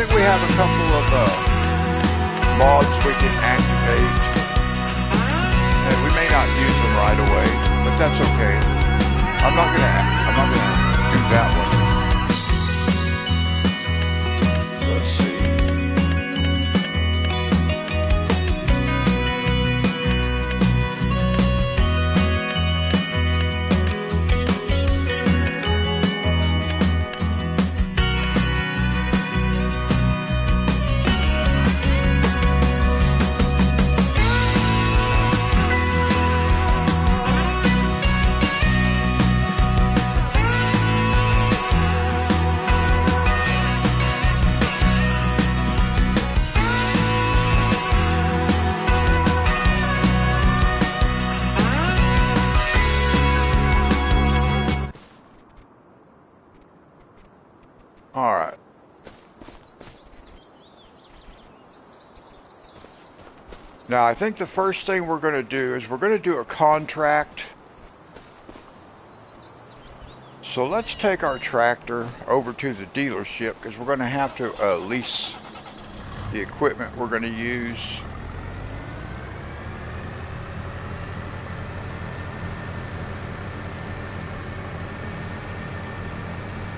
think we have a couple of mods we can activate, and we may not use them right away, but that's okay. I'm not gonna do that one. Let's see. Alright. Now I think the first thing we're going to do is we're going to do a contract. So let's take our tractor over to the dealership because we're going to have to lease the equipment we're going to use.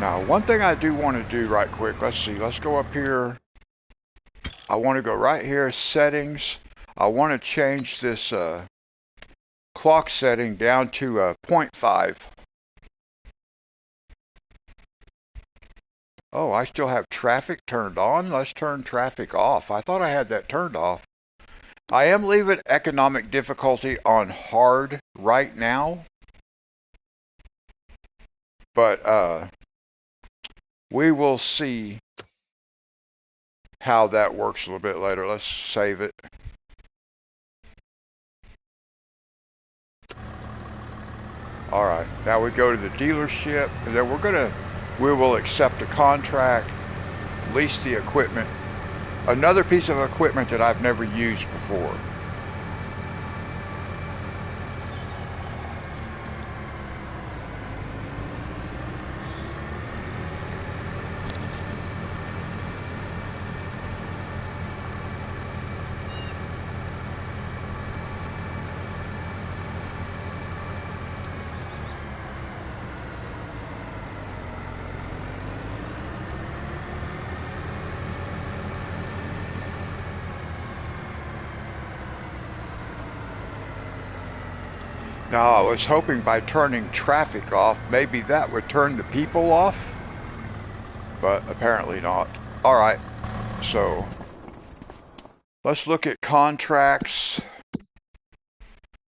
Now, one thing I do want to do right quick, let's see, let's go up here. I want to go right here, settings. I want to change this clock setting down to 0.5. Oh, I still have traffic turned on. Let's turn traffic off. I thought I had that turned off. I am leaving economic difficulty on hard right now. But, we will see how that works a little bit later. Let's save it. Alright, now we go to the dealership, and then we will accept a contract, lease the equipment. Another piece of equipment that I've never used before. Now, I was hoping by turning traffic off, maybe that would turn the people off, but apparently not. Alright, so let's look at contracts.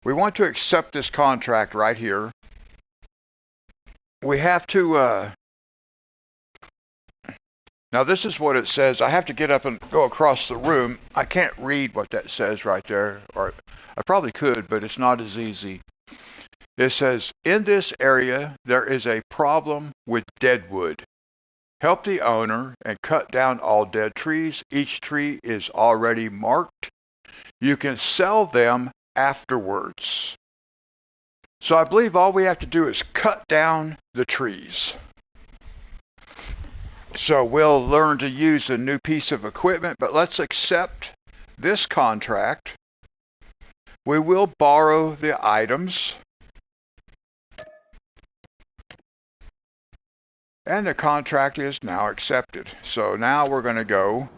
We want to accept this contract right here. We have to, now this is what it says. I have to get up and go across the room. I can't read what that says right there, or I probably could, but it's not as easy. It says, in this area, there is a problem with deadwood. Help the owner and cut down all dead trees. Each tree is already marked. You can sell them afterwards. So I believe all we have to do is cut down the trees. So we'll learn to use a new piece of equipment, but let's accept this contract. We will borrow the items. And the contract is now accepted. So now we're going to go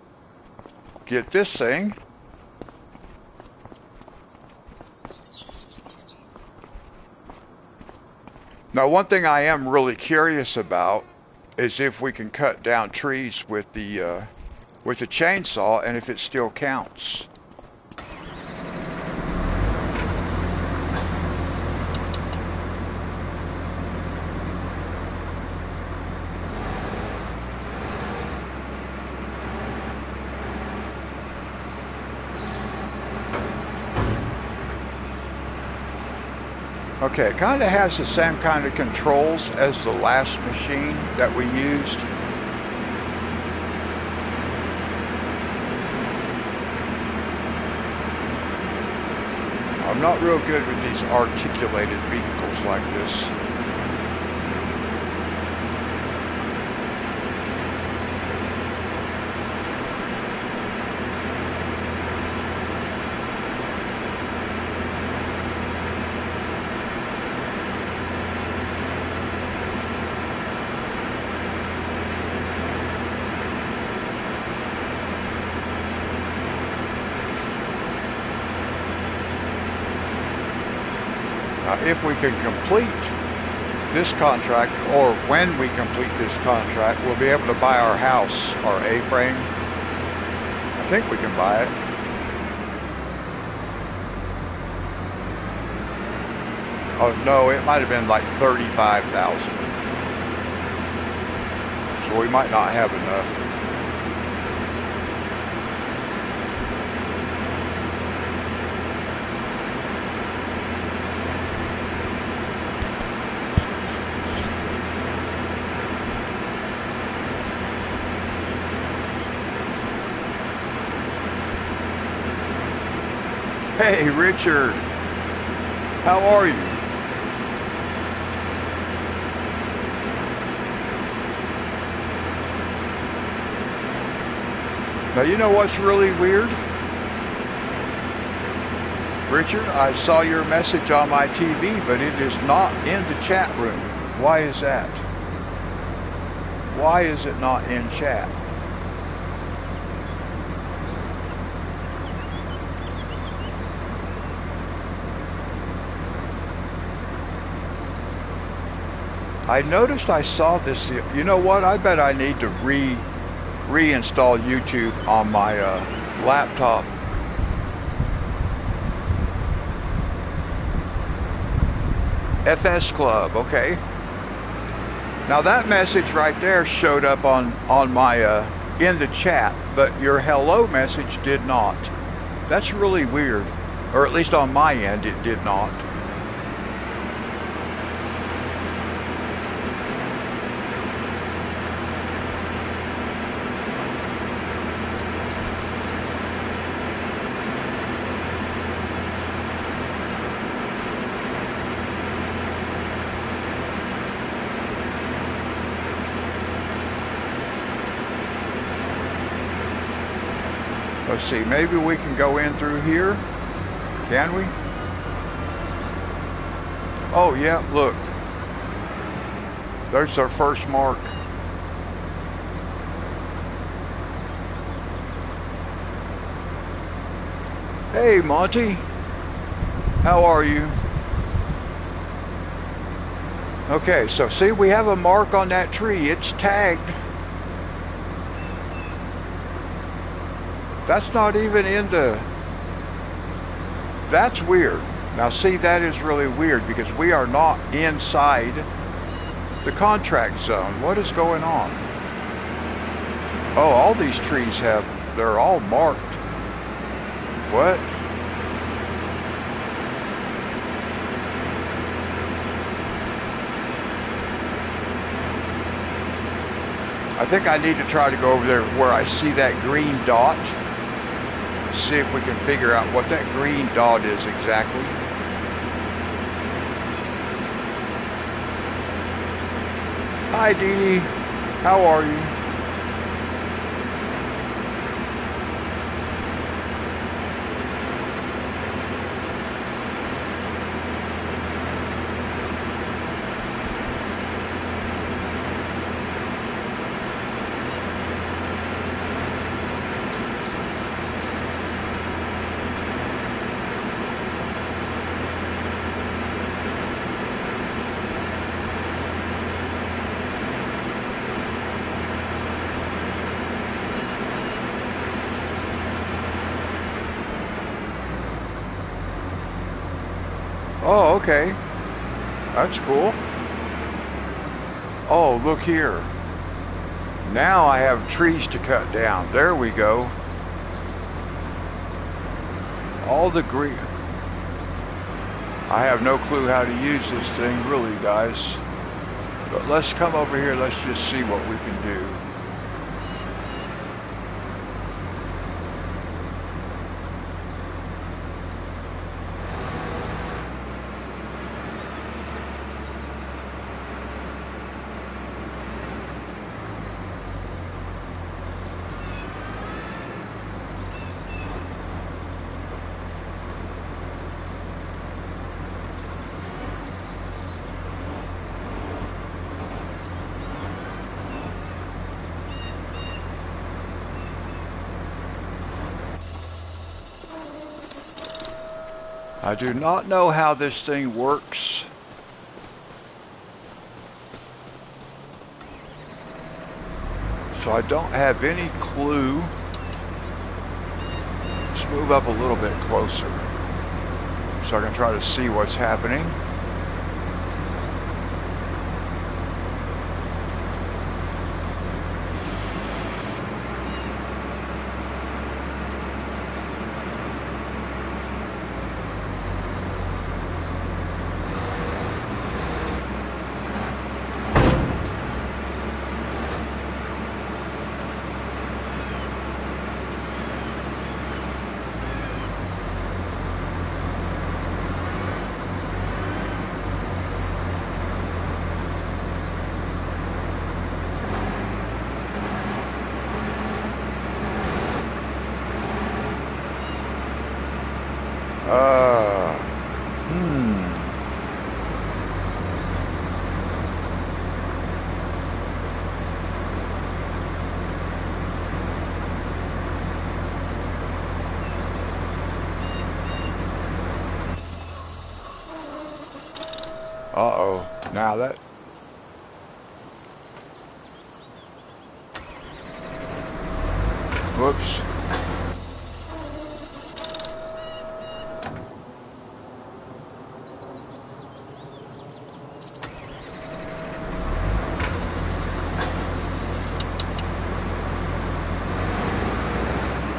get this thing. Now, one thing I am really curious about is if we can cut down trees with the chainsaw, and if it still counts. Okay, it kind of has the same kind of controls as the last machine that we used. I'm not real good with these articulated vehicles like this. if we can complete this contract, or when we complete this contract, we'll be able to buy our house, our A-frame. I think we can buy it. Oh no, it might have been like 35,000. So we might not have enough. Hey Richard, how are you? Now you know what's really weird? Richard, I saw your message on my TV, but it is not in the chat room. Why is that? Why is it not in chat? I noticed I saw this. You know what? I bet I need to reinstall YouTube on my laptop. FS Club, okay. Now that message right there showed up on my in the chat, but your hello message did not. That's really weird, or at least on my end it did not. Let's see, maybe we can go in through here. Can we? Oh yeah, look. There's our first mark. Hey Monty, how are you? Okay, so see, we have a mark on that tree. It's tagged. That's not even in the... That's weird. Now see, that is really weird because we are not inside the contract zone. What is going on? Oh, all these trees have... They're all marked. What? I think I need to try to go over there where I see that green dot. See if we can figure out what that green dot is exactly. Hi Dee Dee, how are you? Oh, okay. That's cool. Oh, look here. Now I have trees to cut down. There we go. All the green. I have no clue how to use this thing really, guys. But let's come over here. Let's just see what we can do. I do not know how this thing works. So I don't have any clue. Let's move up a little bit closer so I can try to see what's happening. Uh-oh. Now that... Whoops.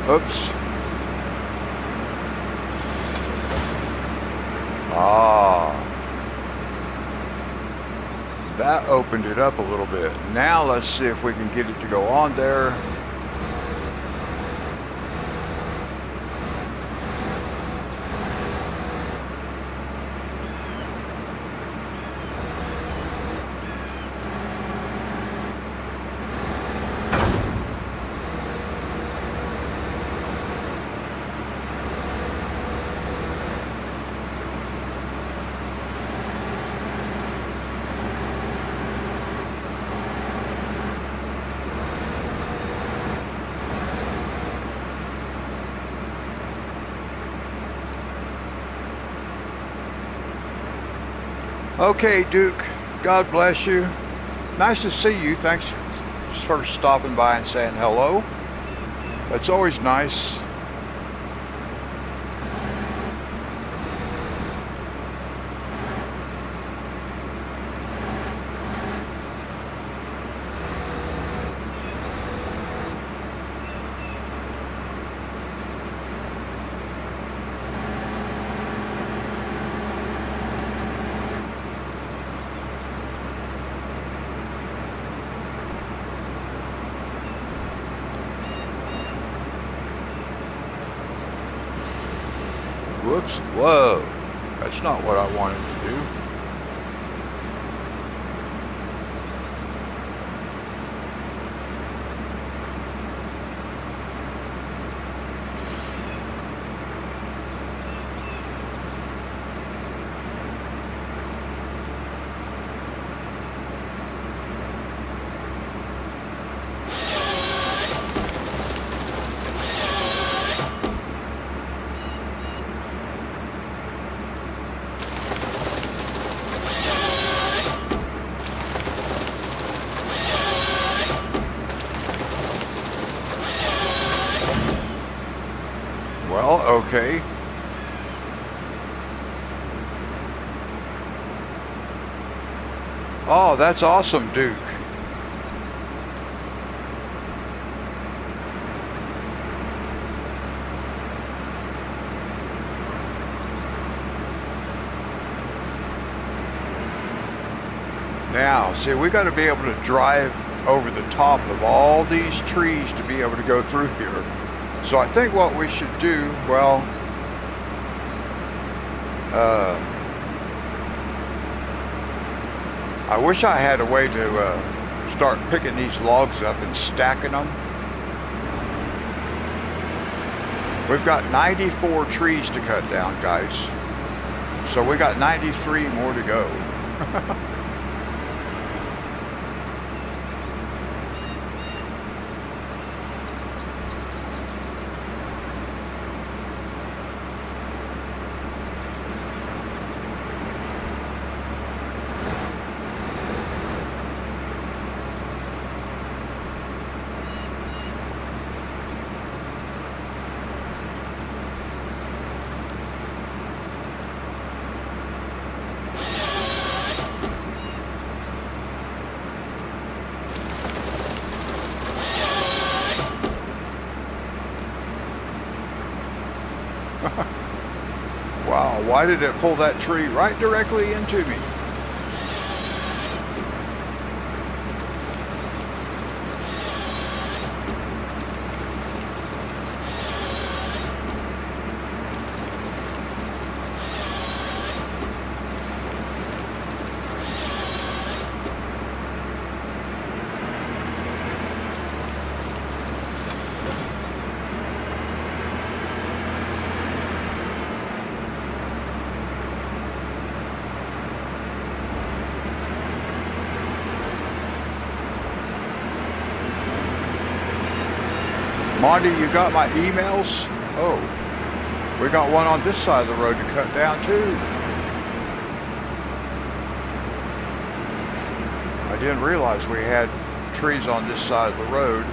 Oops. Ah. That opened it up a little bit. Now let's see if we can get it to go on there. Okay, Duke, God bless you. Nice to see you. Thanks for stopping by and saying hello. That's always nice. Whoops, whoa, that's not what I wanted to do. Well, okay. Oh, that's awesome, Duke. Now, see, we got to be able to drive over the top of all these trees to be able to go through here. So I think what we should do, well, I wish I had a way to start picking these logs up and stacking them. We've got 94 trees to cut down, guys. So we got 93 more to go. Why did it pull that tree right directly into me? Monty, you got my emails? Oh, we got one on this side of the road to cut down too. I didn't realize we had trees on this side of the road.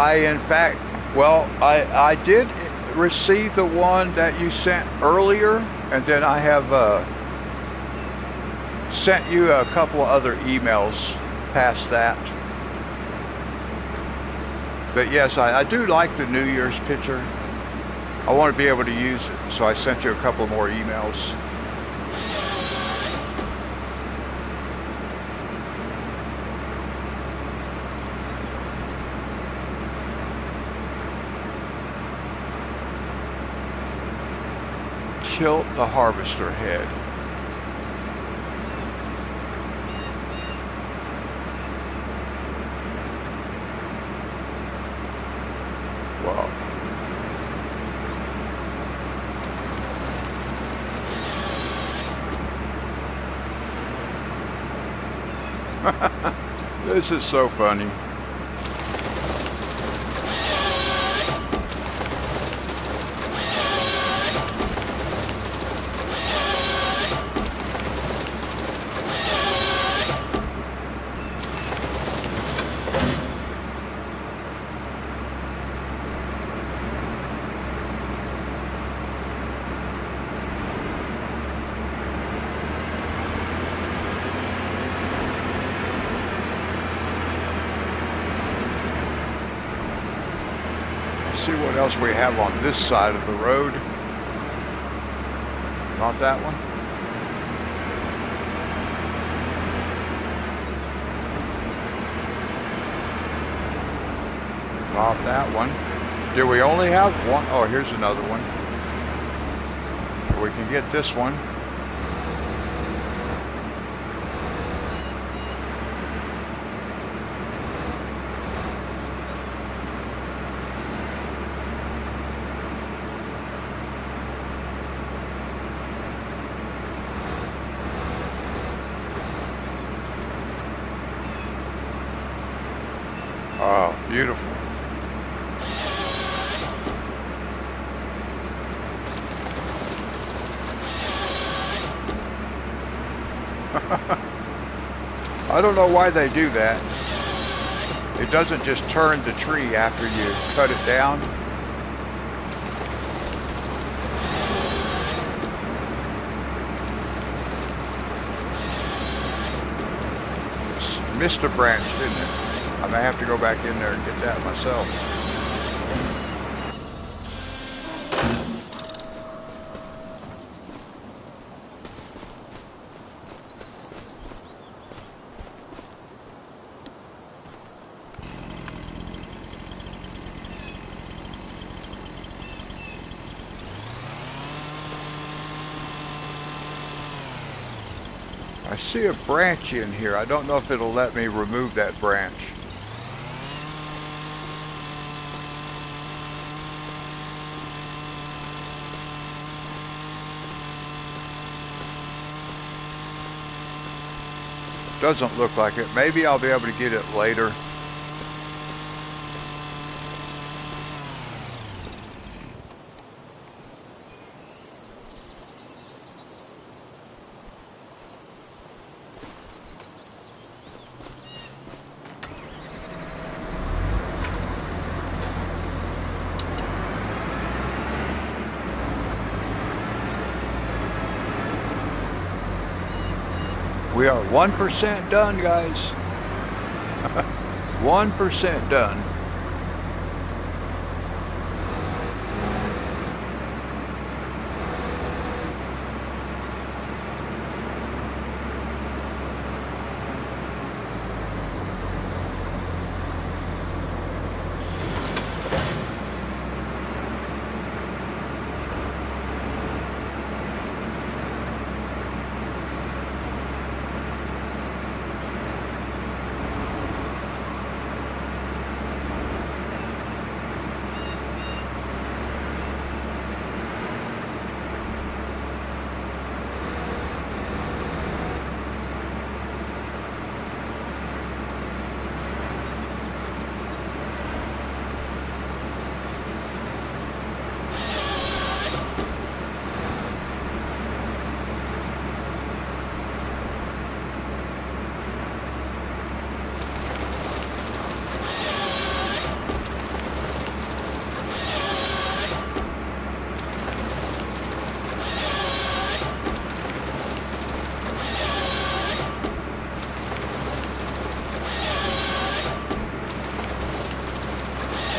In fact, well, I did receive the one that you sent earlier, and then I have sent you a couple of other emails past that. But yes, I do like the New Year's picture. I want to be able to use it, so I sent you a couple more emails. Tilt the harvester head. Wow. This is so funny. See what else we have on this side of the road. Not that one. Not that one. Do we only have one? Oh, here's another one. We can get this one. Oh, beautiful. I don't know why they do that. It doesn't just turn the tree after you cut it down. Missed a branch, didn't it? I may have to go back in there and get that myself. I see a branch in here. I don't know if it'll let me remove that branch. Doesn't look like it. Maybe I'll be able to get it later. We are 1% done, guys. 1% done.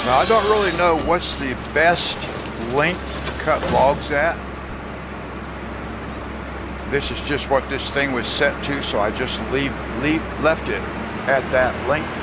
Now, I don't really know what's the best length to cut logs at. This is just what this thing was set to, so I just left it at that length.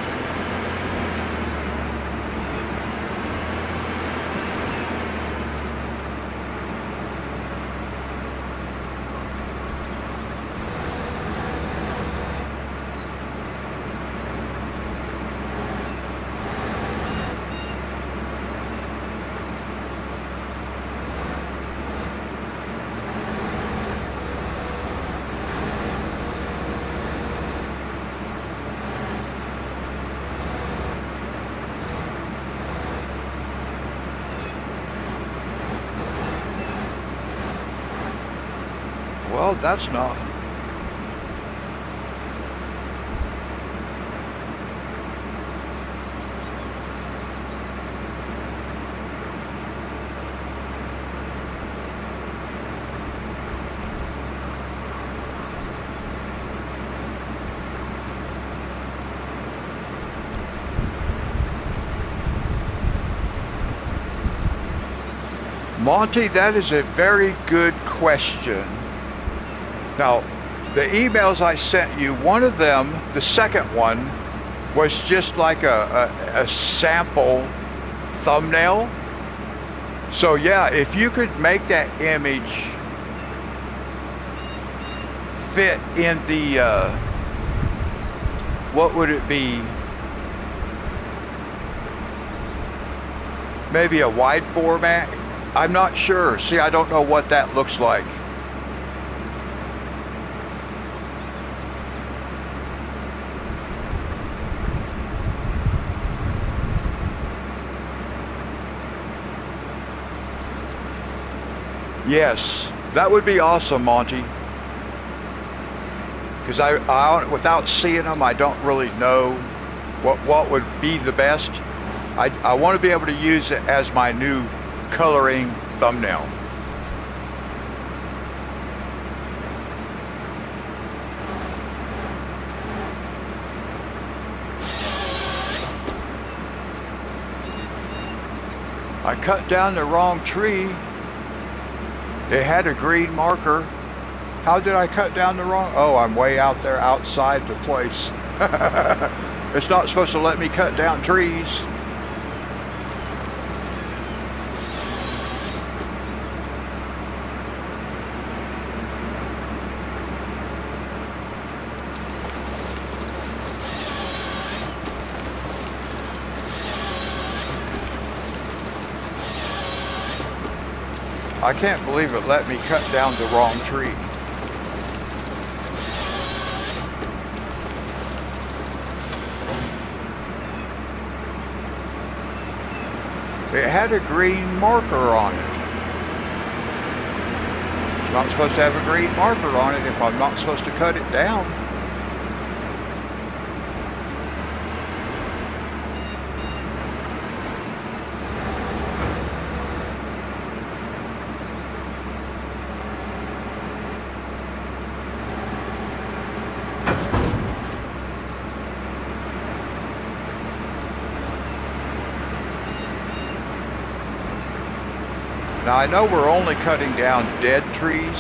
Well, that's not. Monty, that is a very good question. Now, the emails I sent you, one of them, the second one, was just like a sample thumbnail. So yeah, if you could make that image fit in the, what would it be? Maybe a wide format? I'm not sure. See, I don't know what that looks like. Yes, that would be awesome, Monty. Because I, without seeing them, I don't really know what would be the best. I want to be able to use it as my new coloring thumbnail. I cut down the wrong tree. It had a green marker. How did I cut down the wrong? Oh, I'm way out there outside the place. It's not supposed to let me cut down trees. I can't believe it let me cut down the wrong tree. It had a green marker on it. I'm not supposed to have a green marker on it if I'm not supposed to cut it down. Now I know we're only cutting down dead trees.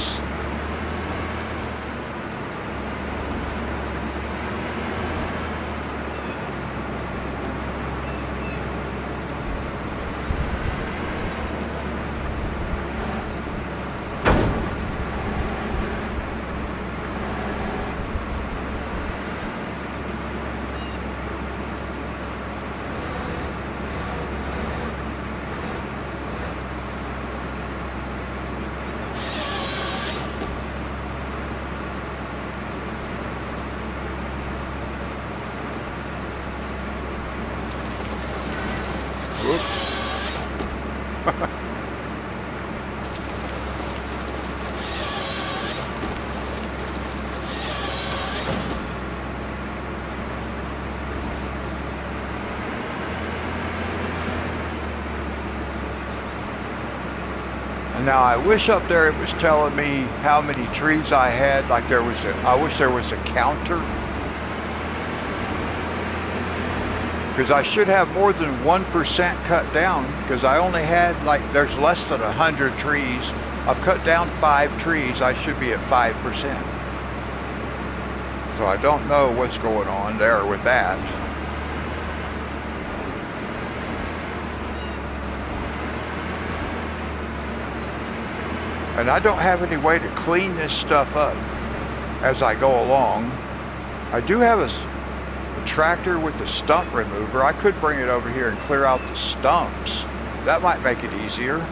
Now I wish up there it was telling me how many trees I had, like there was I wish there was a counter. Because I should have more than 1% cut down, because I only had, like, there's less than 100 trees. I've cut down 5 trees, I should be at 5%. So I don't know what's going on there with that. And I don't have any way to clean this stuff up as I go along. I do have a tractor with the stump remover. I could bring it over here and clear out the stumps. That might make it easier.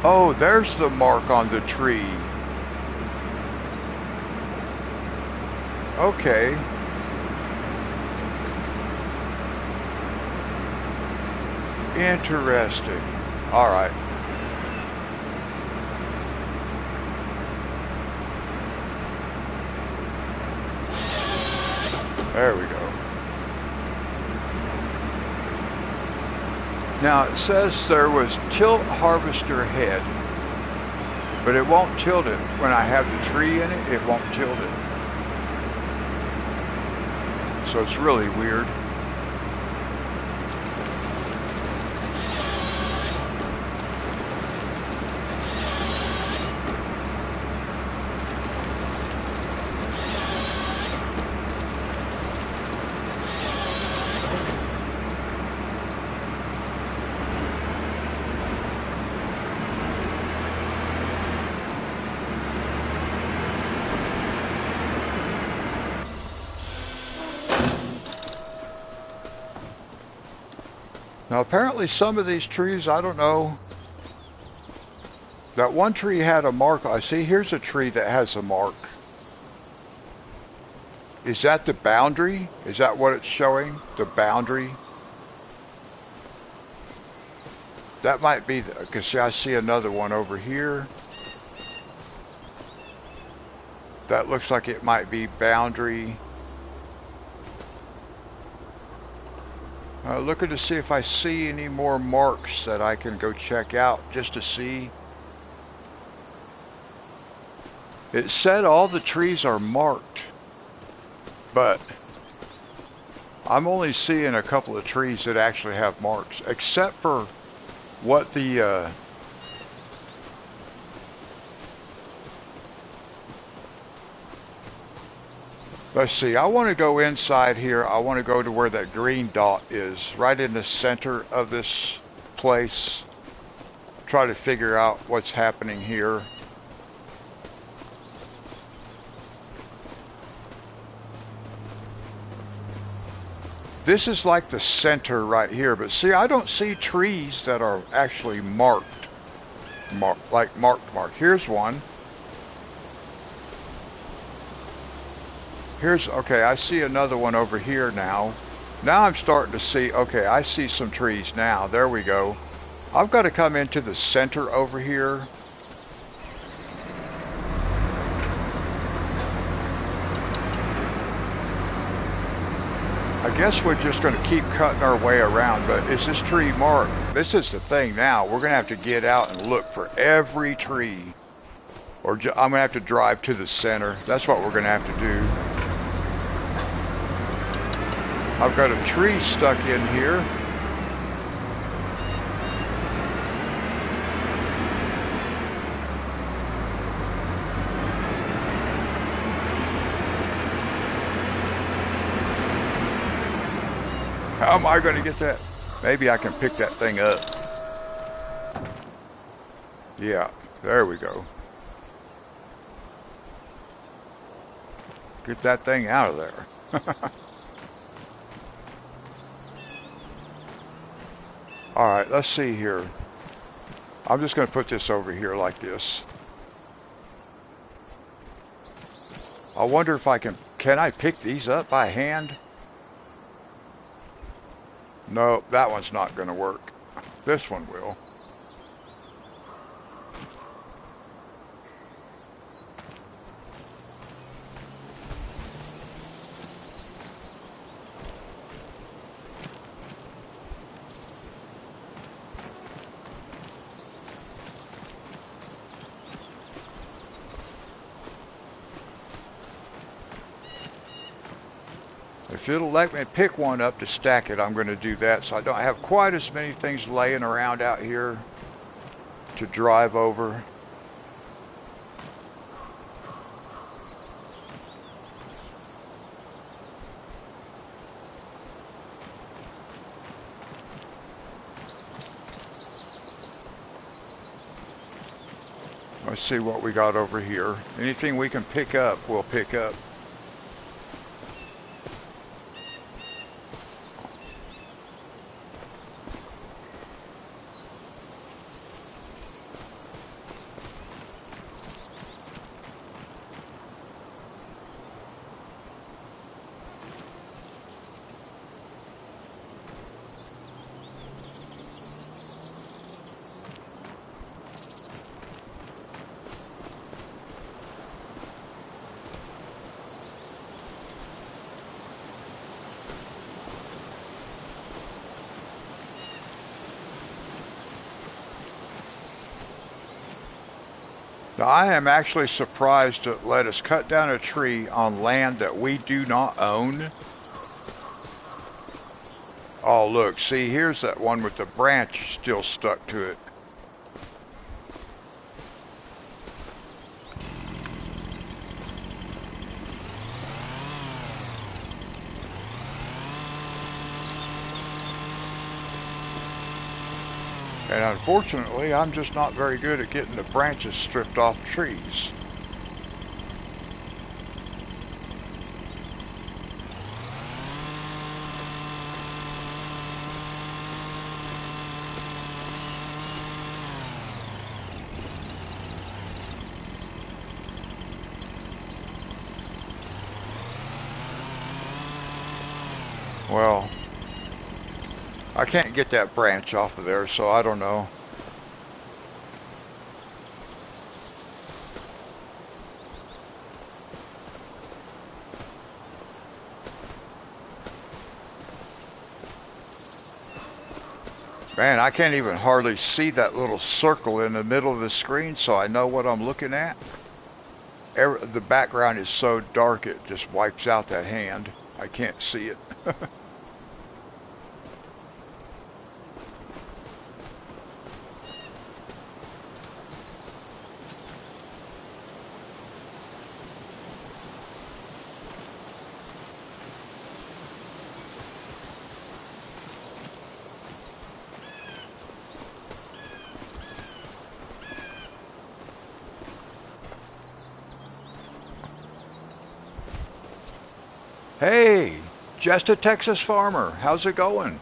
Oh, there's the mark on the tree. Okay. Interesting. All right. There we go. Now it says there was tilt harvester head, but it won't tilt it. When I have the tree in it, it won't tilt it. So it's really weird. Now apparently some of these trees, I don't know. That one tree had a mark. I see here's a tree that has a mark. Is that the boundary? Is that what it's showing? The boundary? That might be, because I see another one over here. That looks like it might be boundary. Looking to see if I see any more marks that I can go check out just to see. It said all the trees are marked, but I'm only seeing a couple of trees that actually have marks, except for what the let's see, I want to go inside here. I want to go to where that green dot is, right in the center of this place. Try to figure out what's happening here. This is like the center right here, but see, I don't see trees that are actually marked. Like marked. Here's one. Okay, I see another one over here now. Now I'm starting to see, okay, I see some trees now. There we go. I've got to come into the center over here. I I guess we're just going to keep cutting our way around, but is this tree marked? This is the thing now. We're going to have to get out and look for every tree. Or I'm going to have to drive to the center. That's what we're going to have to do. I've got a tree stuck in here. How am I going to get that? Maybe I can pick that thing up. Yeah, there we go. Get that thing out of there. Alright, let's see here. I'm just going to put this over here like this. I wonder if I can I pick these up by hand? No, that one's not going to work. This one will. If it'll let me pick one up to stack it, I'm going to do that so I don't have quite as many things laying around out here to drive over. Let's see what we got over here. Anything we can pick up, we'll pick up. Now, I am actually surprised to let us cut down a tree on land that we do not own. Oh, look, see, here's that one with the branch still stuck to it. And unfortunately, I'm just not very good at getting the branches stripped off trees. Well, I can't get that branch off of there, so I don't know. Man, I can't even hardly see that little circle in the middle of the screen, so I know what I'm looking at. The background is so dark it just wipes out that hand. I can't see it. Hey, just a Texas farmer. How's it going?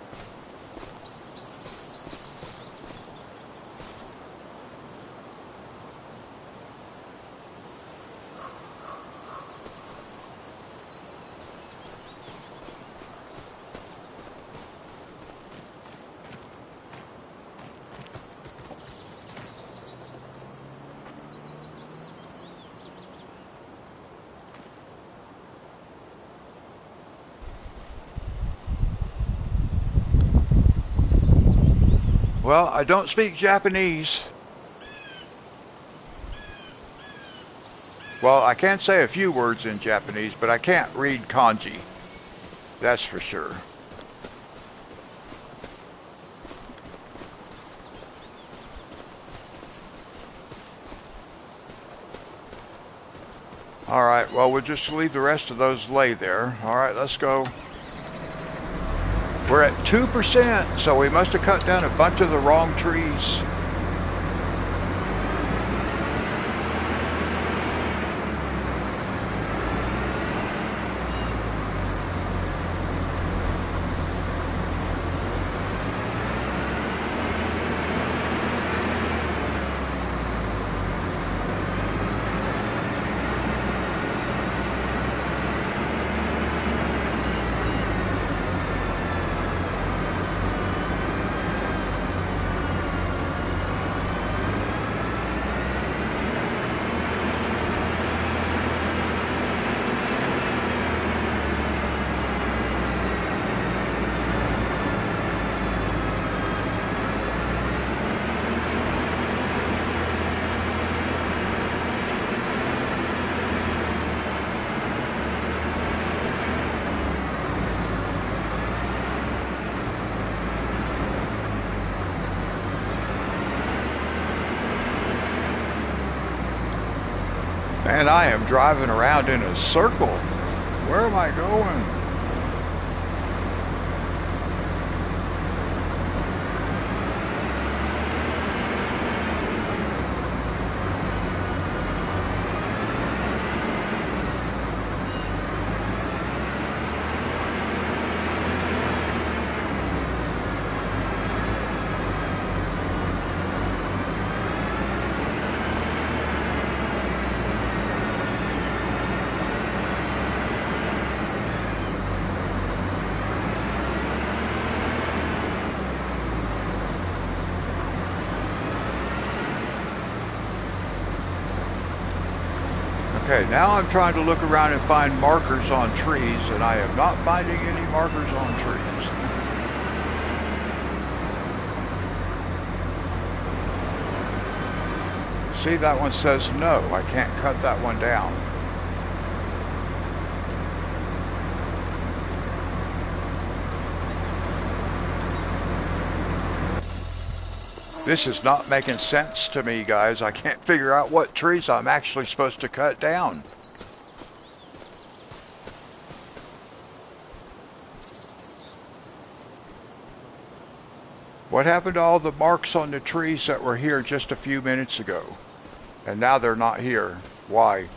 Well, I don't speak Japanese. Well, I can say a few words in Japanese, but I can't read kanji. That's for sure. Alright, well, we'll just leave the rest of those lay there. Alright, let's go. We're at 2%, so we must have cut down a bunch of the wrong trees. And I am driving around in a circle. Where am I going? Okay, now I'm trying to look around and find markers on trees, and I am not finding any markers on trees. See, that one says no. I can't cut that one down. This is not making sense to me, guys. I can't figure out what trees I'm actually supposed to cut down. What happened to all the marks on the trees that were here just a few minutes ago? And now they're not here. Why?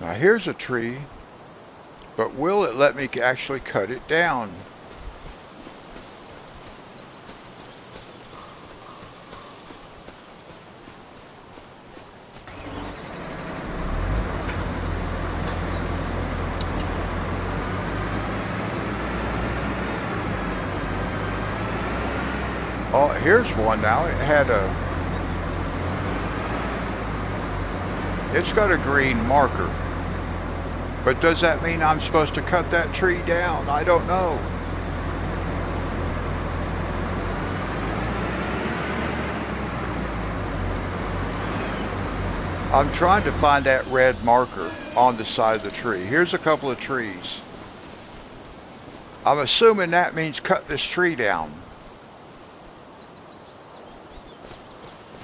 Now here's a tree, but will it let me actually cut it down? Oh, here's one now. It's got a green marker. But does that mean I'm supposed to cut that tree down? I don't know. I'm trying to find that red marker on the side of the tree. Here's a couple of trees. I'm assuming that means cut this tree down.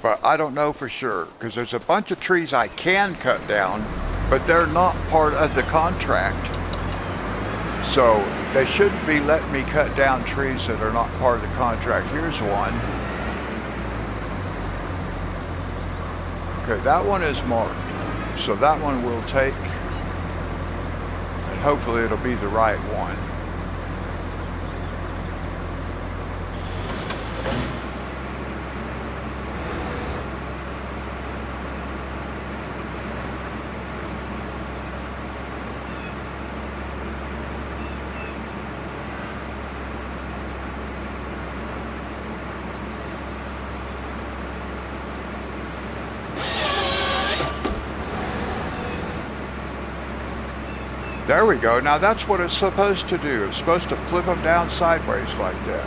But I don't know for sure, because there's a bunch of trees I can cut down, but they're not part of the contract. So they shouldn't be letting me cut down trees that are not part of the contract. Here's one. Okay, that one is marked. So that one will take, and hopefully it'll be the right one. There we go. Now that's what it's supposed to do. It's supposed to flip them down sideways like that.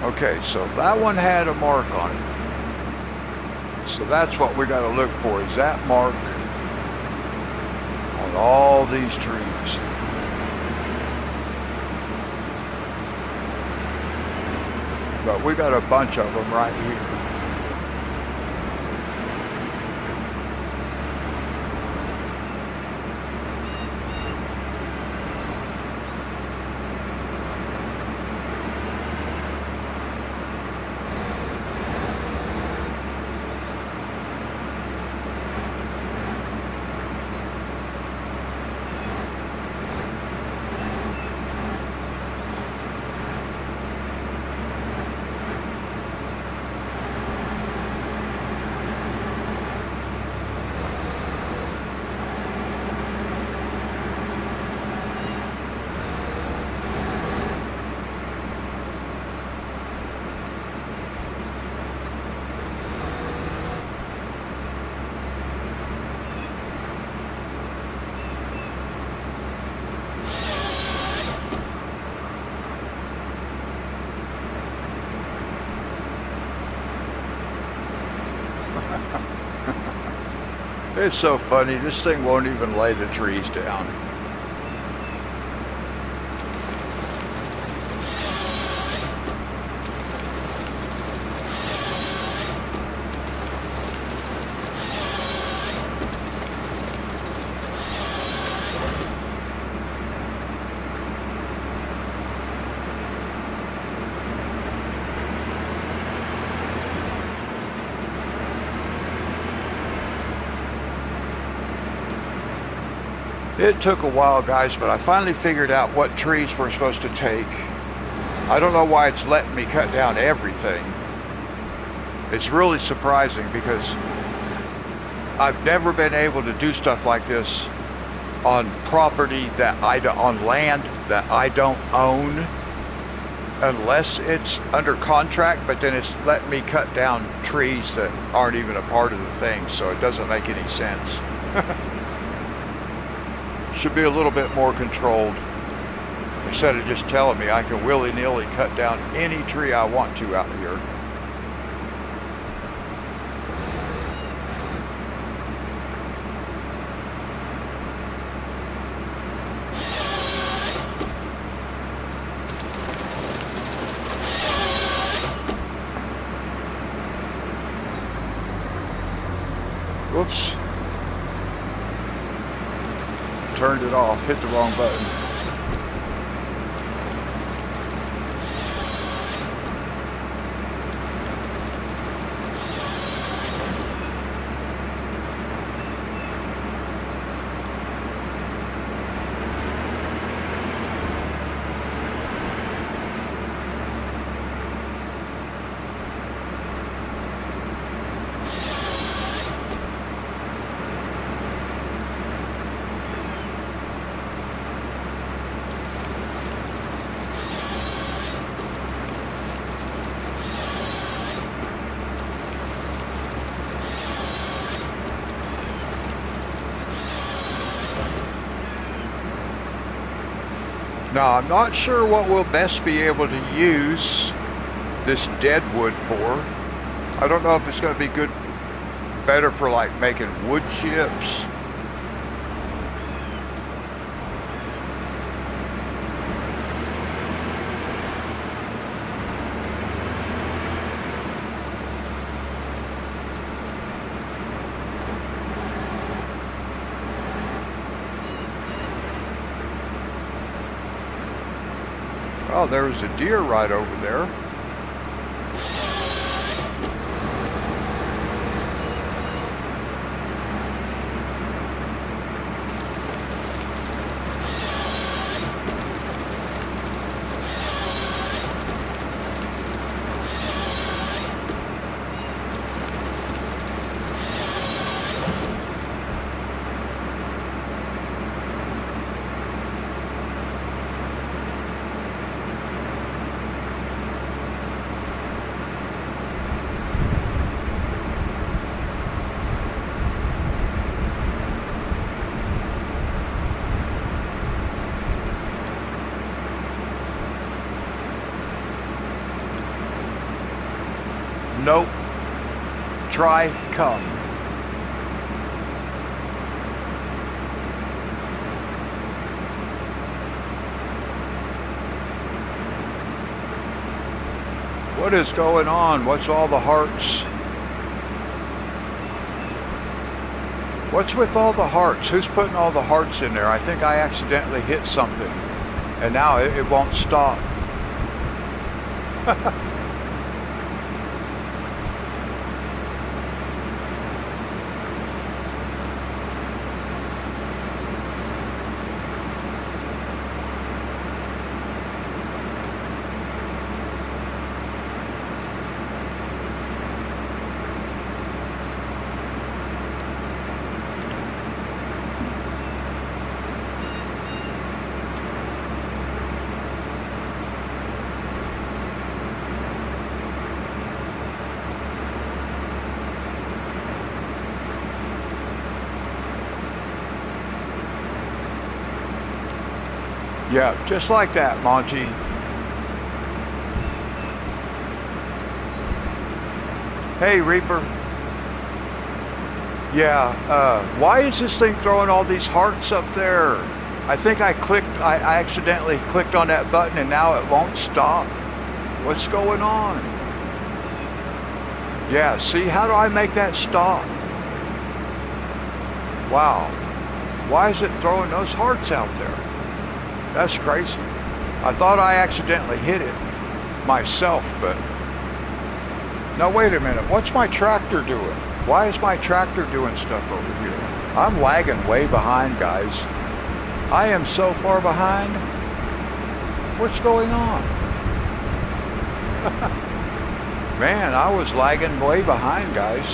Okay, so that one had a mark on it. So that's what we got to look for, is that mark on all these trees. But we got a bunch of them right here. It's so funny, this thing won't even lay the trees down. It took a while, guys, but I finally figured out what trees we're supposed to take. I don't know why it's letting me cut down everything. It's really surprising because I've never been able to do stuff like this on property that on land that I don't own, unless it's under contract, but then it's letting me cut down trees that aren't even a part of the thing, so it doesn't make any sense. Should be a little bit more controlled, instead of just telling me I can willy-nilly cut down any tree I want to out here. Whoops. Turned it off, hit the wrong button. Now, I'm not sure what we'll best be able to use this dead wood for. I don't know if it's going to be better for like making wood chips. Oh, there's a deer right over there. Nope. Try come. What is going on? What's all the hearts? What's with all the hearts? Who's putting all the hearts in there? I think I accidentally hit something, and now it won't stop. Yeah, just like that, Monty. Hey, Reaper. Yeah, why is this thing throwing all these hearts up there? I think I accidentally clicked on that button and now it won't stop. What's going on? Yeah, see, how do I make that stop? Wow. Why is it throwing those hearts out there? That's crazy. I thought I accidentally hit it myself, but... Now wait a minute, what's my tractor doing? Why is my tractor doing stuff over here? I'm lagging way behind, guys. I am so far behind. What's going on? Man, I was lagging way behind, guys.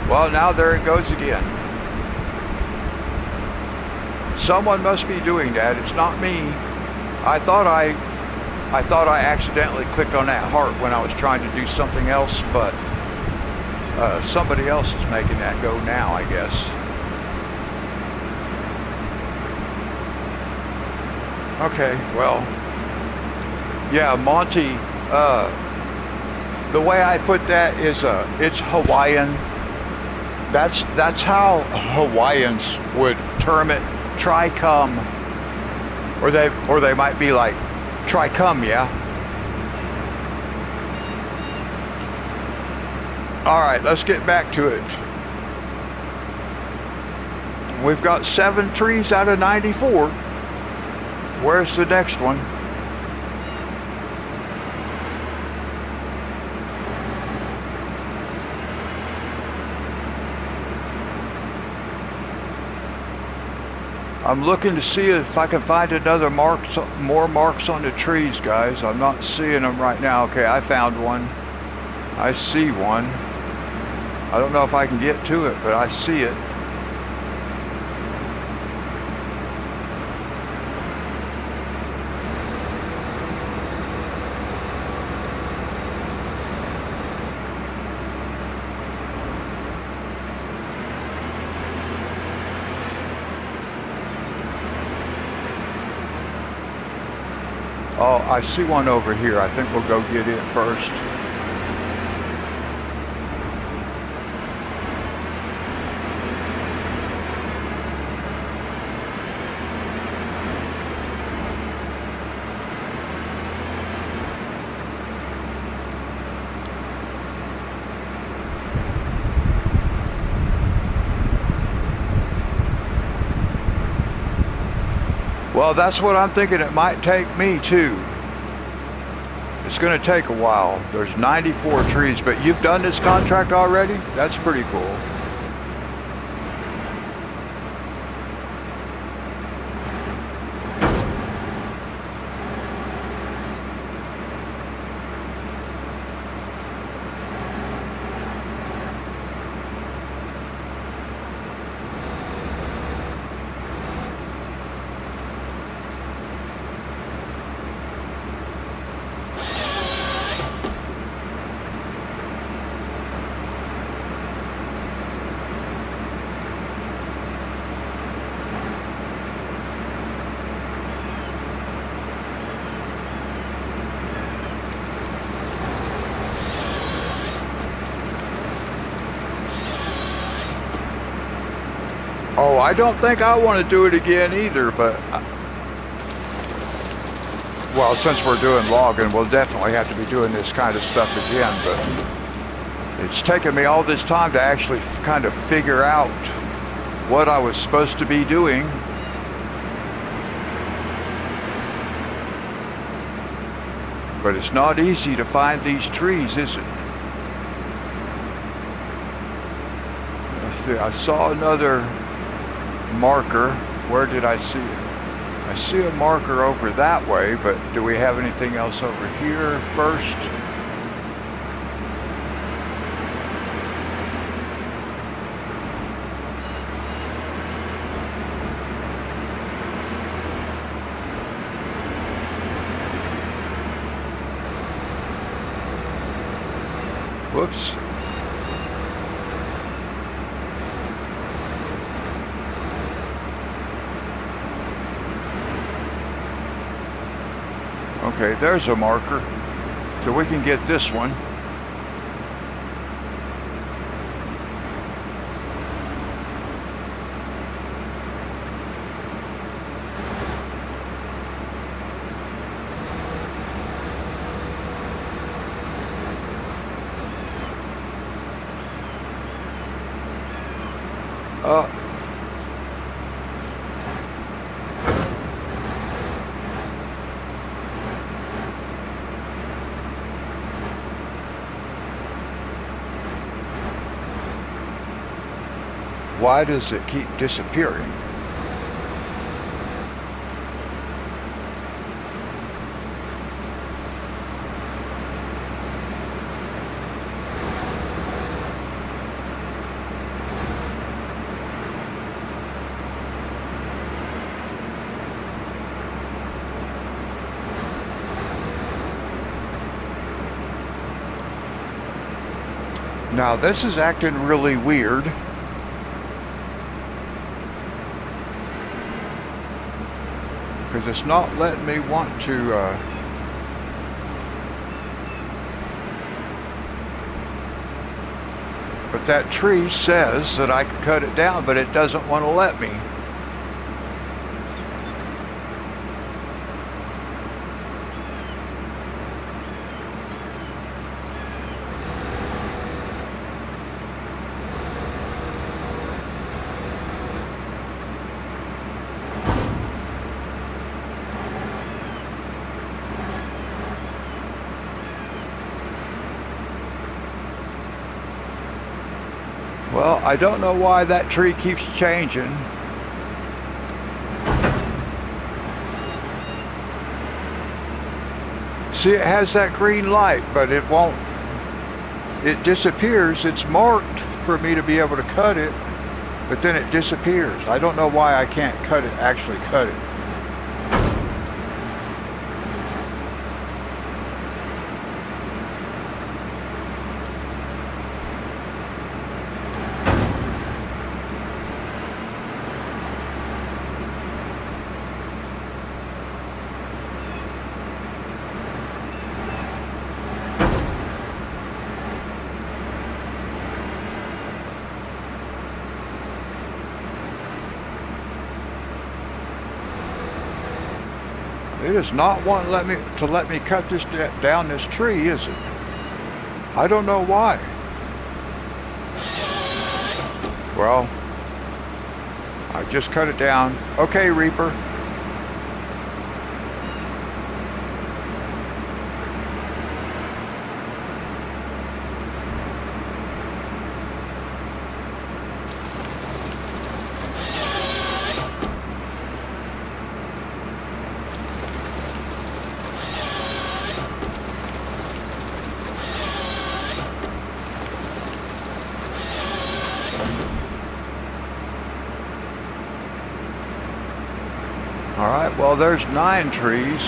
Well, now there it goes again. Someone must be doing that. It's not me. I thought I accidentally clicked on that heart when I was trying to do something else, but somebody else is making that go now, I guess. Okay, well, yeah, Monty, the way I put that is it's Hawaiian. That's how Hawaiians would term it, try come, or they might be like, try come, yeah. All right, let's get back to it. We've got 7 trees out of 94. Where's the next one? I'm looking to see if I can find another more marks on the trees, guys. I'm not seeing them right now. Okay, I found one. I see one. I don't know if I can get to it, but I see it. Oh, I see one over here. I think we'll go get it first. Well, that's what I'm thinking it might take me too. It's going to take a while. There's 94 trees, but you've done this contract already? That's pretty cool. Oh, I don't think I want to do it again either, but well, since we're doing logging, we'll definitely have to be doing this kind of stuff again, but it's taken me all this time to actually kind of figure out what I was supposed to be doing. But it's not easy to find these trees, is it? Let's see, I saw another marker. Where did I see it? I see a marker over that way, but do we have anything else over here first? Whoops. Okay, there's a marker. So we can get this one. Why does it keep disappearing? Now this is acting really weird. Because it's not letting me want to but that tree says that I can cut it down, but it doesn't want to let me. Well, I don't know why that tree keeps changing. See, it has that green light, but it won't, it disappears. It's marked for me to be able to cut it, but then it disappears. I don't know why I can't cut it, actually cut it. It is not wanting to let me cut this down this tree, is it? I don't know why. Well, I just cut it down. Okay, Reaper. All right, well, there's 9 trees.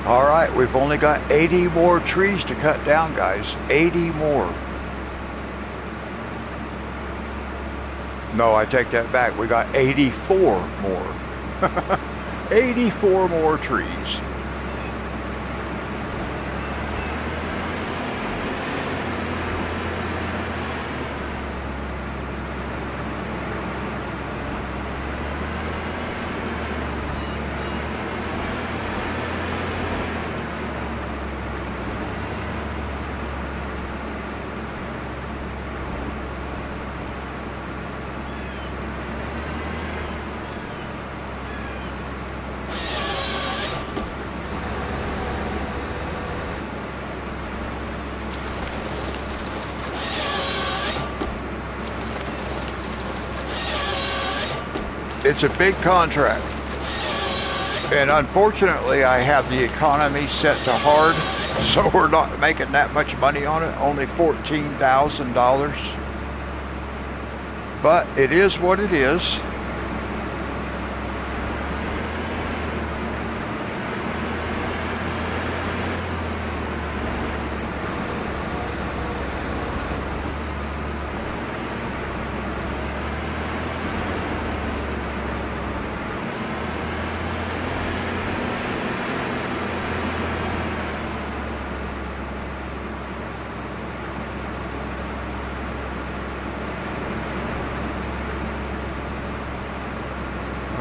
All right, we've only got 80 more trees to cut down, guys. 80 more. No, I take that back. We got 84 more. 84 more trees. It's a big contract. And unfortunately, I have the economy set to hard, so we're not making that much money on it, only $14,000. But it is what it is.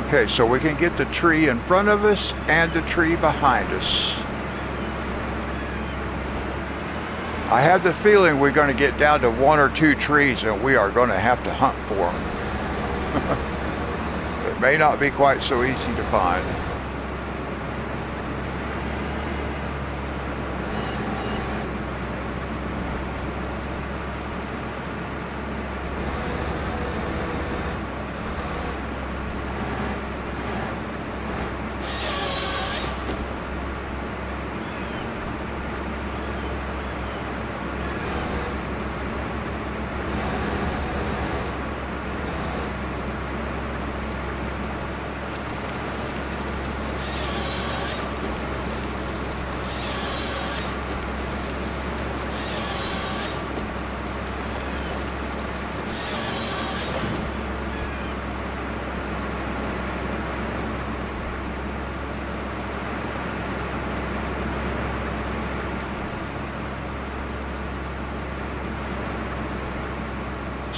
Okay, so we can get the tree in front of us and the tree behind us. I have the feeling we're going to get down to 1 or 2 trees and we are going to have to hunt for them. It may not be quite so easy to find.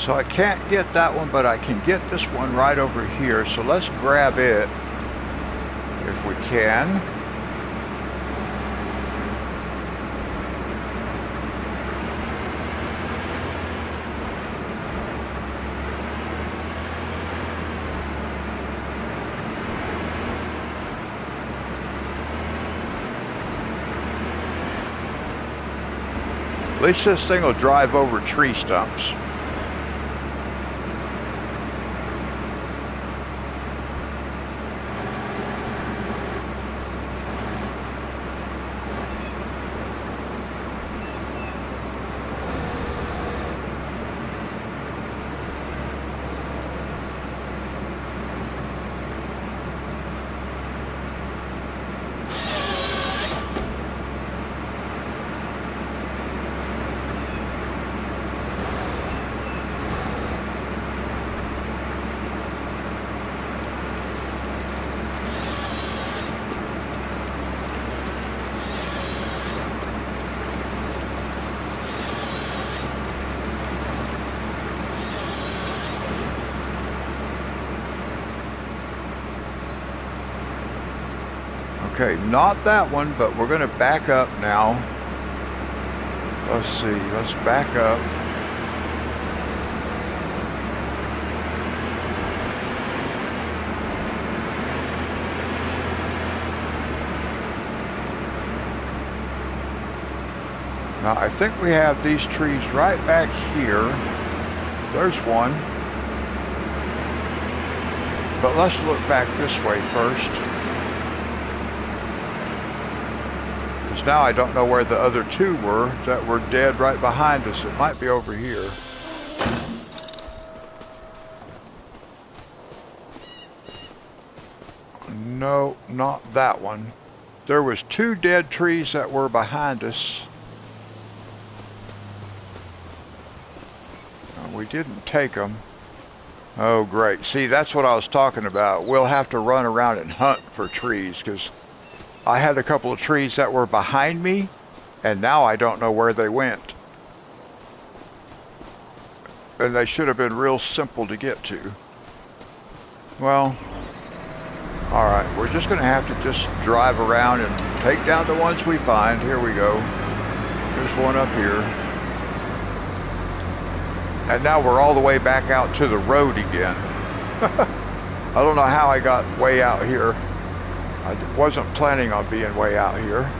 So I can't get that one, but I can get this one right over here. So let's grab it if we can. At least this thing will drive over tree stumps. Okay, not that one, but we're going to back up now. Let's see, let's back up. Now, I think we have these trees right back here. There's one. But let's look back this way first. Now I don't know where the other 2 were that were dead right behind us. It might be over here. No, not that one. There was 2 dead trees that were behind us. We didn't take them. Oh, great. See, that's what I was talking about. We'll have to run around and hunt for trees, because I had a couple of trees that were behind me, and now I don't know where they went. And they should have been real simple to get to. Well, alright, we're just going to have to just drive around and take down the ones we find. Here we go. There's one up here. And now we're all the way back out to the road again. I don't know how I got way out here. I wasn't planning on being way out here.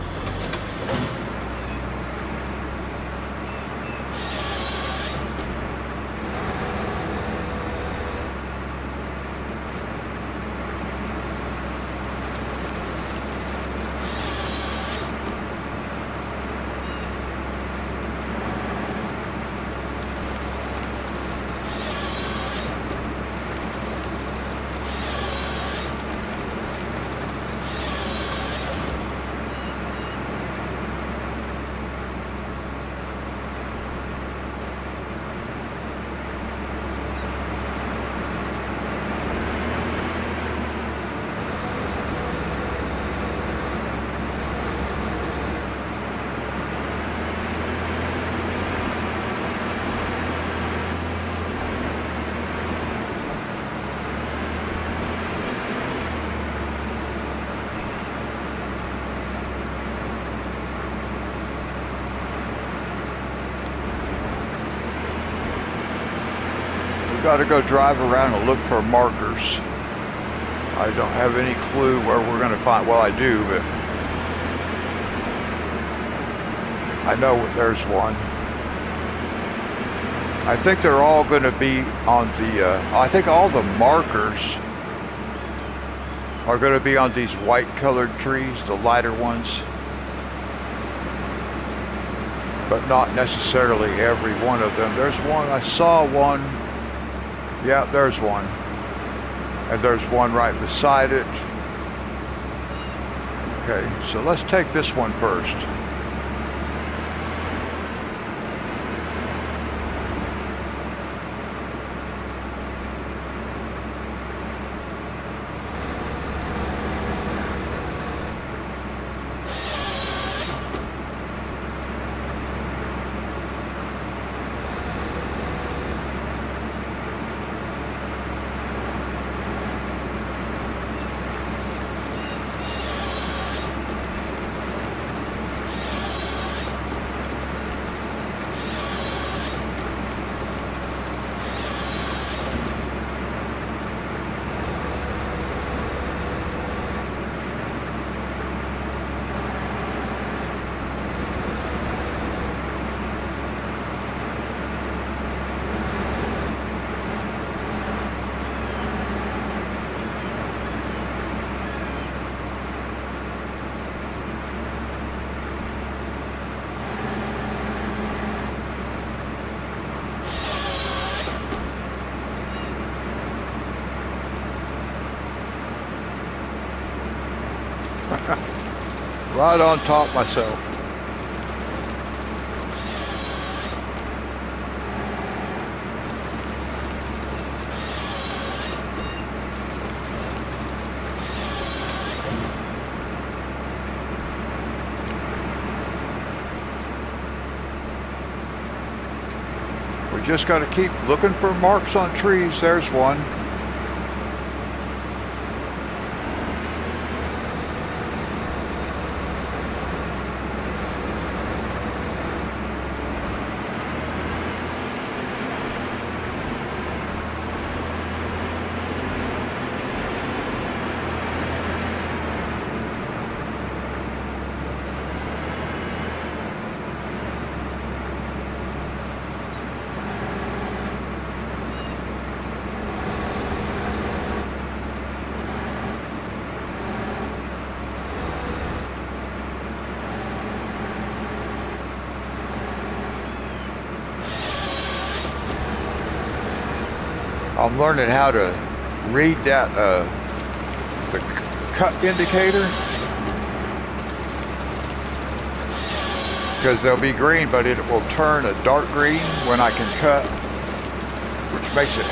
Got to go drive around and look for markers. I don't have any clue where we're going to find. Well, I do, but I know there's one. I think they're all going to be on the. I think all the markers are going to be on these white-colored trees, the lighter ones, but not necessarily every one of them. There's one. I saw one. Yeah, there's one. And there's one right beside it. Okay, so let's take this one first. Right on top myself. We just got to keep looking for marks on trees. There's one. I'm learning how to read that the cut indicator. because they'll be green, but it will turn a dark green when I can cut, which makes it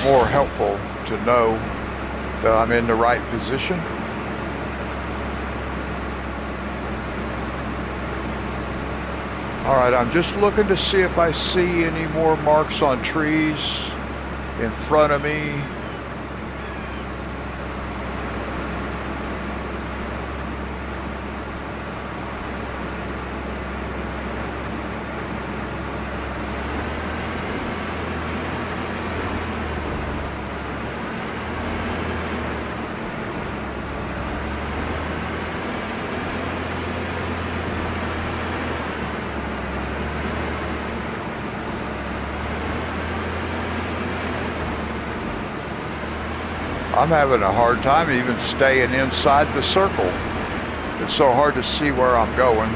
more helpful to know that I'm in the right position. All right, I'm just looking to see if I see any more marks on trees in front of me. I'm having a hard time even staying inside the circle. It's so hard to see where I'm going.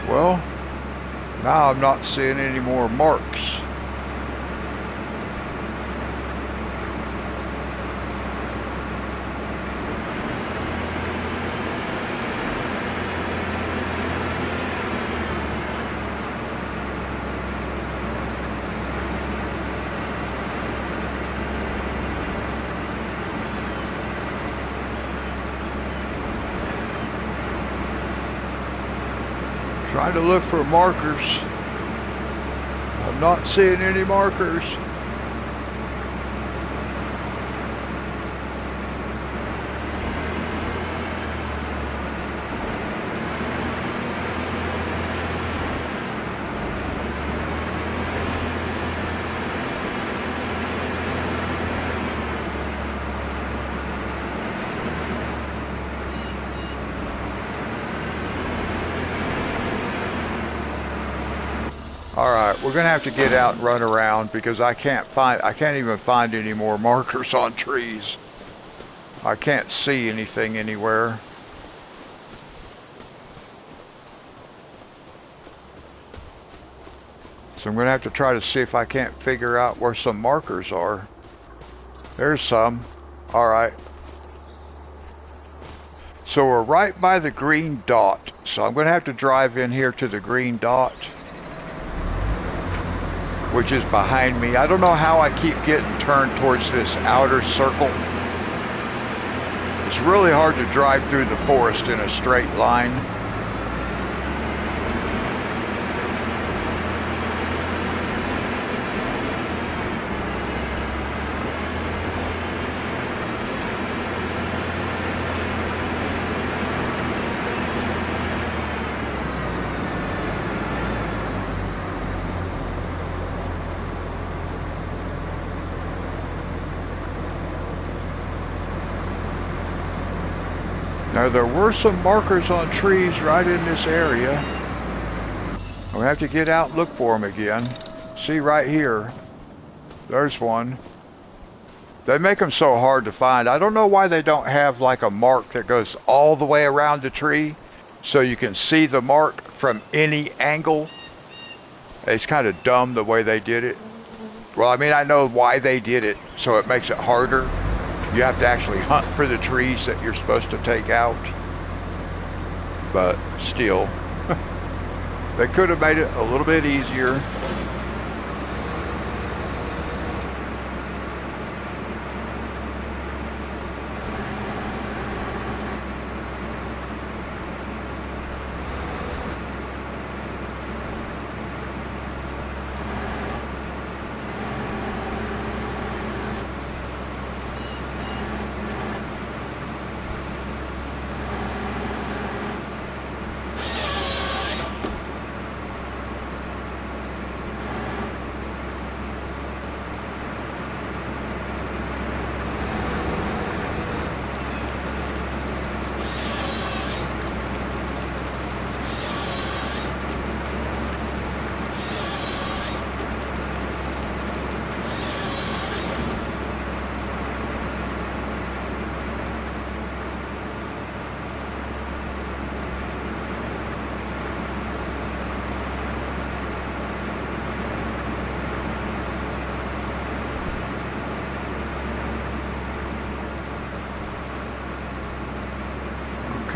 Well, now I'm not seeing any more marks. Trying to look for markers. I'm not seeing any markers. All right, we're gonna have to get out and run around because I can't even find any more markers on trees. I can't see anything anywhere. So I'm gonna have to try to see if I can't figure out where some markers are. There's some. All right. So we're right by the green dot. So I'm gonna have to drive in here to the green dot, which is behind me. I don't know how I keep getting turned towards this outer circle. It's really hard to drive through the forest in a straight line. Now there were some markers on trees right in this area. I'll have to get out and look for them again. See right here. There's one. They make them so hard to find. I don't know why they don't have like a mark that goes all the way around the tree so you can see the mark from any angle. It's kind of dumb the way they did it. Well, I mean, I know why they did it, so it makes it harder. You have to actually hunt for the trees that you're supposed to take out. But still, they could have made it a little bit easier.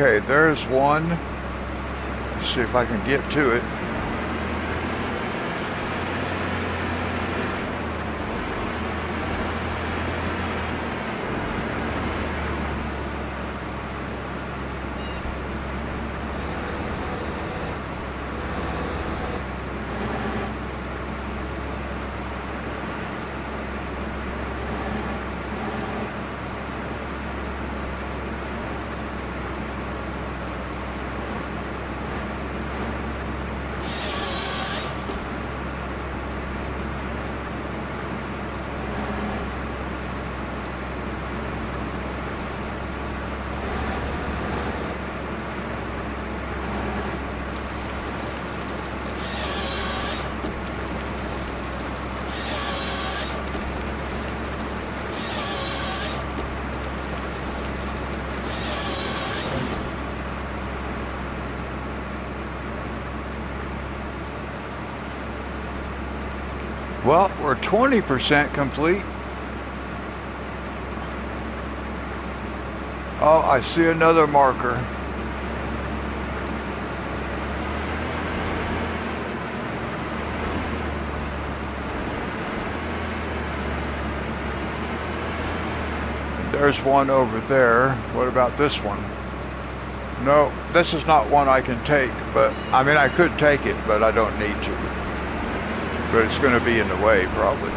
Okay, there's one. Let's see if I can get to it. Well, we're 20% complete. Oh, I see another marker. There's one over there. What about this one? No, this is not one I can take, but I mean I could take it, but I don't need to. But it's going to be in the way, probably.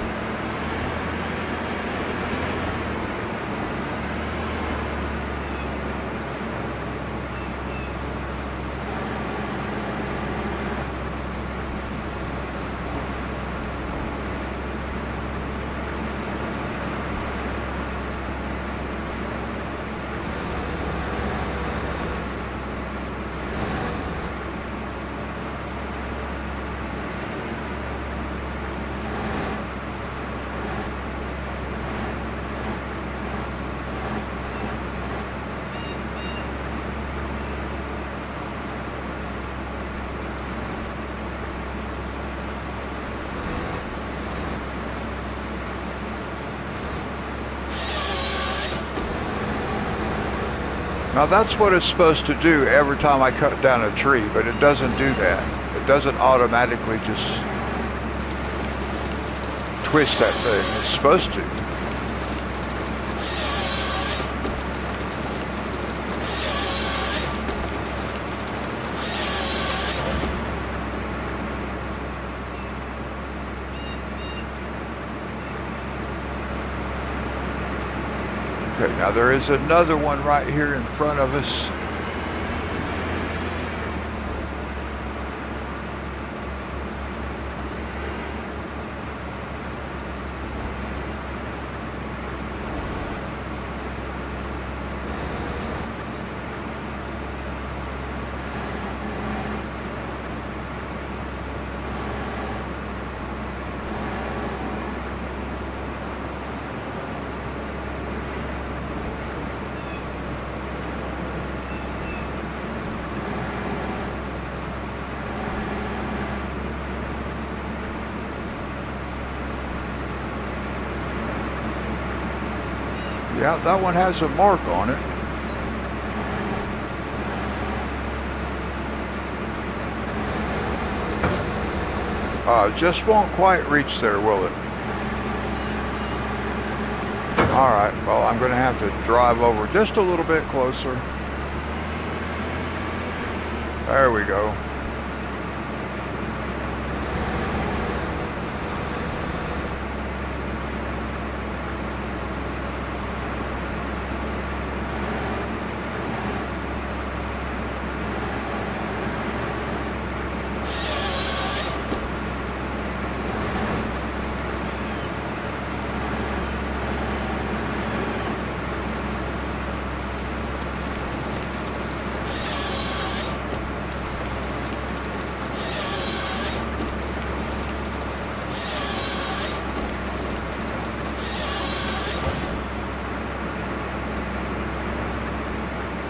Now that's what it's supposed to do every time I cut down a tree, but it doesn't do that. It doesn't automatically just twist that thing. It's supposed to. Okay, now there is another one right here in front of us. Yeah, that one has a mark on it. Just won't quite reach there, will it? Alright, well, I'm going to have to drive over just a little bit closer. There we go.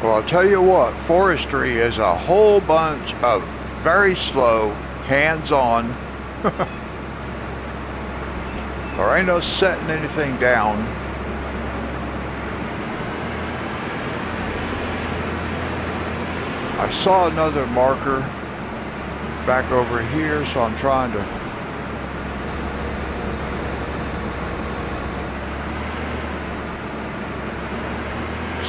Well, I'll tell you what, forestry is a whole bunch of very slow, hands-on. There ain't no setting anything down. I saw another marker back over here, so I'm trying to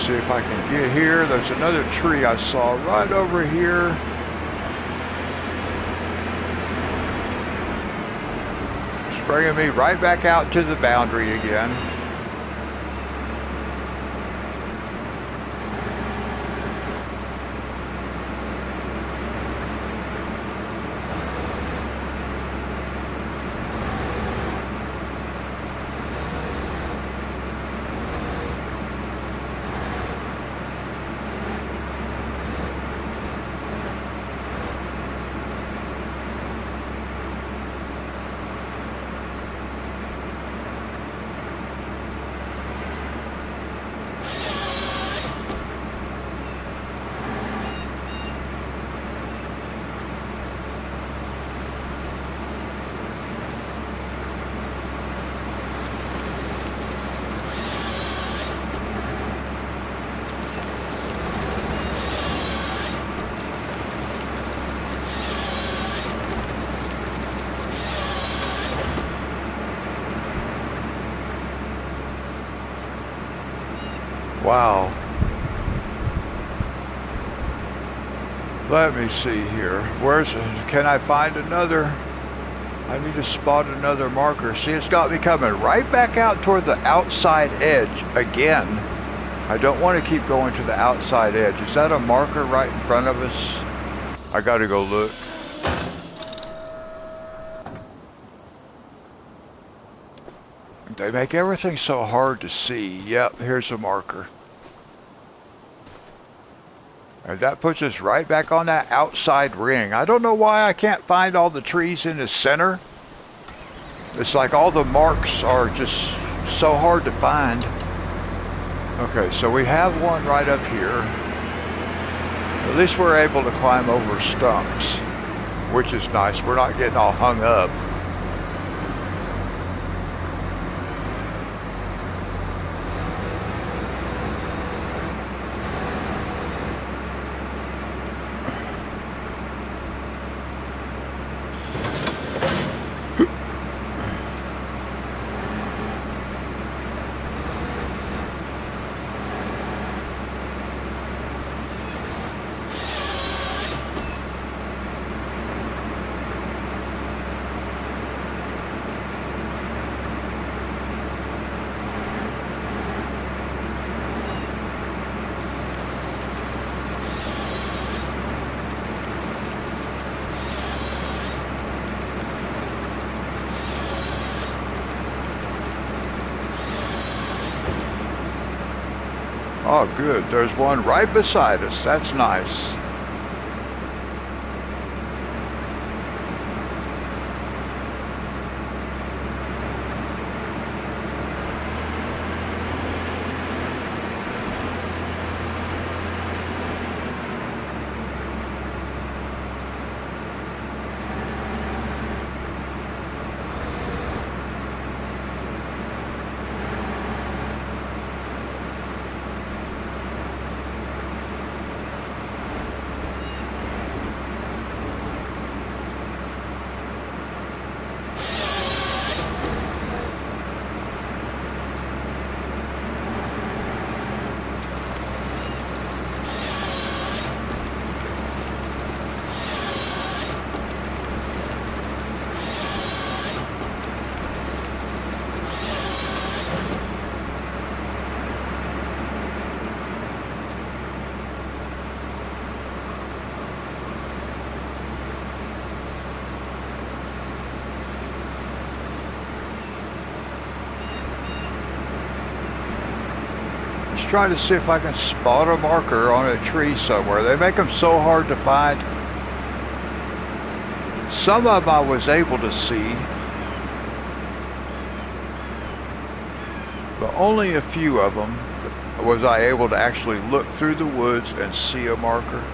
see if I can get here. There's another tree I saw right over here. It's bringing me right back out to the boundary again. Wow. Let me see here. Can I find another? I need to spot another marker. See, it's got me coming right back out toward the outside edge again. I don't want to keep going to the outside edge. Is that a marker right in front of us? I gotta go look. They make everything so hard to see. Yep, here's a marker. And that puts us right back on that outside ring. I don't know why I can't find all the trees in the center. It's like all the marks are just so hard to find. Okay, so we have one right up here. At least we're able to climb over stumps, which is nice. We're not getting all hung up. Oh, good. There's one right beside us. That's nice. Trying to see if I can spot a marker on a tree somewhere. They make them so hard to find. Some of them I was able to see, but only a few of them was I able to actually look through the woods and see a marker.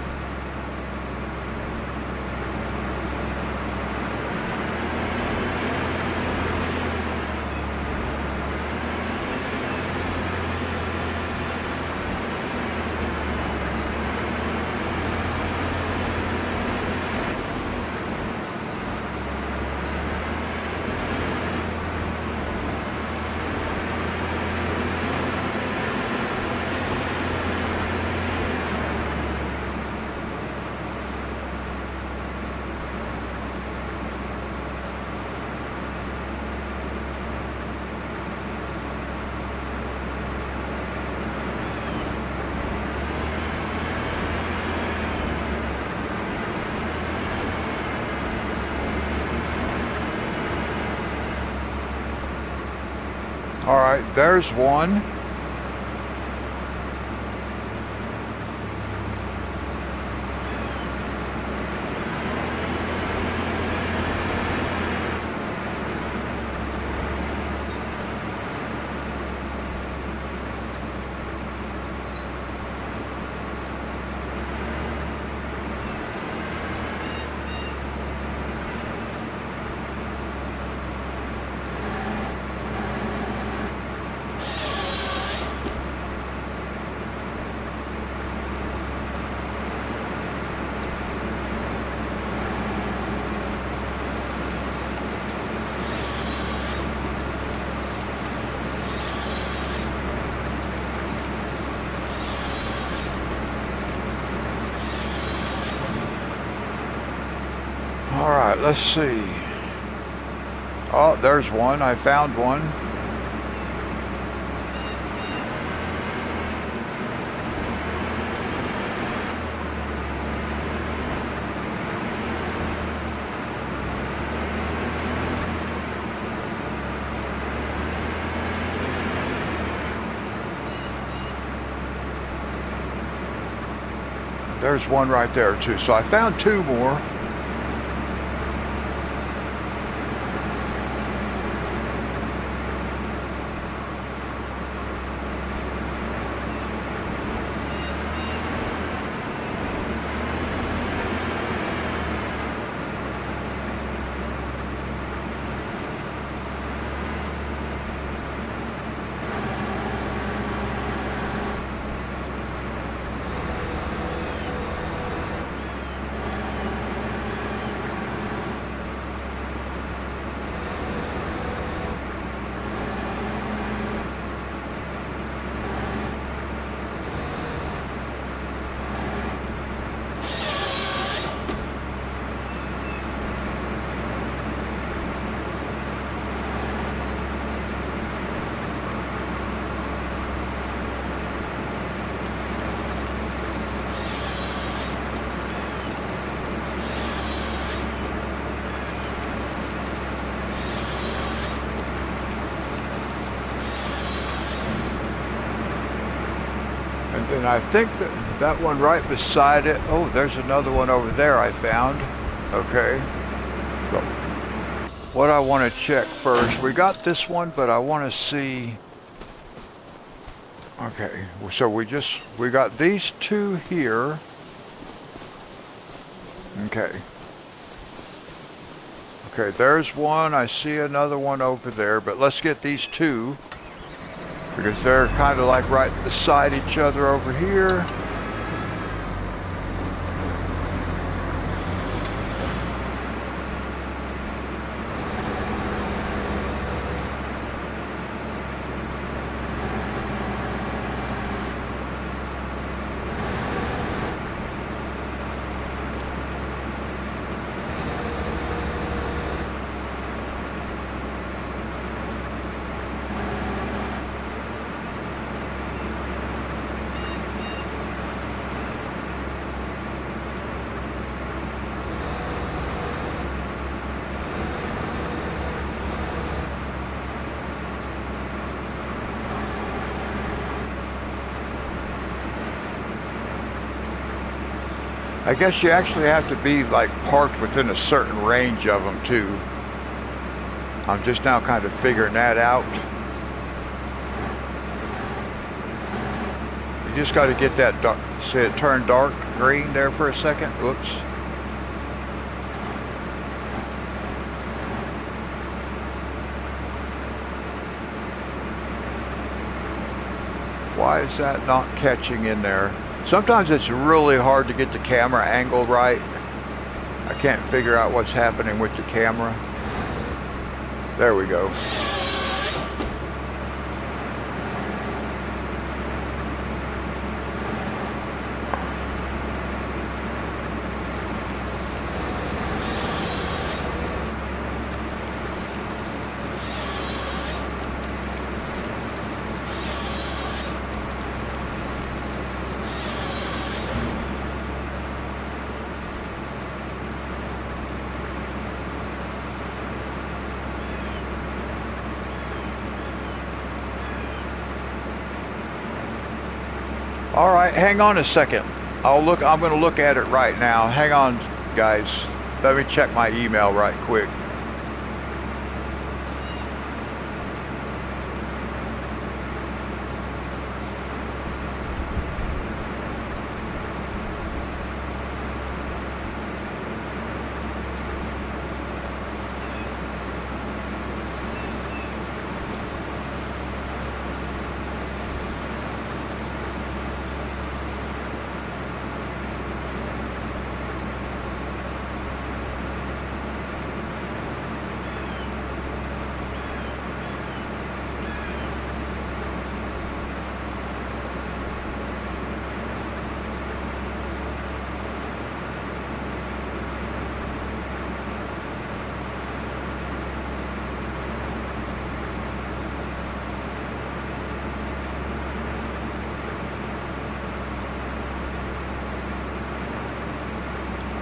All right, there's one. All right, let's see. Oh, there's one. I found one. There's one right there too. So I found two more. And I think that one right beside it, oh, there's another one over there I found. Okay. So what I want to check first, we got this one, but I want to see. Okay, so we got these two here. Okay. Okay, there's one. I see another one over there, but let's get these two, because they're kind of like right beside each other over here. I guess you actually have to be like parked within a certain range of them too. I'm just now kind of figuring that out. You just got to get that dark, see it turn dark green there for a second. Whoops. Why is that not catching in there? Sometimes it's really hard to get the camera angle right. I can't figure out what's happening with the camera. There we go. All right, hang on a second. I'm going to look at it right now. Hang on, guys. Let me check my email right quick.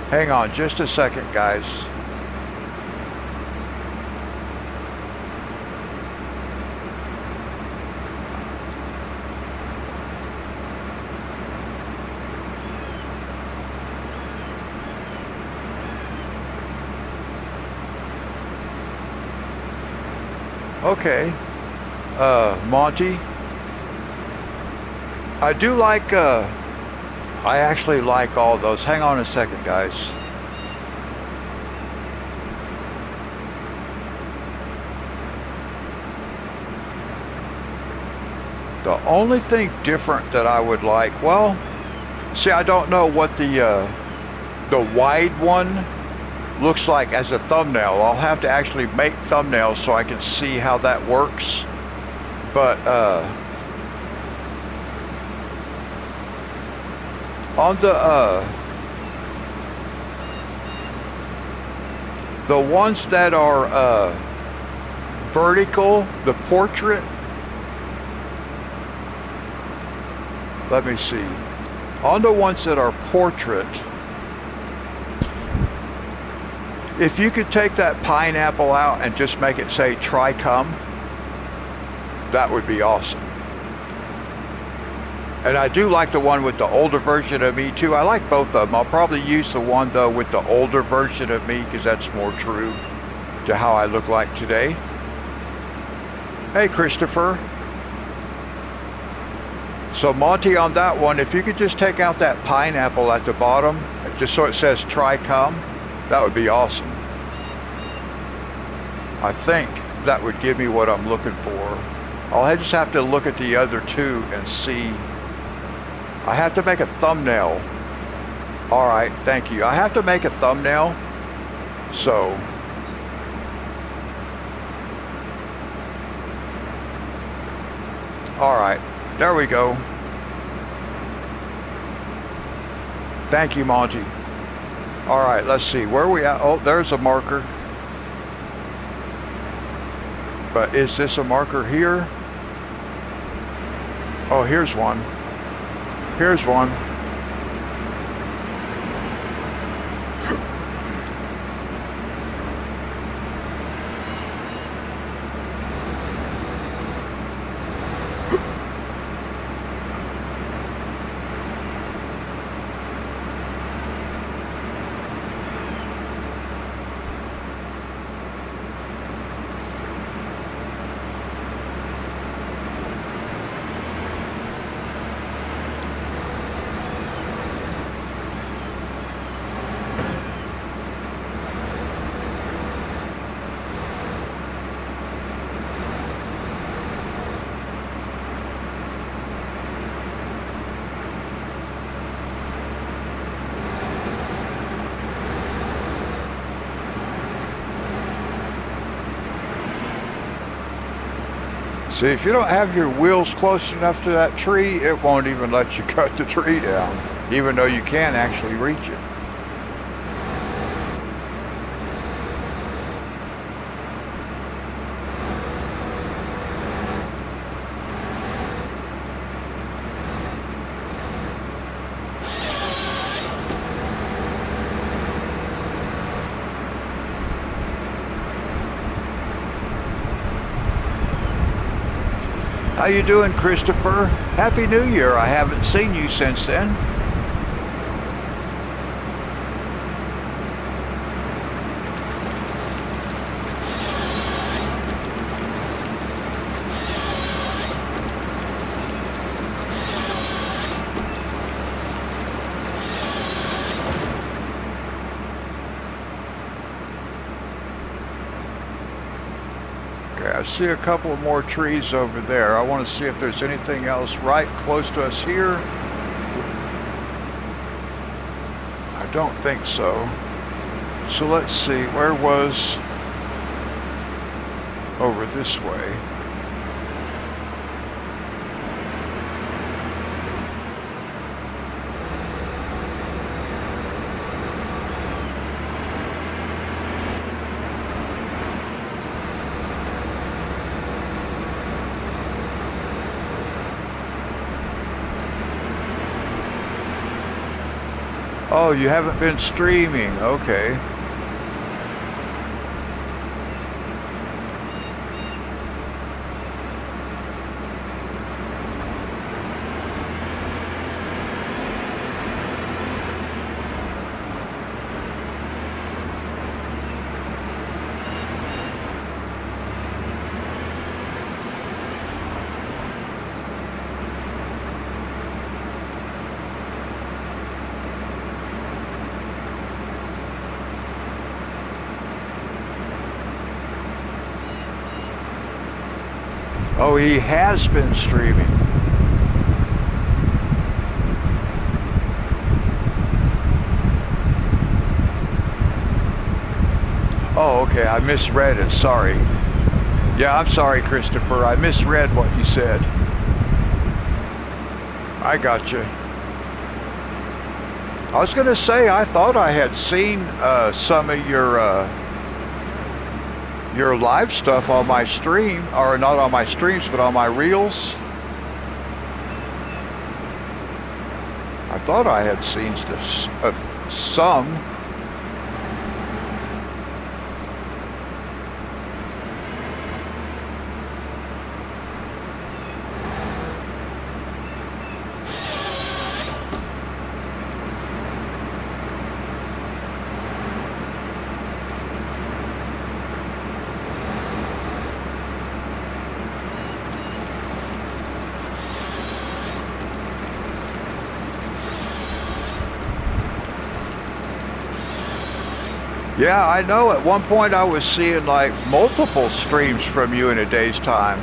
Hang on just a second, guys. Okay, Monty, I do like, I actually like all those. Hang on a second, guys. The only thing different that I would like, well, see, I don't know what the wide one looks like as a thumbnail. I'll have to actually make thumbnails so I can see how that works. But on the ones that are vertical, the portrait, let me see. On the ones that are portrait, if you could take that pineapple out and just make it say try come, that would be awesome. And I do like the one with the older version of me too. I like both of them. I'll probably use the one though with the older version of me because that's more true to how I look like today. Hey, Christopher. So Monty, on that one, if you could just take out that pineapple at the bottom, just so it says try come, that would be awesome. I think that would give me what I'm looking for. I'll just have to look at the other two and see. I have to make a thumbnail. All right, thank you. I have to make a thumbnail. So, all right, there we go. Thank you, Monty. All right, let's see, where are we at? Oh, there's a marker. But is this a marker here? Oh, here's one. Here's one. See, if you don't have your wheels close enough to that tree, it won't even let you cut the tree down, even though you can actually reach it. How you doing, Christopher? Happy New Year. I haven't seen you since then. I see a couple of more trees over there. I want to see if there's anything else right close to us here. I don't think so. So let's see, where was over this way? Oh, you haven't been streaming. Okay. Oh, he has been streaming. Oh, okay, I misread it, sorry. Yeah, I'm sorry, Christopher, I misread what you said. I got you. I was gonna say, I thought I had seen some of your live stuff on my stream, or not on my streams, but on my reels. I thought I had seen some. Yeah, I know. At one point I was seeing like multiple streams from you in a day's time.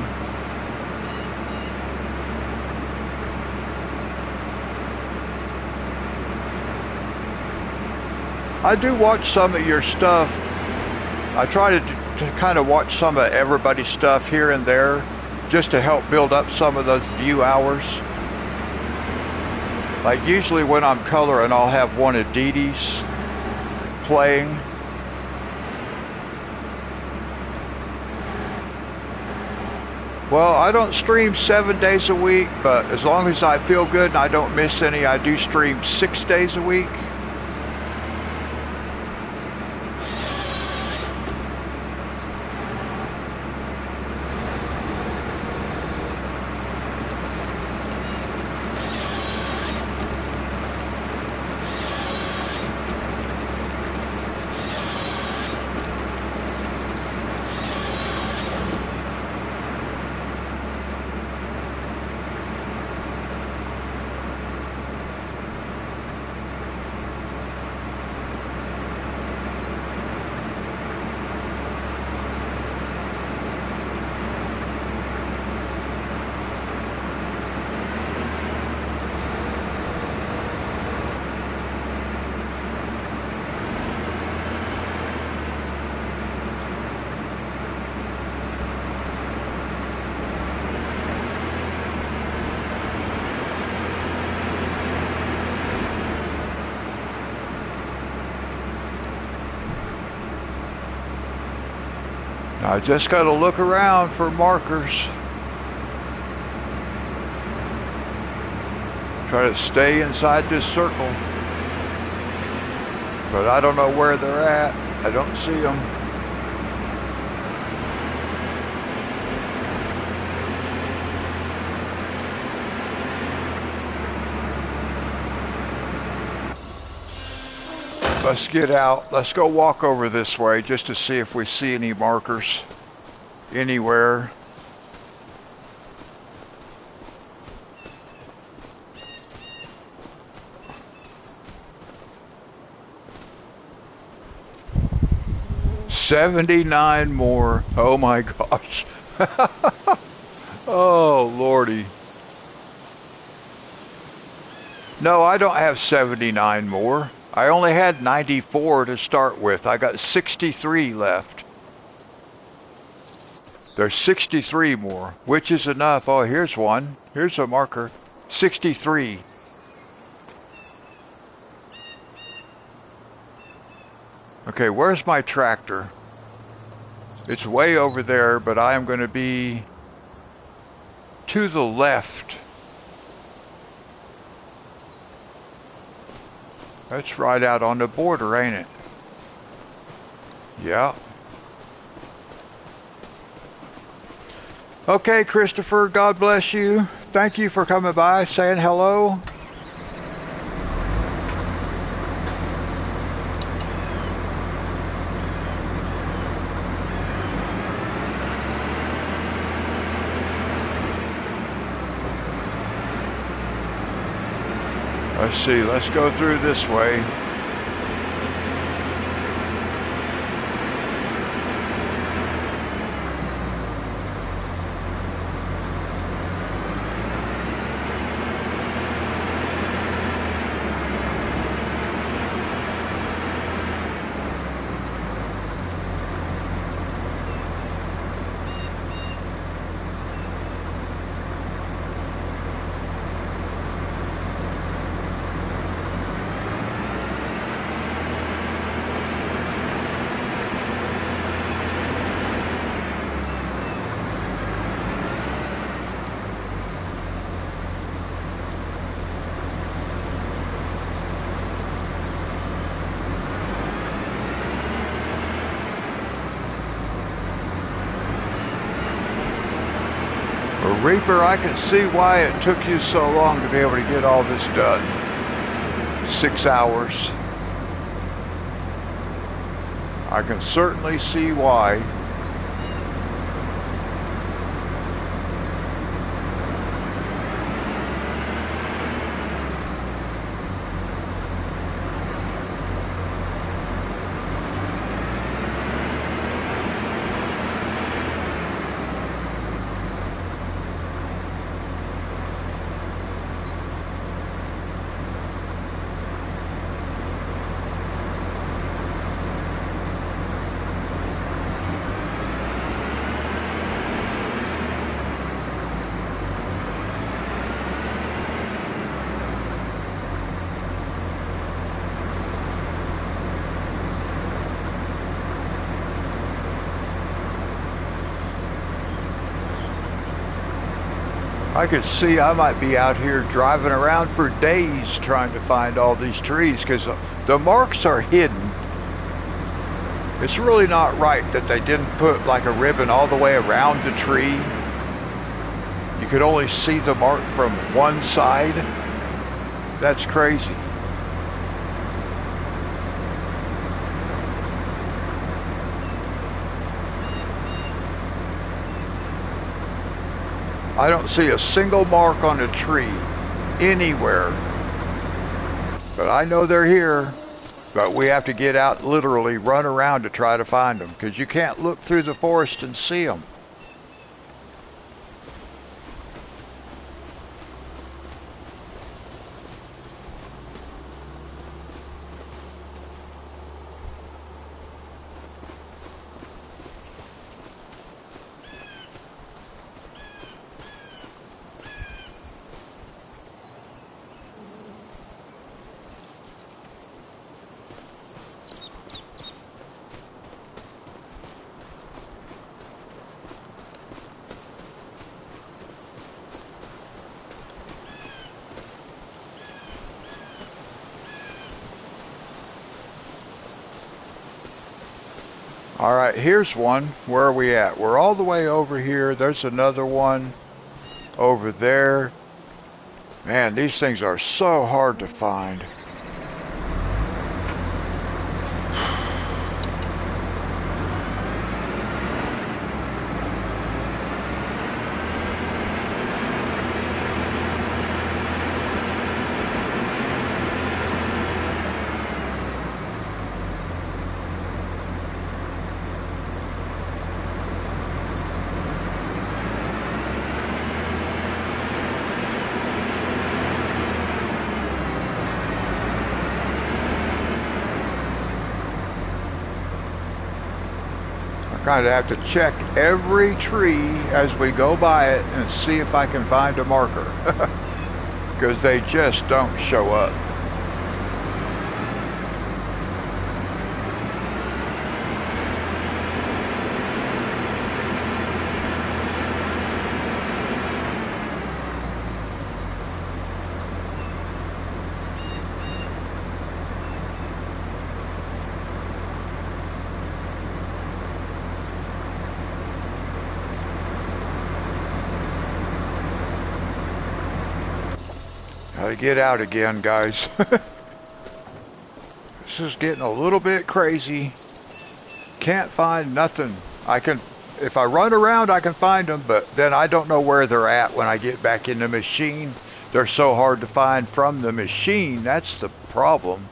I do watch some of your stuff. I try to kind of watch some of everybody's stuff here and there just to help build up some of those view hours. Like usually when I'm coloring, I'll have one of Dee Dee's playing. Well, I don't stream 7 days a week, but as long as I feel good and I don't miss any, I do stream 6 days a week. I just got to look around for markers. Try to stay inside this circle. But I don't know where they're at. I don't see them. Let's get out. Let's go walk over this way just to see if we see any markers anywhere. $79 more. Oh my gosh. Oh lordy. No, I don't have 79 more. I only had 94 to start with. I got 63 left. There's 63 more, which is enough. Oh, here's one. Here's a marker. 63. Okay, where's my tractor? It's way over there, but I am going to be to the left. That's right out on the border, ain't it? Yeah. Okay, Christopher, God bless you. Thank you for coming by, saying hello. Let's see, let's go through this way. Reaper, I can see why it took you so long to be able to get all this done. 6 hours. I can certainly see why. I could see I might be out here driving around for days trying to find all these trees because the marks are hidden. It's really not right that they didn't put like a ribbon all the way around the tree. You could only see the mark from one side. That's crazy. I don't see a single mark on a tree anywhere. But I know they're here. But we have to get out, literally run around to try to find them, because you can't look through the forest and see them. All right, here's one. Where are we at? We're all the way over here. There's another one over there. Man, these things are so hard to find. Kind of have to check every tree as we go by it and see if I can find a marker. Because they just don't show up. Gotta get out again, guys. This is getting a little bit crazy. Can't find nothing. If I run around, I can find them, but then I don't know where they're at when I get back in the machine. They're so hard to find from the machine. That's the problem.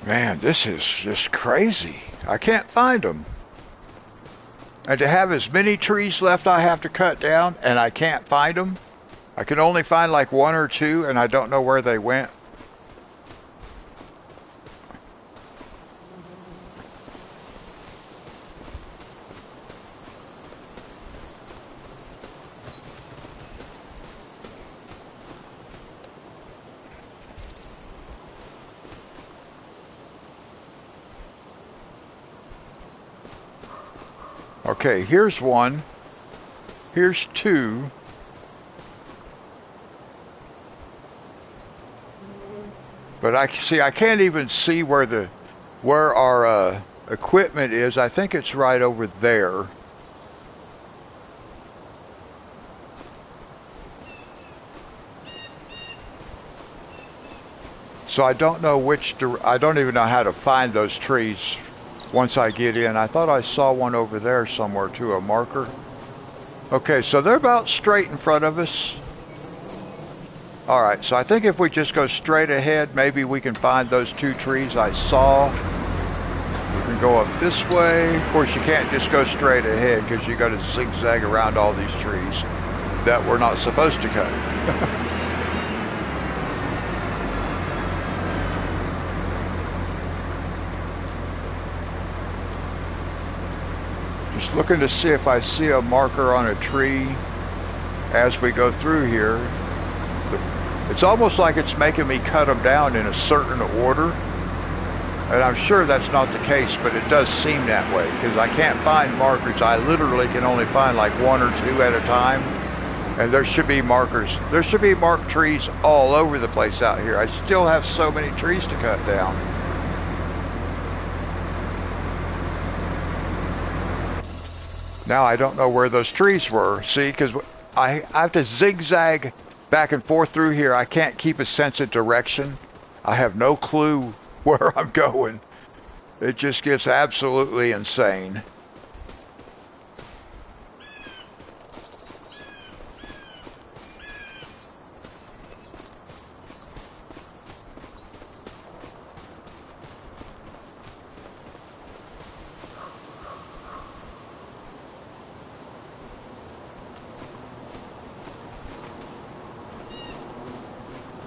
Man, this is just crazy. I can't find them. And to have as many trees left I have to cut down, and I can't find them. I can only find like one or two, and I don't know where they went. Okay, here's one. Here's two. But I can't even see where our equipment is. I think it's right over there. So I don't know I don't even know how to find those trees once I get in. I thought I saw one over there somewhere too, a marker. Okay, so they're about straight in front of us. Alright, so I think if we just go straight ahead, maybe we can find those two trees I saw. We can go up this way. Of course, you can't just go straight ahead because you got to zigzag around all these trees that we're not supposed to cut. Just looking to see if I see a marker on a tree as we go through here. It's almost like it's making me cut them down in a certain order. And I'm sure that's not the case, but it does seem that way because I can't find markers. I literally can only find like one or two at a time. And there should be markers. There should be marked trees all over the place out here. I still have so many trees to cut down. Now I don't know where those trees were. See, because I have to zigzag back and forth through here. I can't keep a sense of direction. I have no clue where I'm going. It just gets absolutely insane.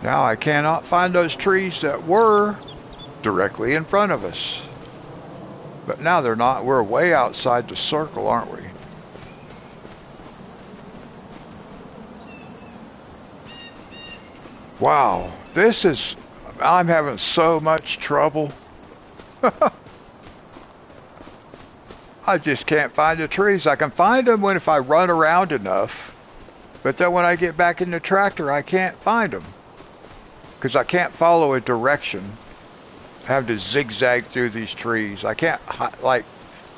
Now I cannot find those trees that were directly in front of us. But now they're not. We're way outside the circle, aren't we? Wow, I'm having so much trouble. I just can't find the trees. I can find them if I run around enough. But then when I get back in the tractor, I can't find them. Because I can't follow a direction. I have to zigzag through these trees. I can't, like,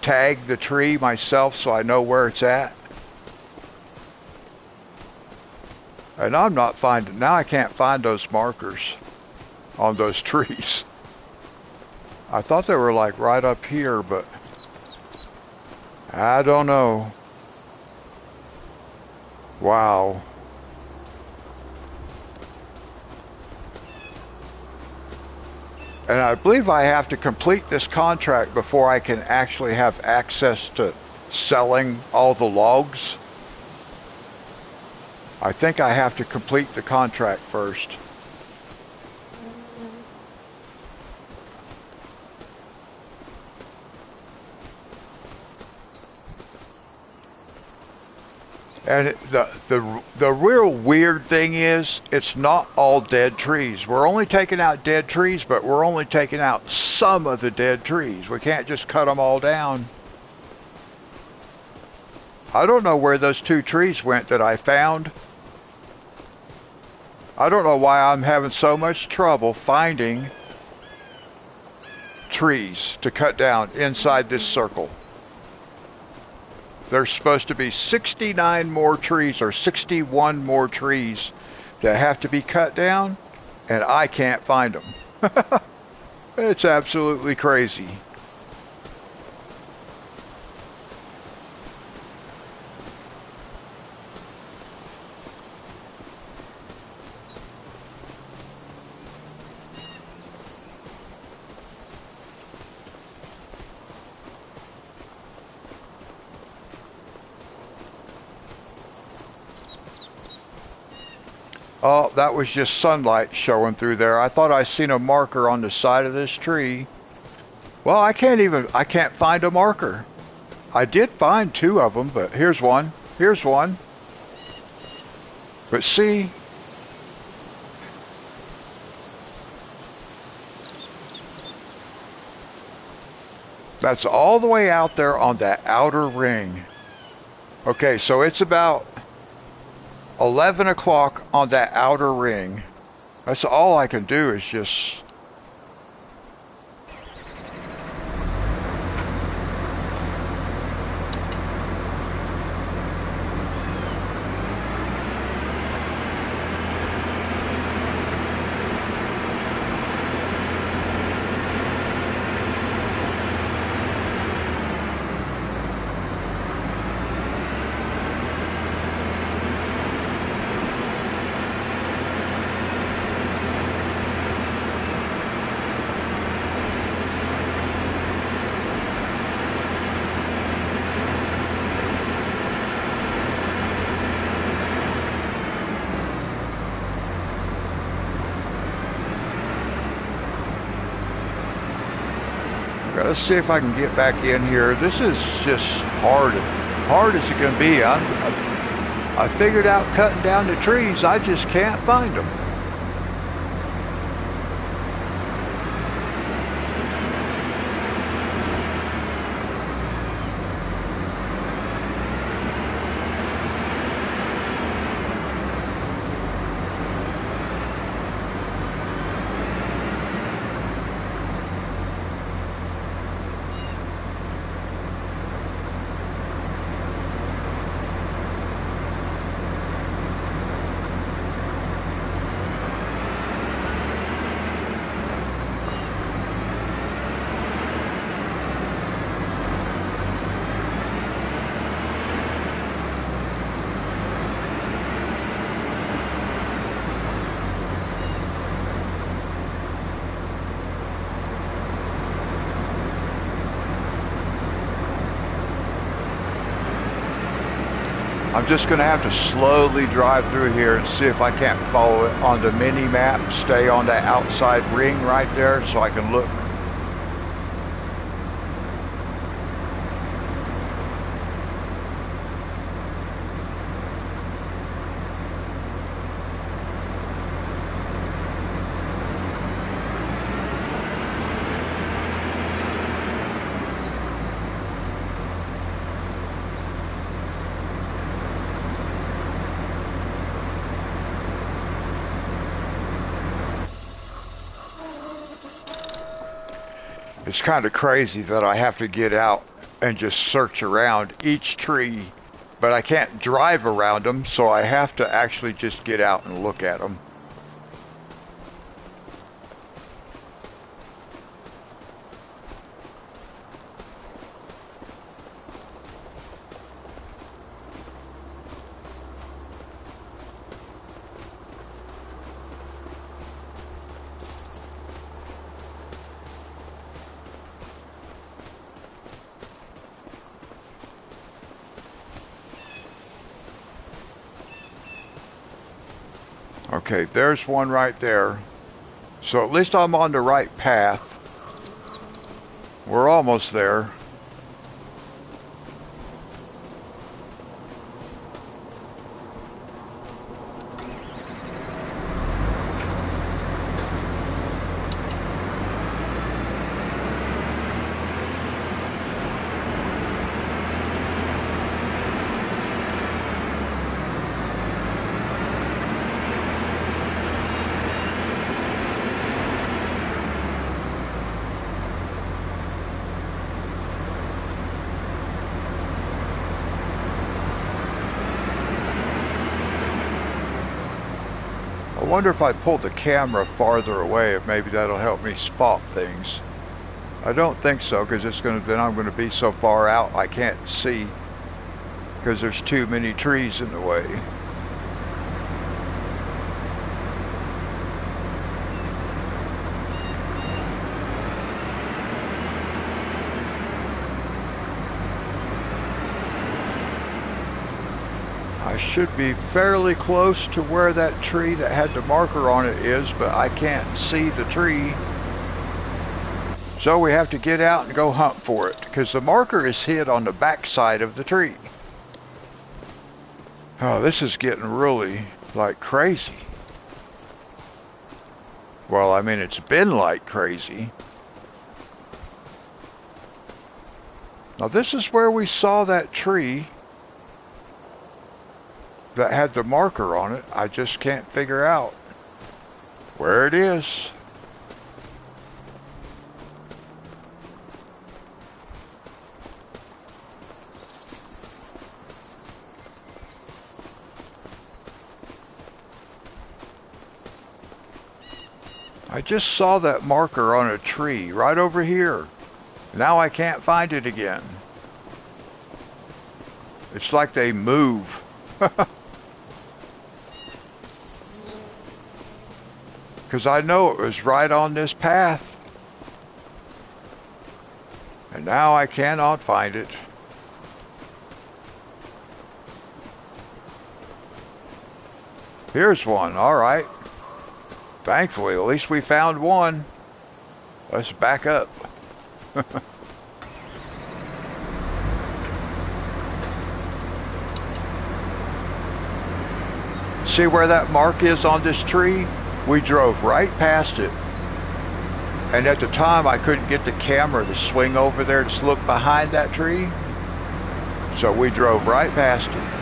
tag the tree myself so I know where it's at. And I'm not finding, now I can't find those markers on those trees. I thought they were like right up here, but I don't know. Wow. And I believe I have to complete this contract before I can actually have access to selling all the logs. I think I have to complete the contract first. And the real weird thing is, it's not all dead trees. We're only taking out dead trees, but we're only taking out some of the dead trees. We can't just cut them all down. I don't know where those 2 trees went that I found. I don't know why I'm having so much trouble finding trees to cut down inside this circle. There's supposed to be 69 more trees or 61 more trees that have to be cut down, and I can't find them. It's absolutely crazy. Oh, that was just sunlight showing through there. I thought I seen a marker on the side of this tree. Well, I can't find a marker. I did find 2 of them, but here's one. Here's one. But see, that's all the way out there on that outer ring. Okay, so it's about 11 o'clock on that outer ring. That's all I can do is just... Let's see if I can get back in here. This is just hard as it can be. I figured out cutting down the trees. I just can't find them. I'm just going to have to slowly drive through here and see if I can't follow it on the mini map, stay on that outside ring right there so I can look. It's kind of crazy that I have to get out and just search around each tree, but I can't drive around them, so I have to actually just get out and look at them. Okay, there's one right there. So at least I'm on the right path. We're almost there. I wonder if I pull the camera farther away, if maybe that'll help me spot things. I don't think so, because then I'm gonna be so far out I can't see, because there's too many trees in the way. I should be fairly close to where that tree that had the marker on it is, but I can't see the tree. So we have to get out and go hunt for it, because the marker is hid on the back side of the tree. Oh, this is getting really, like, crazy. Well, I mean, it's been like crazy. Now, this is where we saw that tree that had the marker on it. I just can't figure out where it is. I just saw that marker on a tree right over here. Now I can't find it again. It's like they move. Because I know it was right on this path. And now I cannot find it. Here's one, all right. Thankfully, at least we found one. Let's back up. See where that mark is on this tree? We drove right past it. And at the time, I couldn't get the camera to swing over there to look behind that tree. So we drove right past it.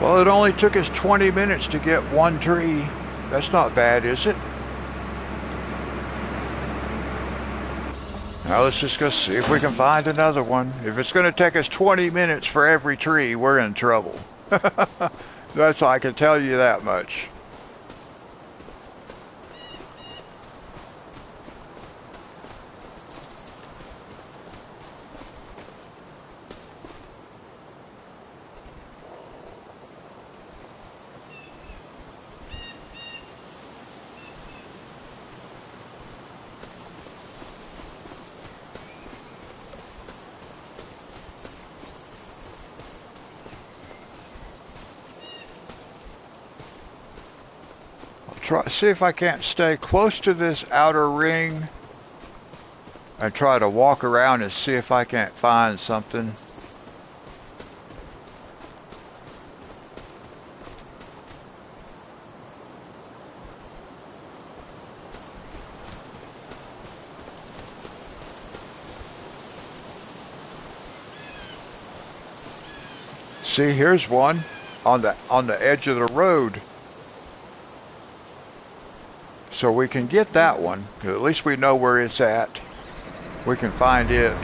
Well, it only took us 20 minutes to get one tree. That's not bad, is it? Now let's just go see if we can find another one. If it's going to take us 20 minutes for every tree, we're in trouble. That's I can tell you that much. See if I can't stay close to this outer ring and try to walk around and see if I can't find something. See, here's one on the edge of the road. So we can get that one. At least we know where it's at. We can find it.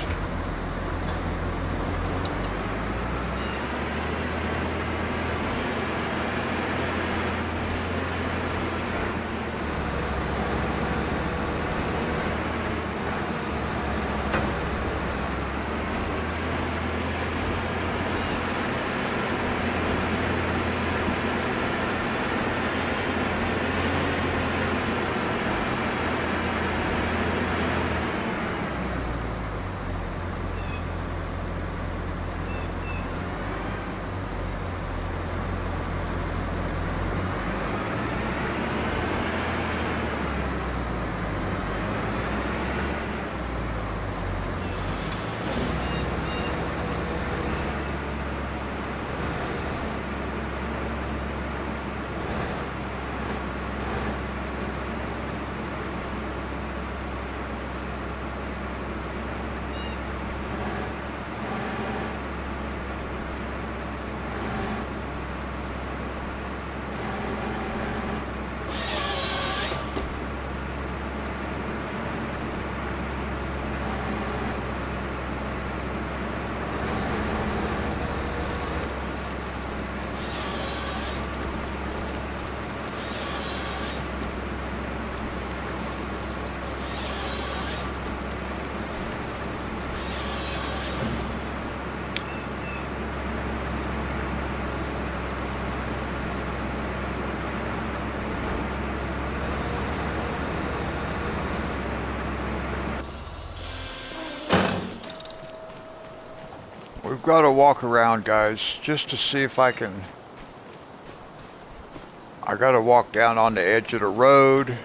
We've got to walk around, guys, just to see if I can... I got to walk down on the edge of the road.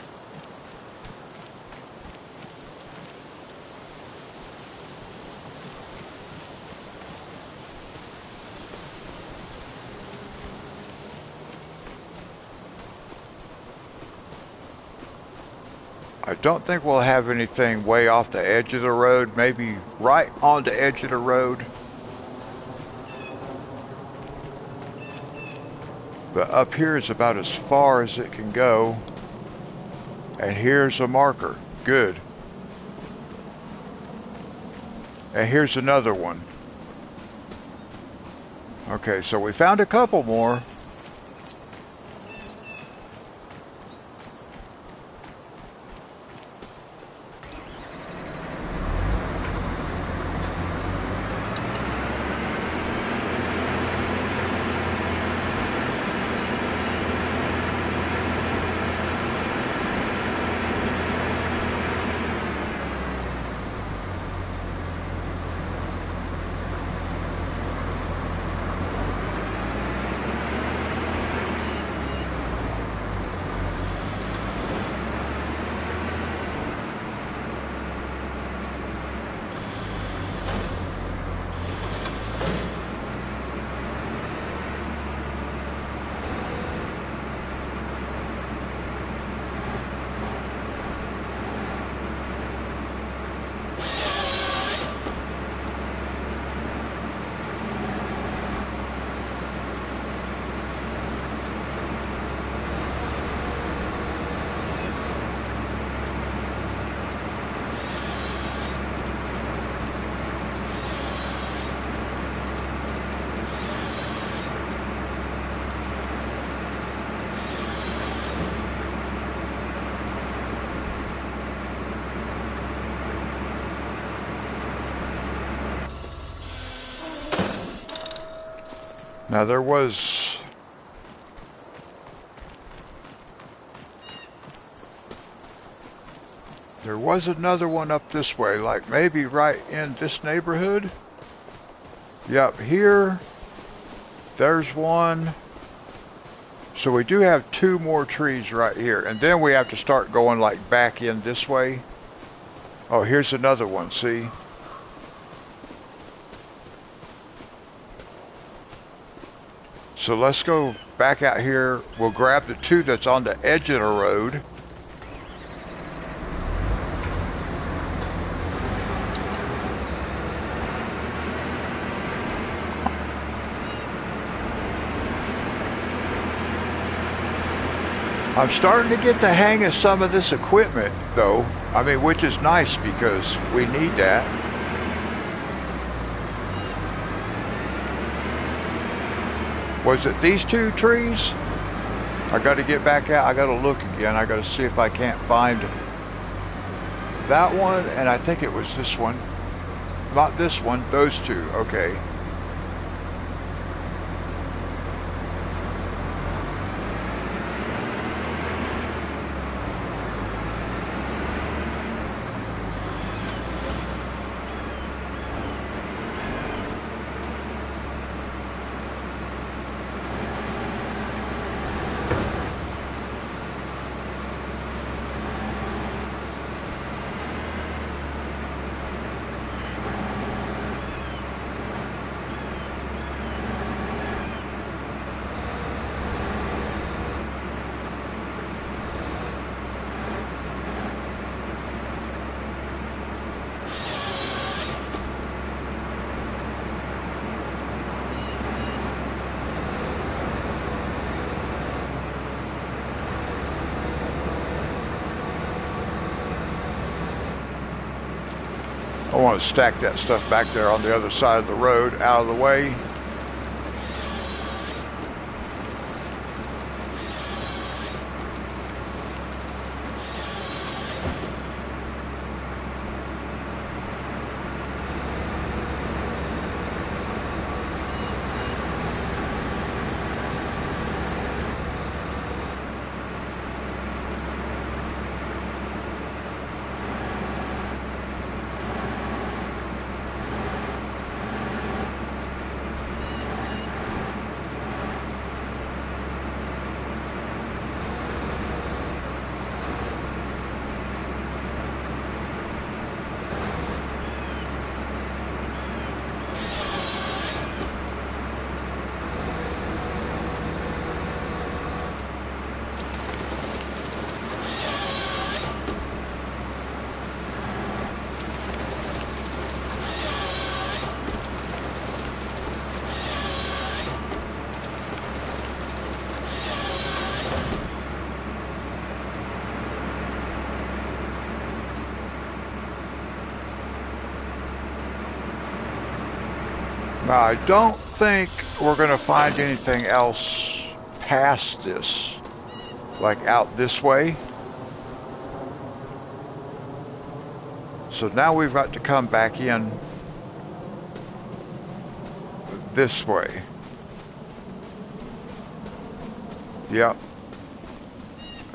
I don't think we'll have anything way off the edge of the road, maybe right on the edge of the road. But up here is about as far as it can go. And here's a marker. Good. And here's another one. Okay, so we found a couple more. Now there was another one up this way, like maybe right in this neighborhood. Yep, here, there's one. So we do have two more trees right here, and then we have to start going like back in this way. Oh, here's another one, see? So let's go back out here. We'll grab the two that's on the edge of the road. I'm starting to get the hang of some of this equipment, though. I mean, which is nice because we need that. Was it these two trees? I got to get back out. I got to look again. I got to see if I can't find that one, and I think it was this one. Not this one, those two. Okay. I want to stack that stuff back there on the other side of the road, out of the way. Now, I don't think we're going to find anything else past this, like out this way. So now we've got to come back in this way. Yep.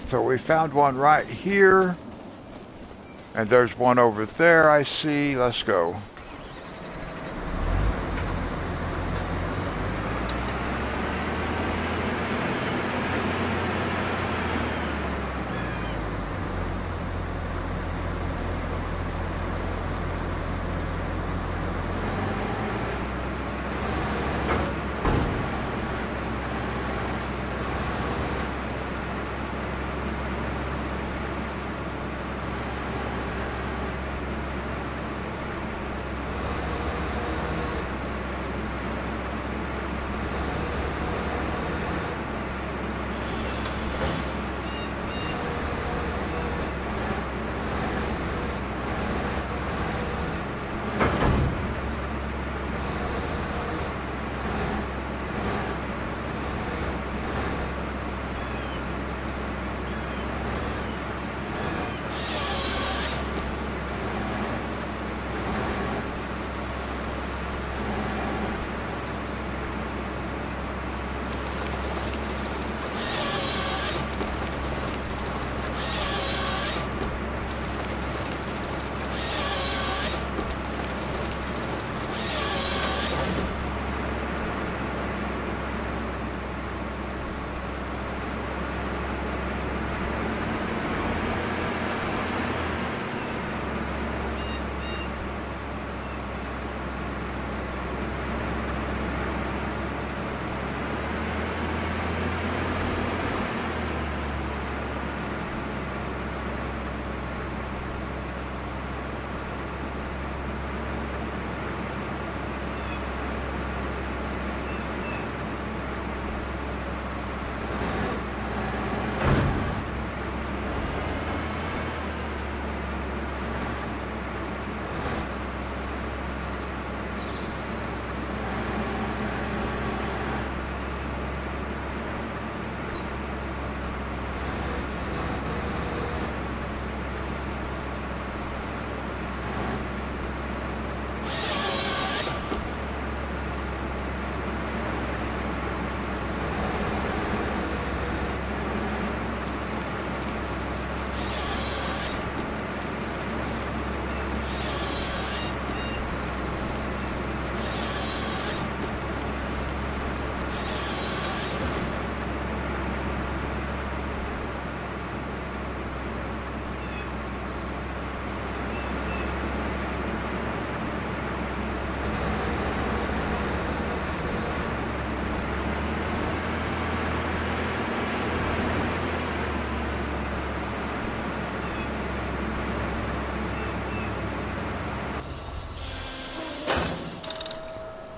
So we found one right here, and there's one over there I see. Let's go.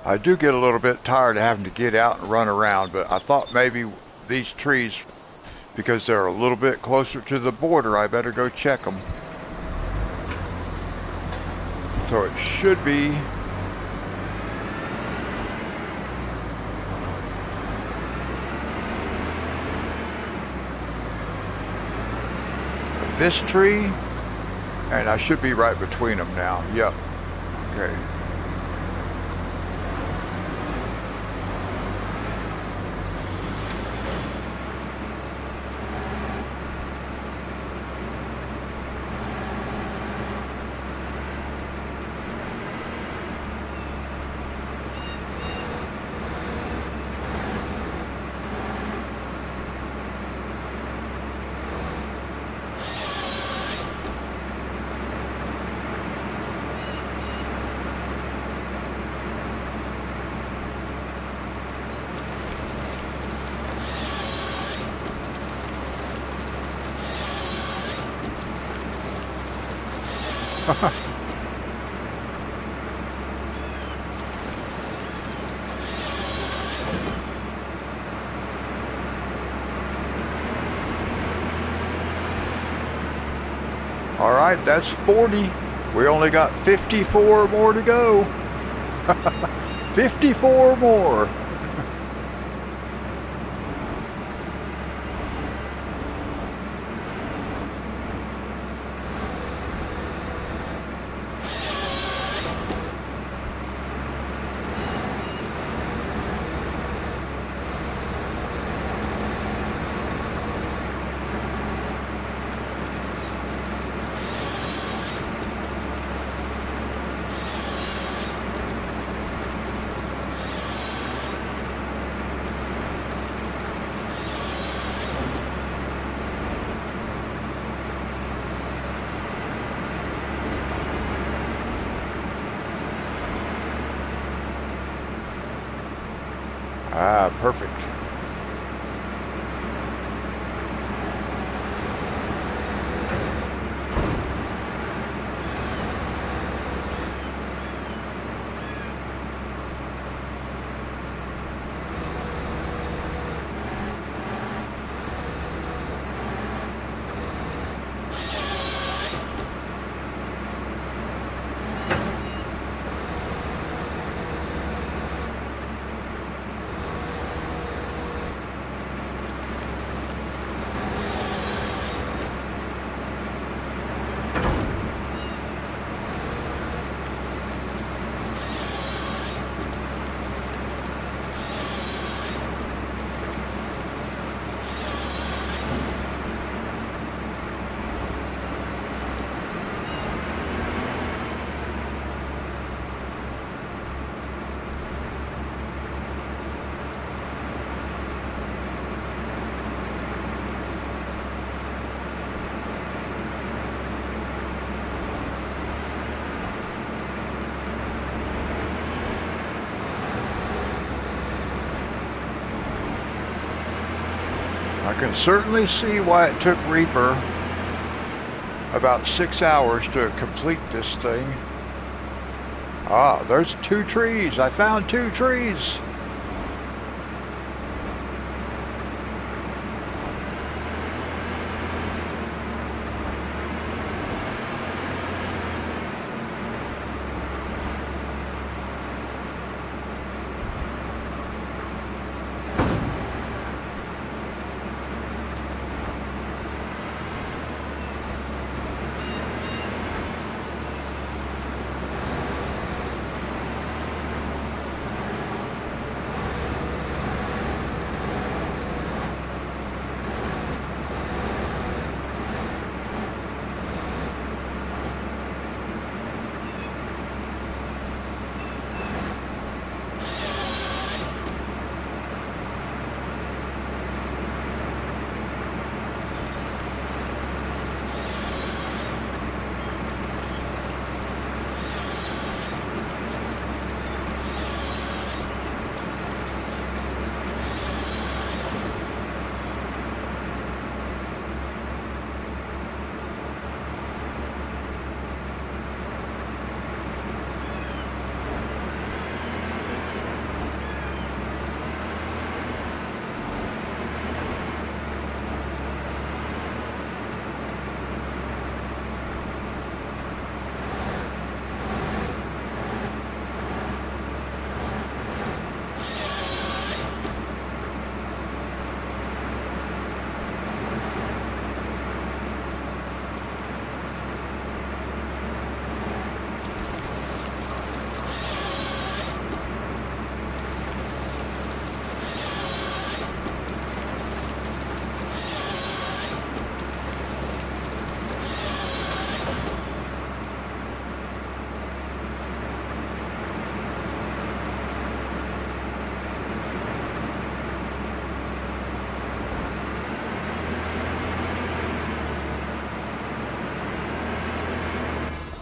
I do get a little bit tired of having to get out and run around, but I thought maybe these trees, because they're a little bit closer to the border, I better go check them. So it should be this tree, and I should be right between them now. Yep. Okay. All right, that's 40. We only got 54 more to go. 54 more. Ah, perfect. I can certainly see why it took Reaper about 6 hours to complete this thing. Ah, there's 2 trees. I found 2 trees.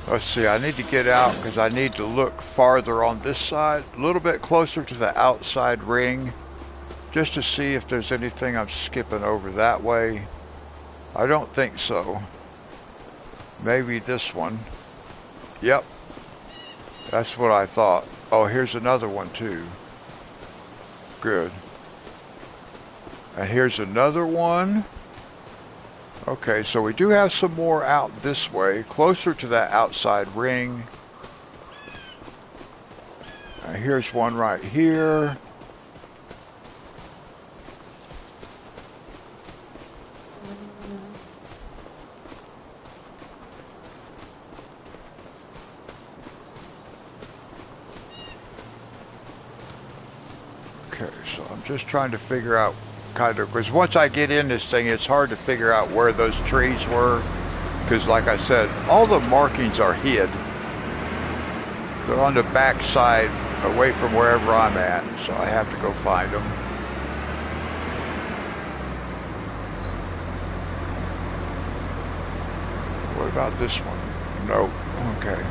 Let's see, I need to get out because I need to look farther on this side, a little bit closer to the outside ring, just to see if there's anything I'm skipping over that way. I don't think so. Maybe this one. Yep, that's what I thought. Oh, here's another one too. Good. And here's another one. Okay, so we do have some more out this way, closer to that outside ring. And here's one right here. Okay, so I'm just trying to figure out kind of, because once I get in this thing, it's hard to figure out where those trees were, because like I said, all the markings are hid. They're on the back side, away from wherever I'm at, so I have to go find them. What about this one? Nope. Okay.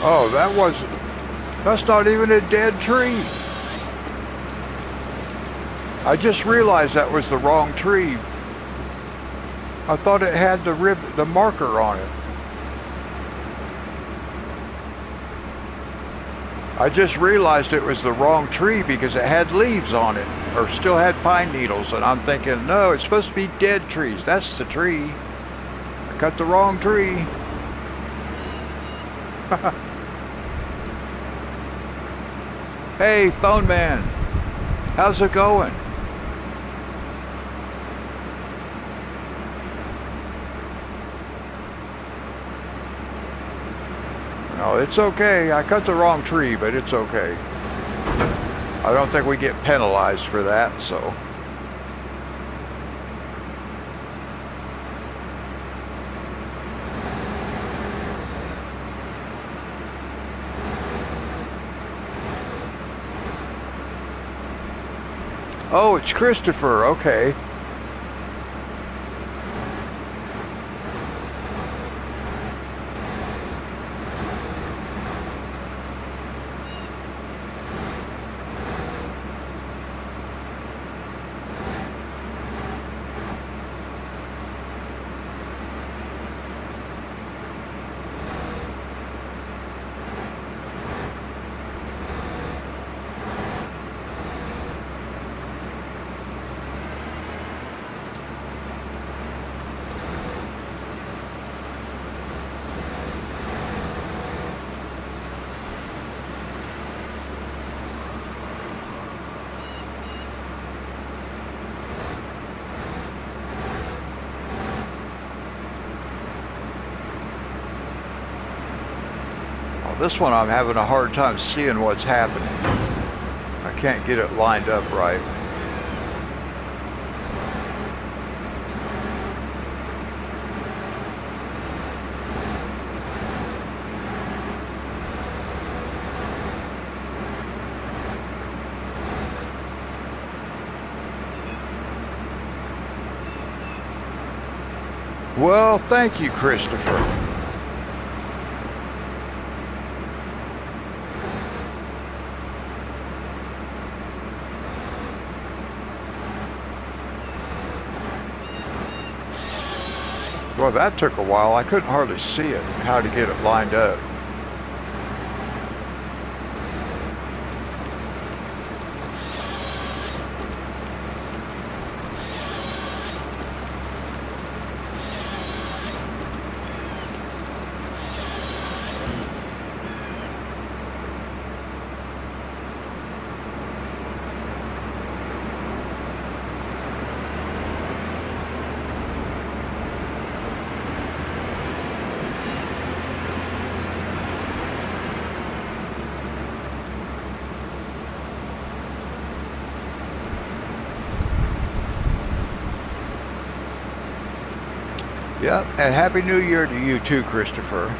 Oh, that's not even a dead tree. I just realized that was the wrong tree. I thought it had the marker on it. I just realized it was the wrong tree because it had leaves on it, or still had pine needles, and I'm thinking, no, it's supposed to be dead trees. That's the tree. I cut the wrong tree. Hey, phone man, how's it going? No, it's okay. I cut the wrong tree, but it's okay. I don't think we get penalized for that, so. Oh, it's Christopher, okay. This one I'm having a hard time seeing what's happening. I can't get it lined up right. Well, thank you, Christopher. Well, that took a while. I couldn't hardly see it, how to get it lined up. Yep, and Happy New Year to you too, Christopher.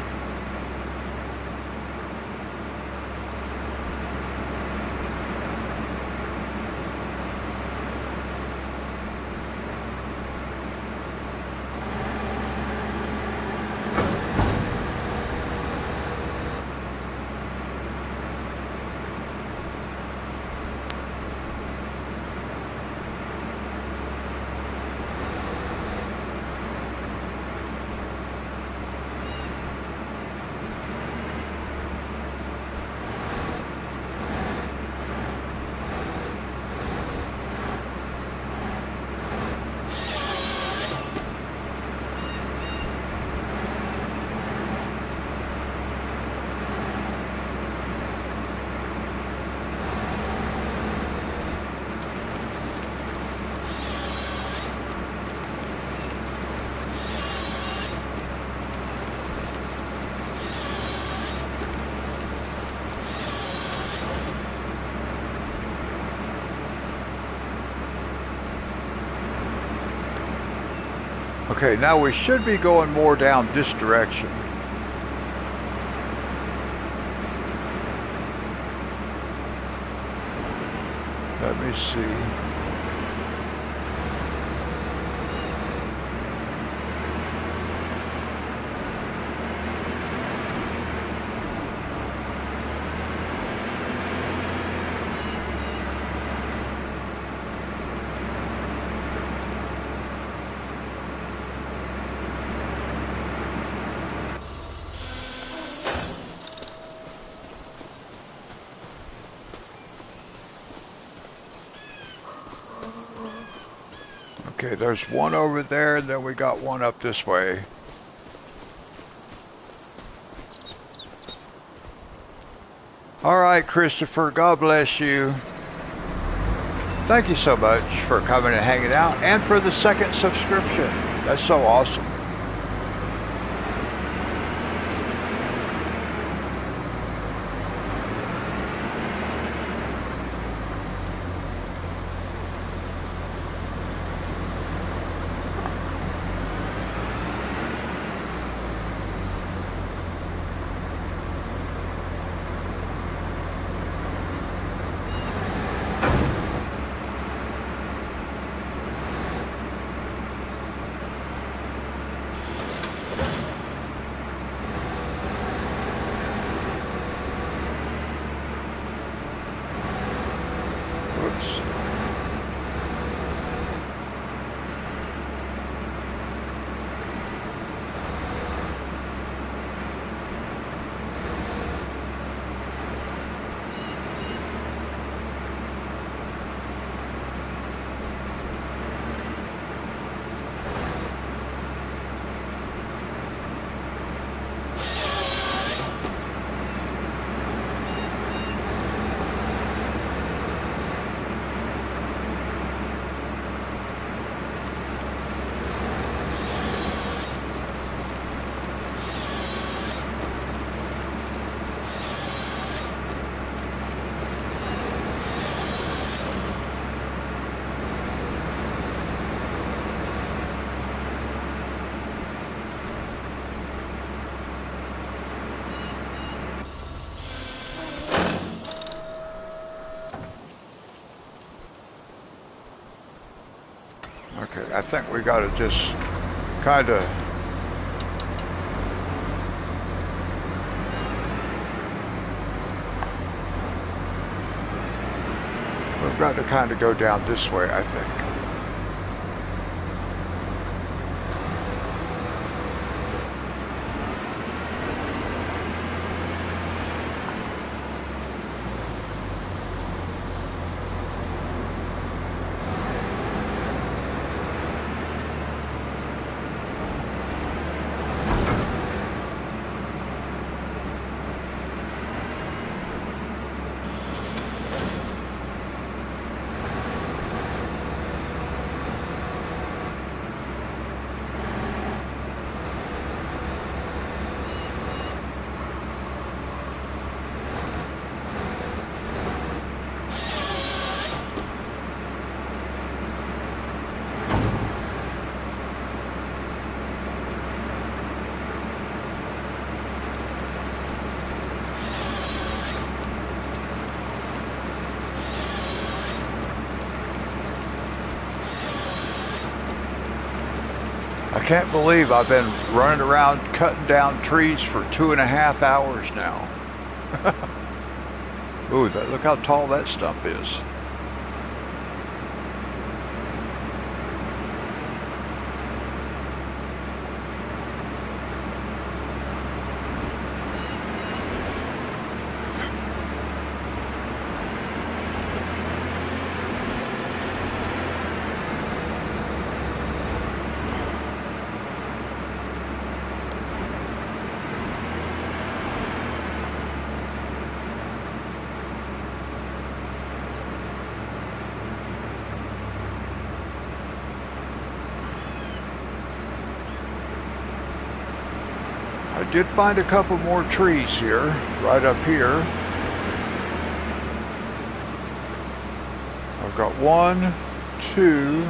Okay, now we should be going more down this direction. Let me see. Okay, there's one over there, and then we got one up this way. All right, Christopher, God bless you. Thank you so much for coming and hanging out, and for the second subscription. That's so awesome. Okay, I think we got to just kind of... We've got to kind of go down this way, I think. I can't believe I've been running around cutting down trees for 2.5 hours now. Ooh, look how tall that stump is. I did find a couple more trees here, right up here. I've got 1, 2,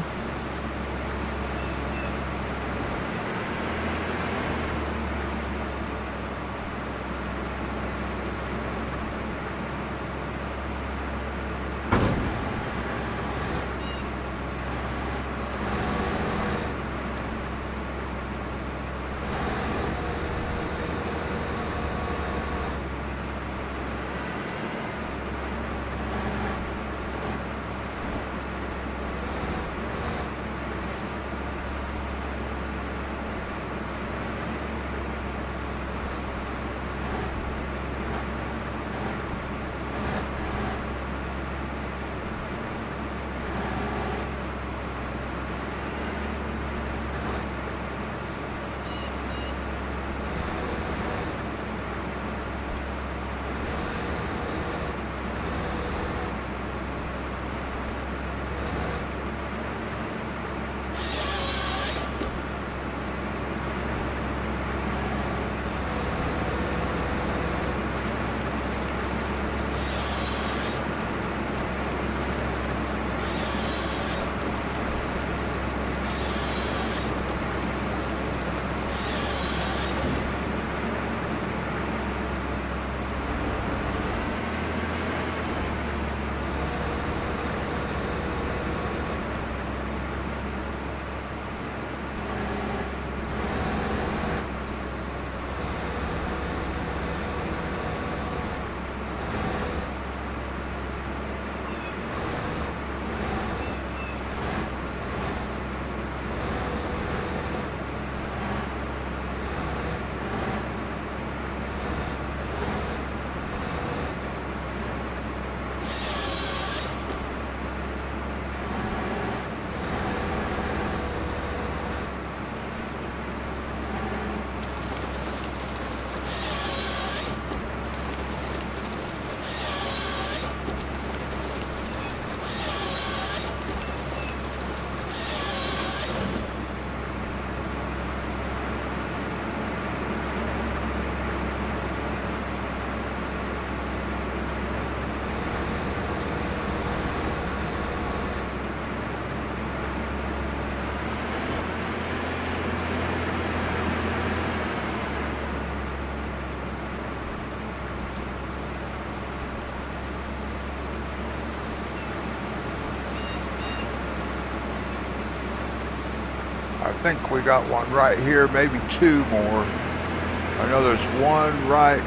I think we got one right here, maybe 2 more. I know there's one right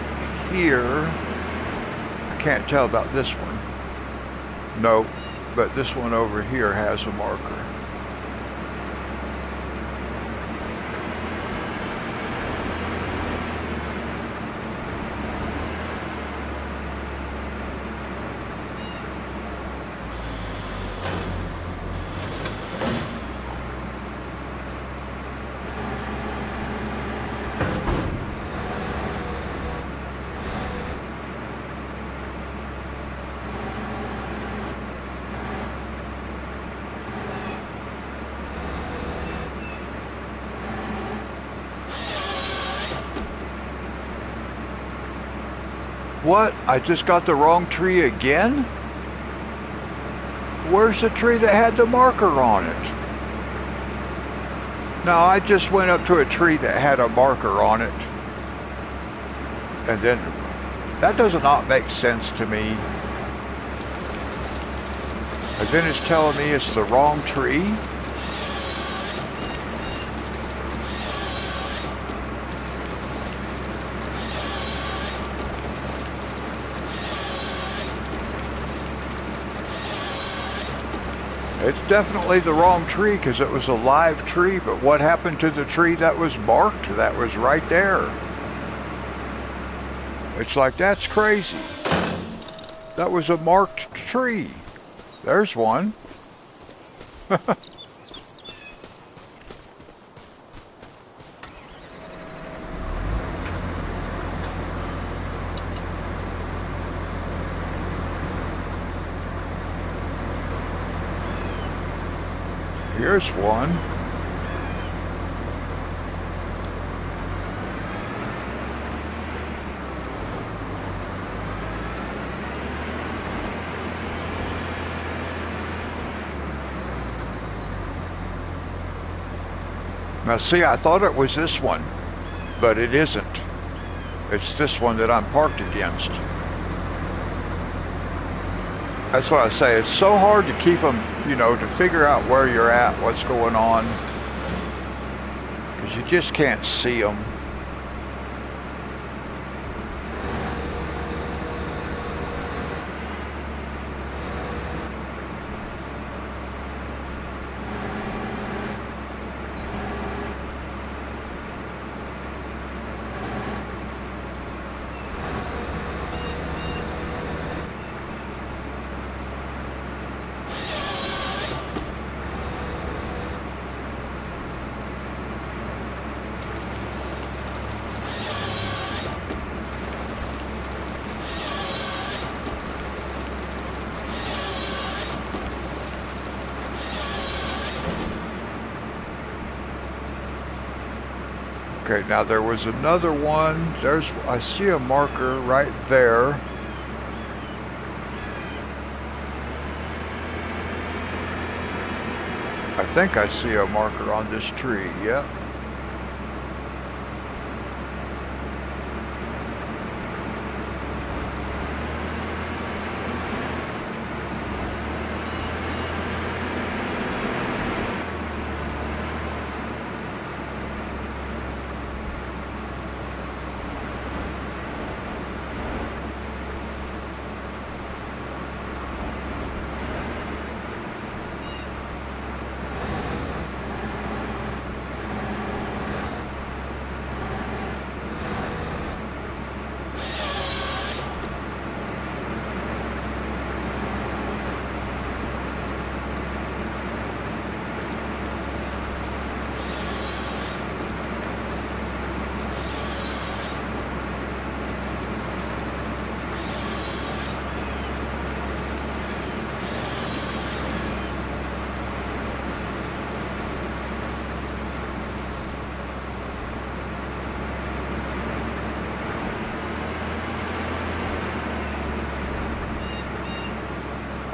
here. I can't tell about this one. No, but this one over here has a marker. What? I just got the wrong tree again? Where's the tree that had the marker on it? No, I just went up to a tree that had a marker on it. And then, that does not make sense to me. And then it's telling me it's the wrong tree. It's definitely the wrong tree because it was a live tree, but what happened to the tree that was marked? That was right there. It's like, that's crazy. That was a marked tree. There's one. Here's one. Now see, I thought it was this one, but it isn't. It's this one that I'm parked against. That's what I say. It's so hard to keep them, you know, to figure out where you're at, what's going on, because you just can't see them. Okay, now there was another one. I see a marker right there. I think I see a marker on this tree, yep.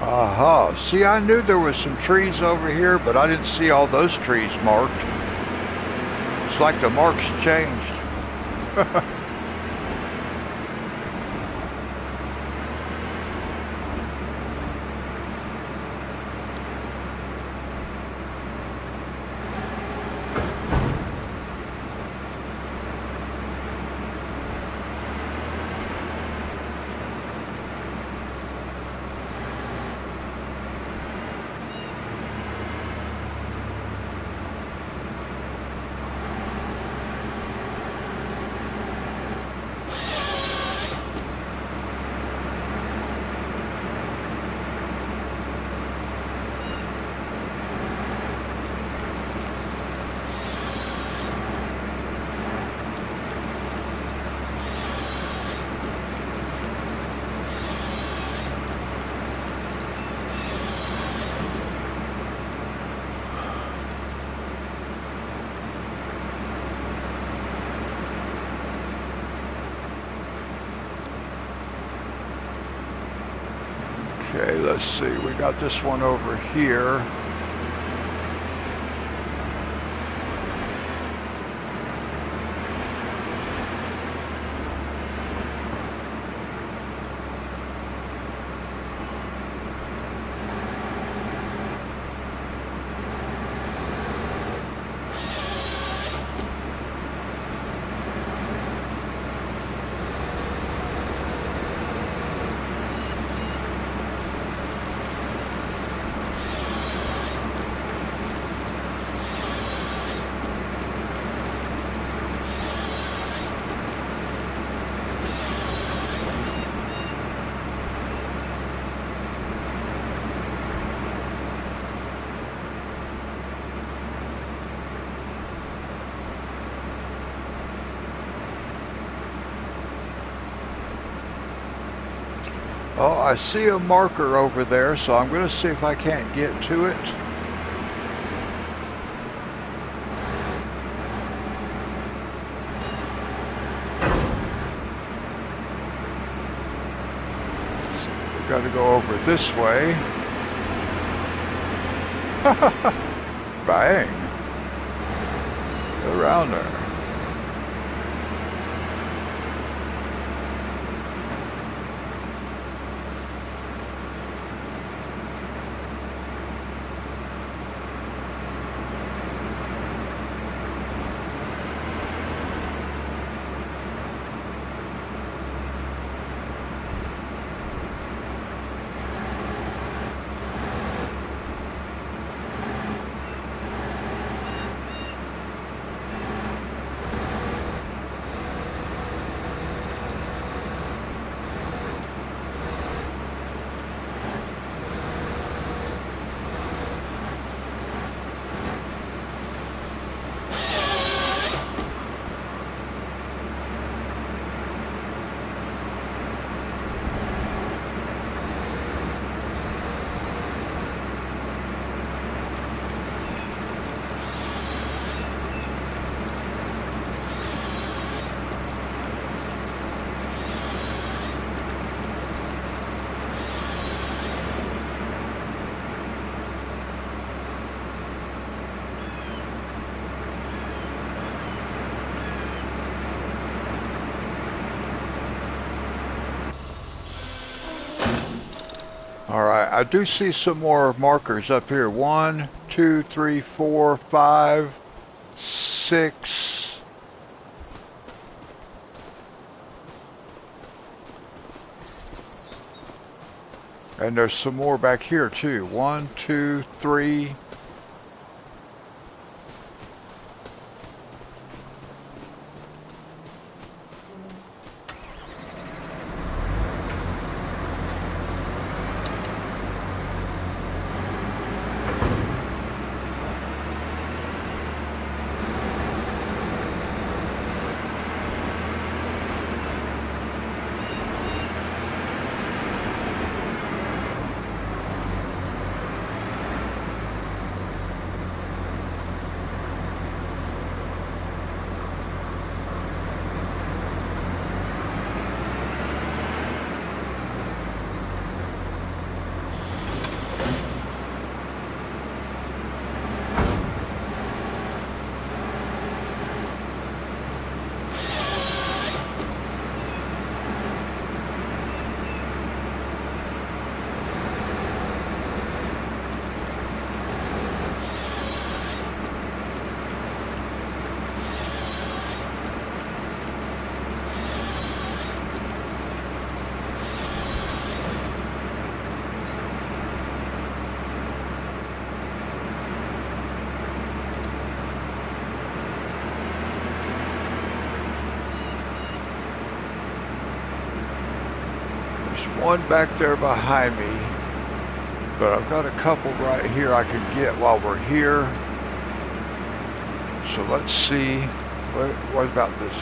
Aha, see, I knew there was some trees over here, but I didn't see all those trees marked. It's like the marks changed. Okay, let's see. We got this one over here. Oh, I see a marker over there, so I'm going to see if I can't get to it. We've got to go over this way. Bang. Around there. Alright, I do see some more markers up here. 1, 2, 3, 4, 5, 6. And there's some more back here too. 1, 2, 3. One back there behind me, but I've got a couple right here I can get while we're here. So let's see, what about this?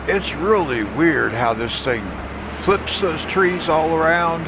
It's really weird how this thing flips those trees all around.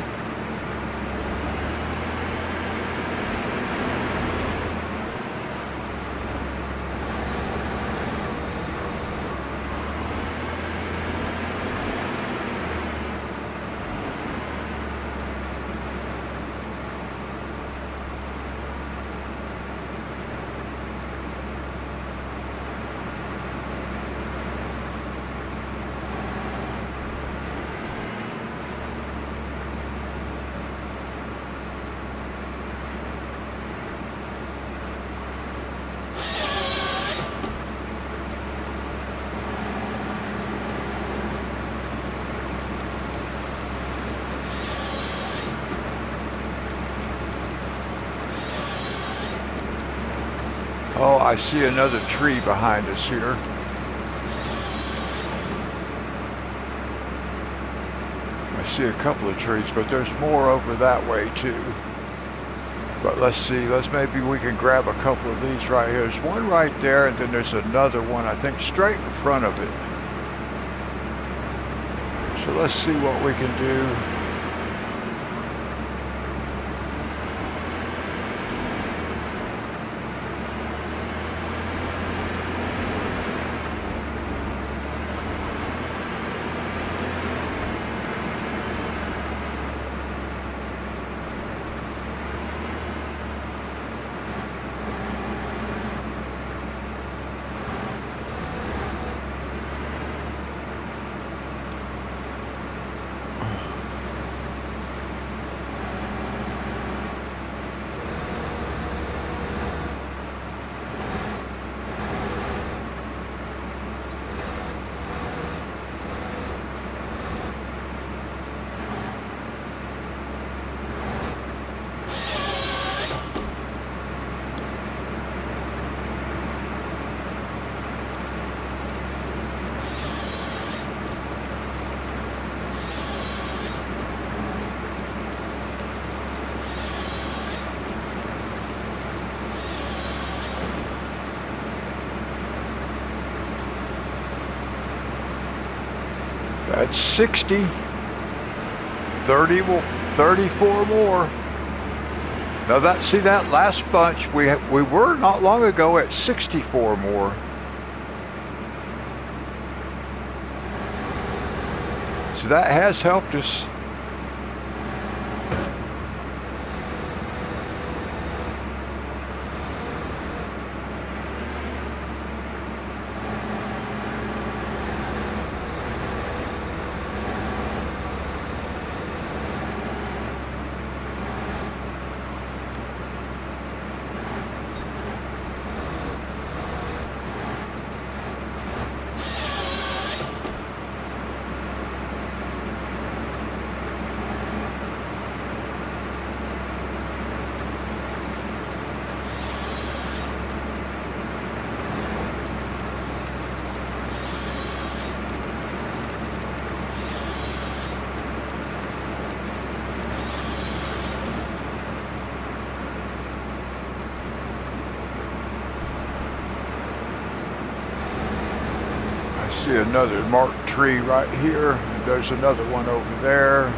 I see another tree behind us here. I see a couple of trees, but there's more over that way too. But let's see, maybe we can grab a couple of these right here. There's one right there, and then there's another one, I think, straight in front of it. So let's see what we can do. That's 60. 34 more. Now see that last bunch, we were not long ago at 64 more. So that has helped us. See another marked tree right here. There's another one over there.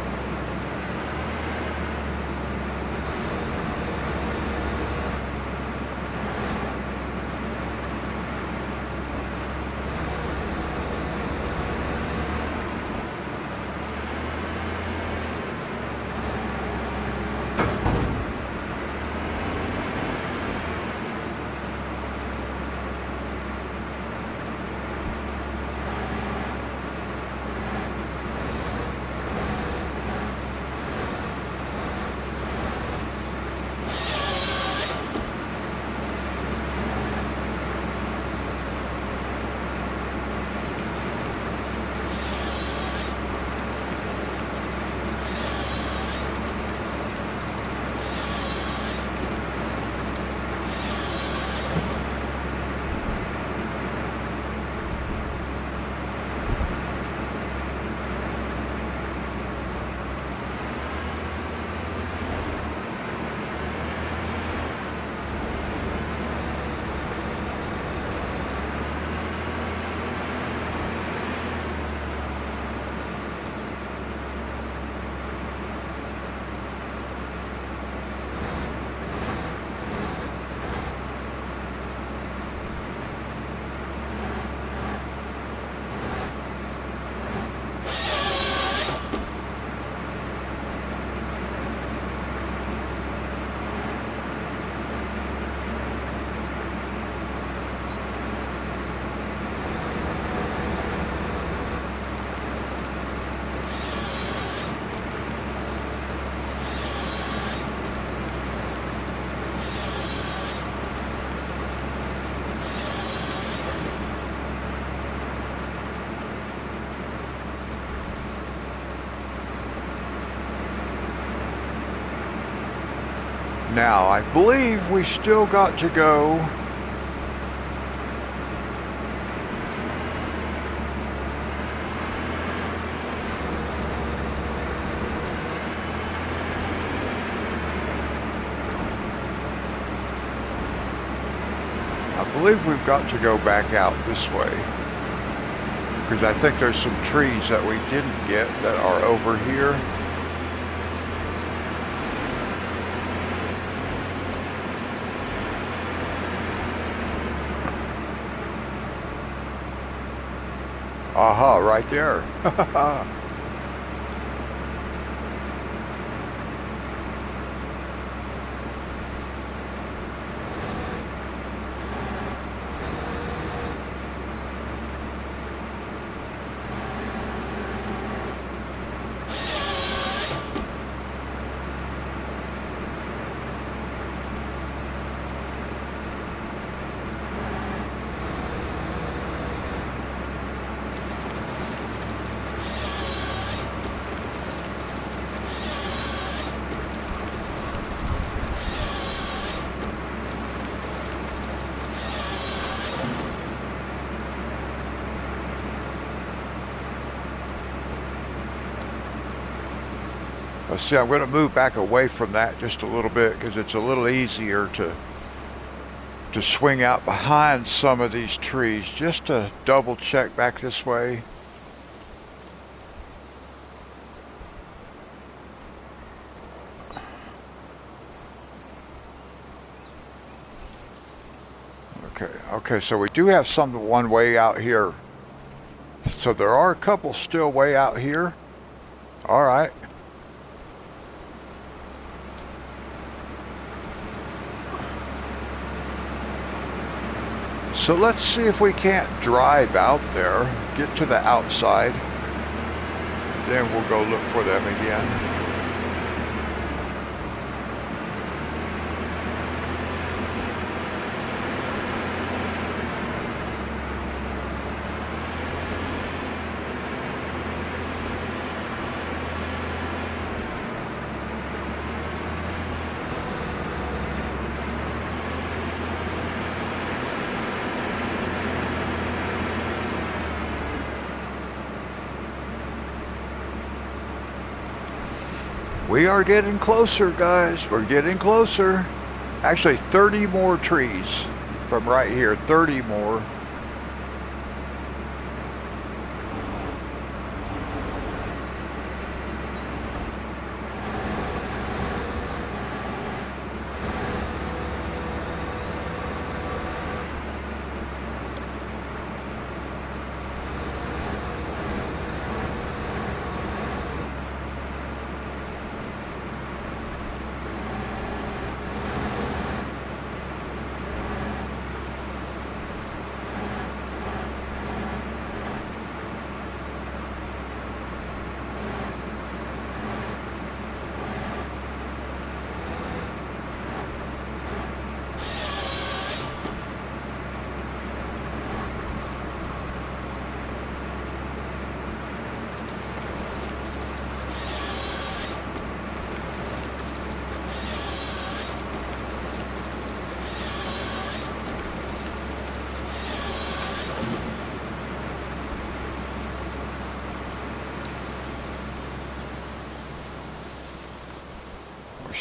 Now, I believe we still got to go believe we've got to go back out this way, because I think there's some trees that we didn't get that are over here. Aha, right there. Let's see, I'm going to move back away from that just a little bit because it's a little easier to swing out behind some of these trees just to double check back this way. Okay, so we do have some one way out here. So there are a couple still way out here. All right. So let's see if we can't drive out there, get to the outside, then we'll go look for them again. We are getting closer, guys. We're getting closer. Actually, 30 more trees from right here. 30 more.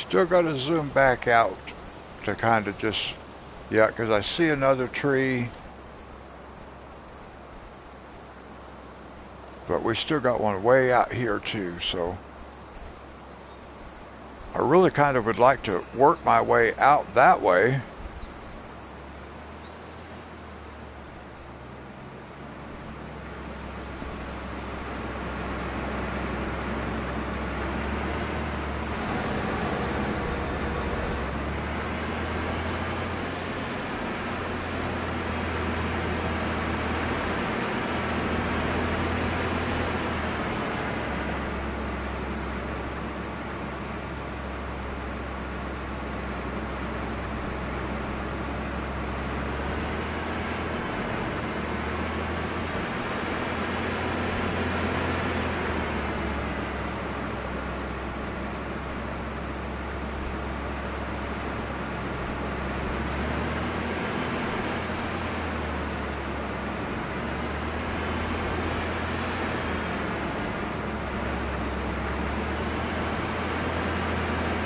Still got to zoom back out to kind of just, yeah, because I see another tree. But we still got one way out here too, so I really kind of would like to work my way out that way.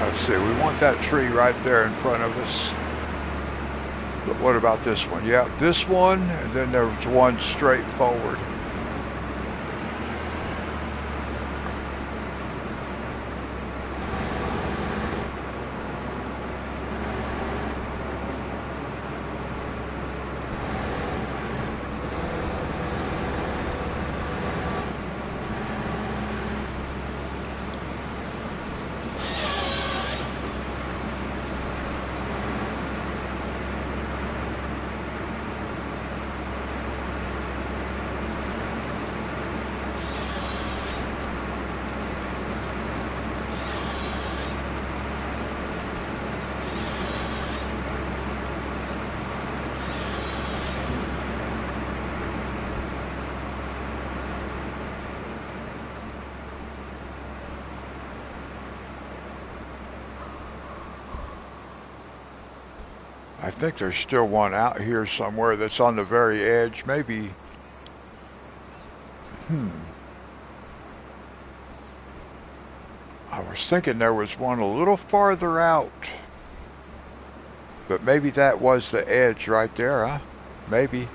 Let's see, we want that tree right there in front of us. But what about this one? Yeah, this one, and then there was one straight forward. I think there's still one out here somewhere that's on the very edge. Maybe. I was thinking there was one a little farther out. But maybe that was the edge right there, huh? Maybe.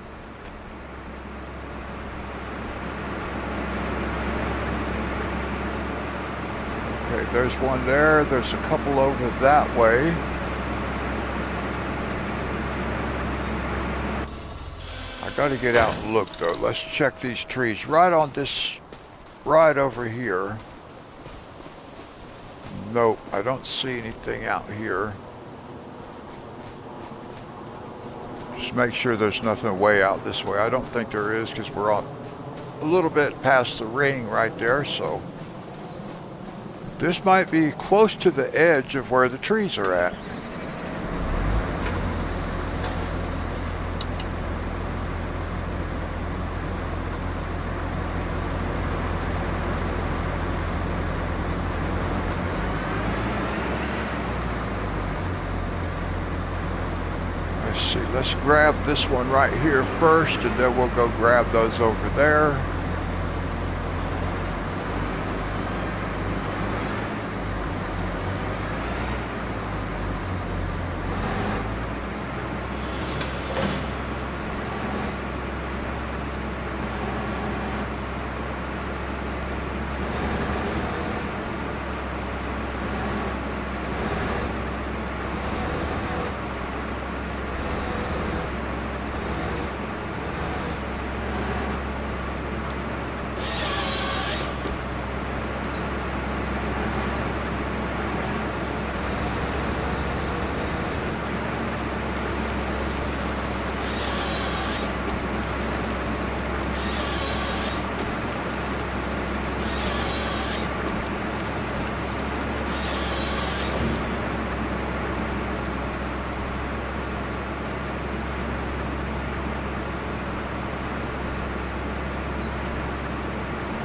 Okay, there's one there. There's a couple over that way. I gotta get out and look though. Let's check these trees. Right on this, right over here. Nope, I don't see anything out here. Just make sure there's nothing way out this way. I don't think there is because we're on a little bit past the ring right there, so. This might be close to the edge of where the trees are at. Let's grab this one right here first, and then we'll go grab those over there.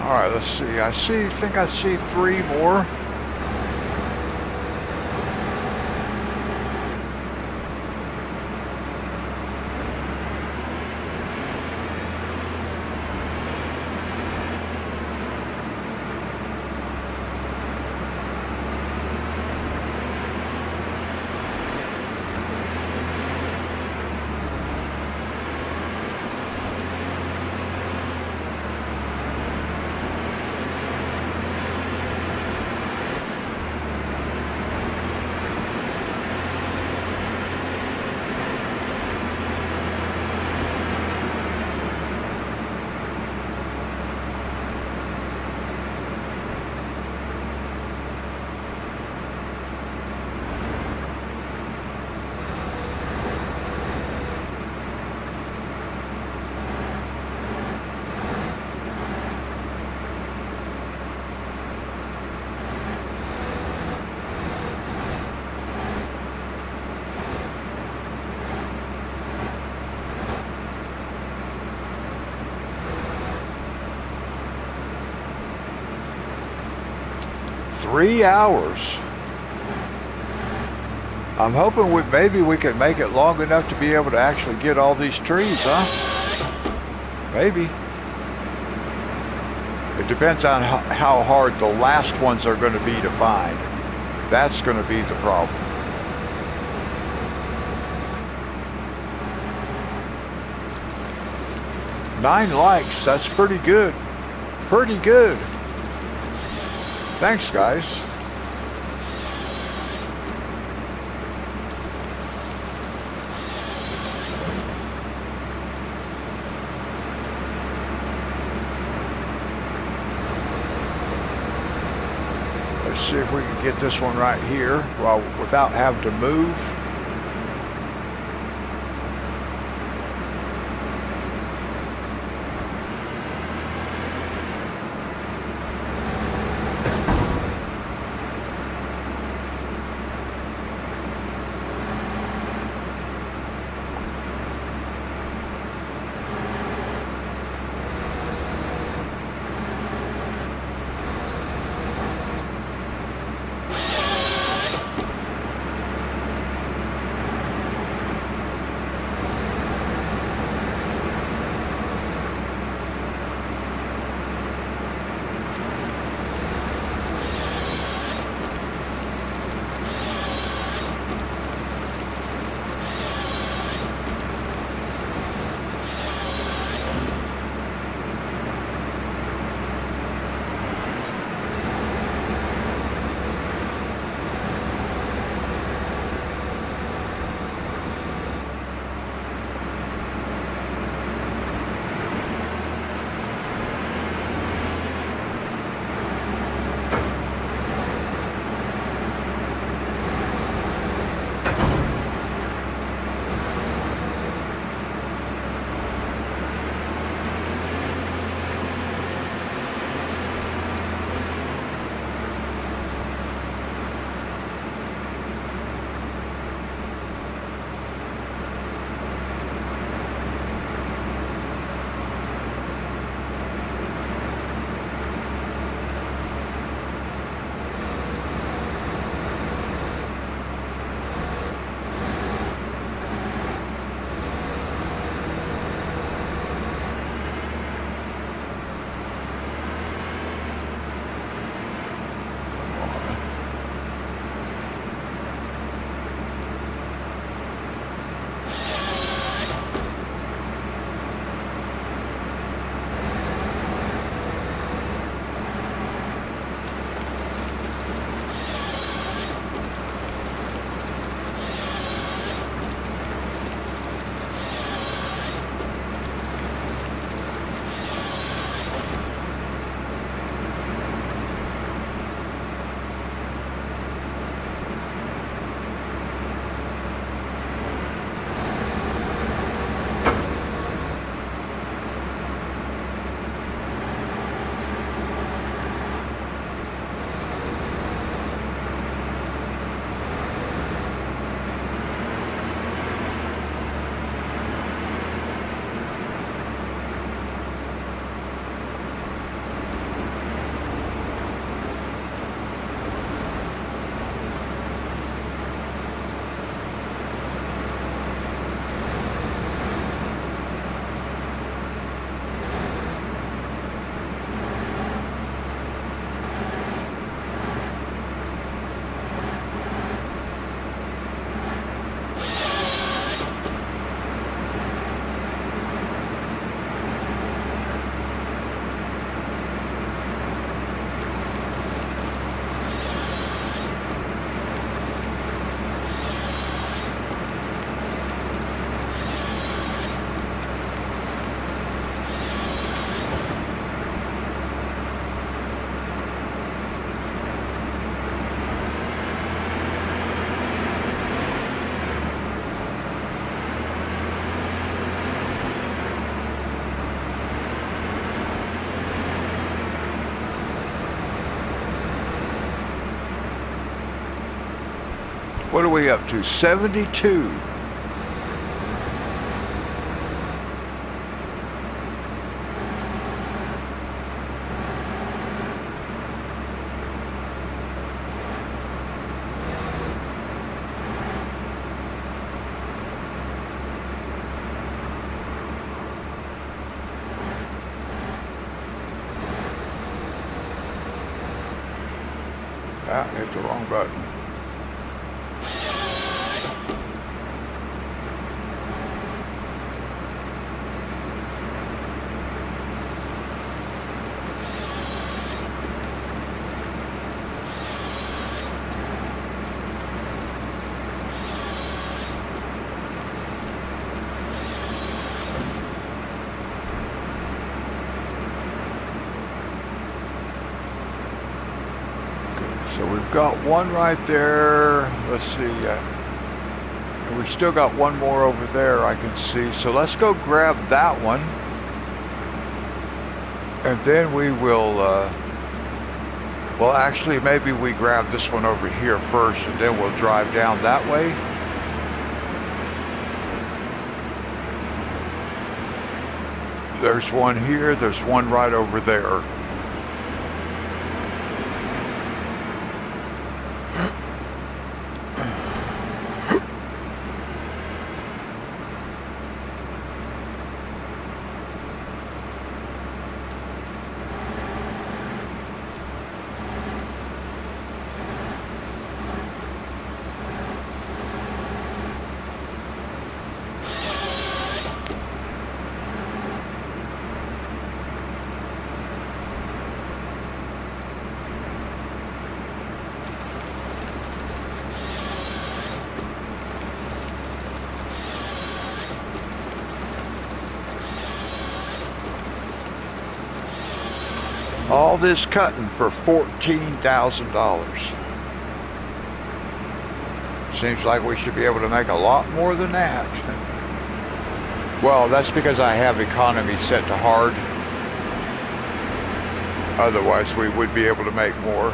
Alright, let's see. I think I see 3 more. Three hours. I'm hoping maybe we can make it long enough to be able to actually get all these trees, huh? Maybe. It depends on how hard the last ones are going to be to find. That's going to be the problem. 9 likes. That's pretty good. Pretty good. Thanks, guys. Let's see if we can get this one right here without having to move. What are we up to? 72. Ah, hit the wrong button. So we've got one right there. Let's see. And we've still got one more over there I can see. So let's go grab that one. And then we will, well actually maybe we grab this one over here first and then we'll drive down that way. There's one here, there's one right over there. All this cutting for $14,000. Seems like we should be able to make a lot more than that. Well, that's because I have economy set to hard. Otherwise, we would be able to make more.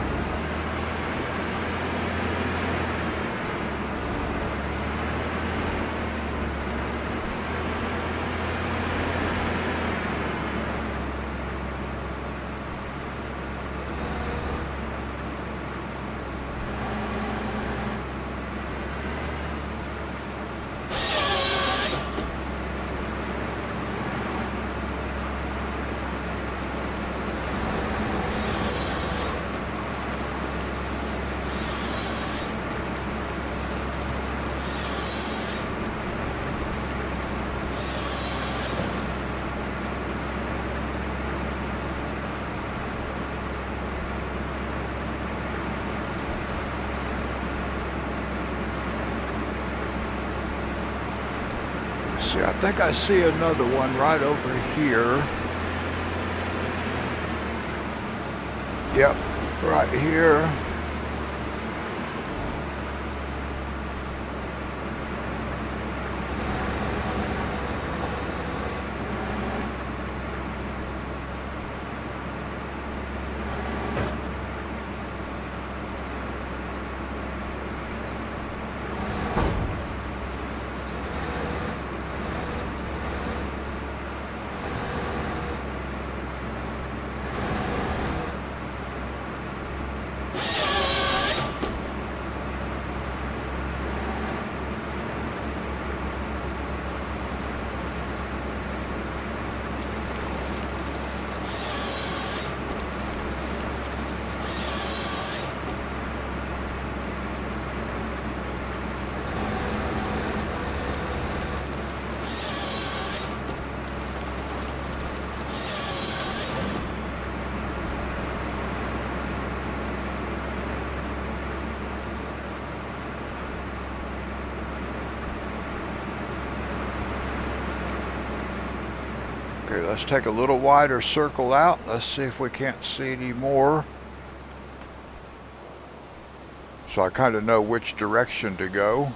See, I think I see another one right over here. Yep, right here. Okay, let's take a little wider circle out. Let's see if we can't see any more. So I kind of know which direction to go.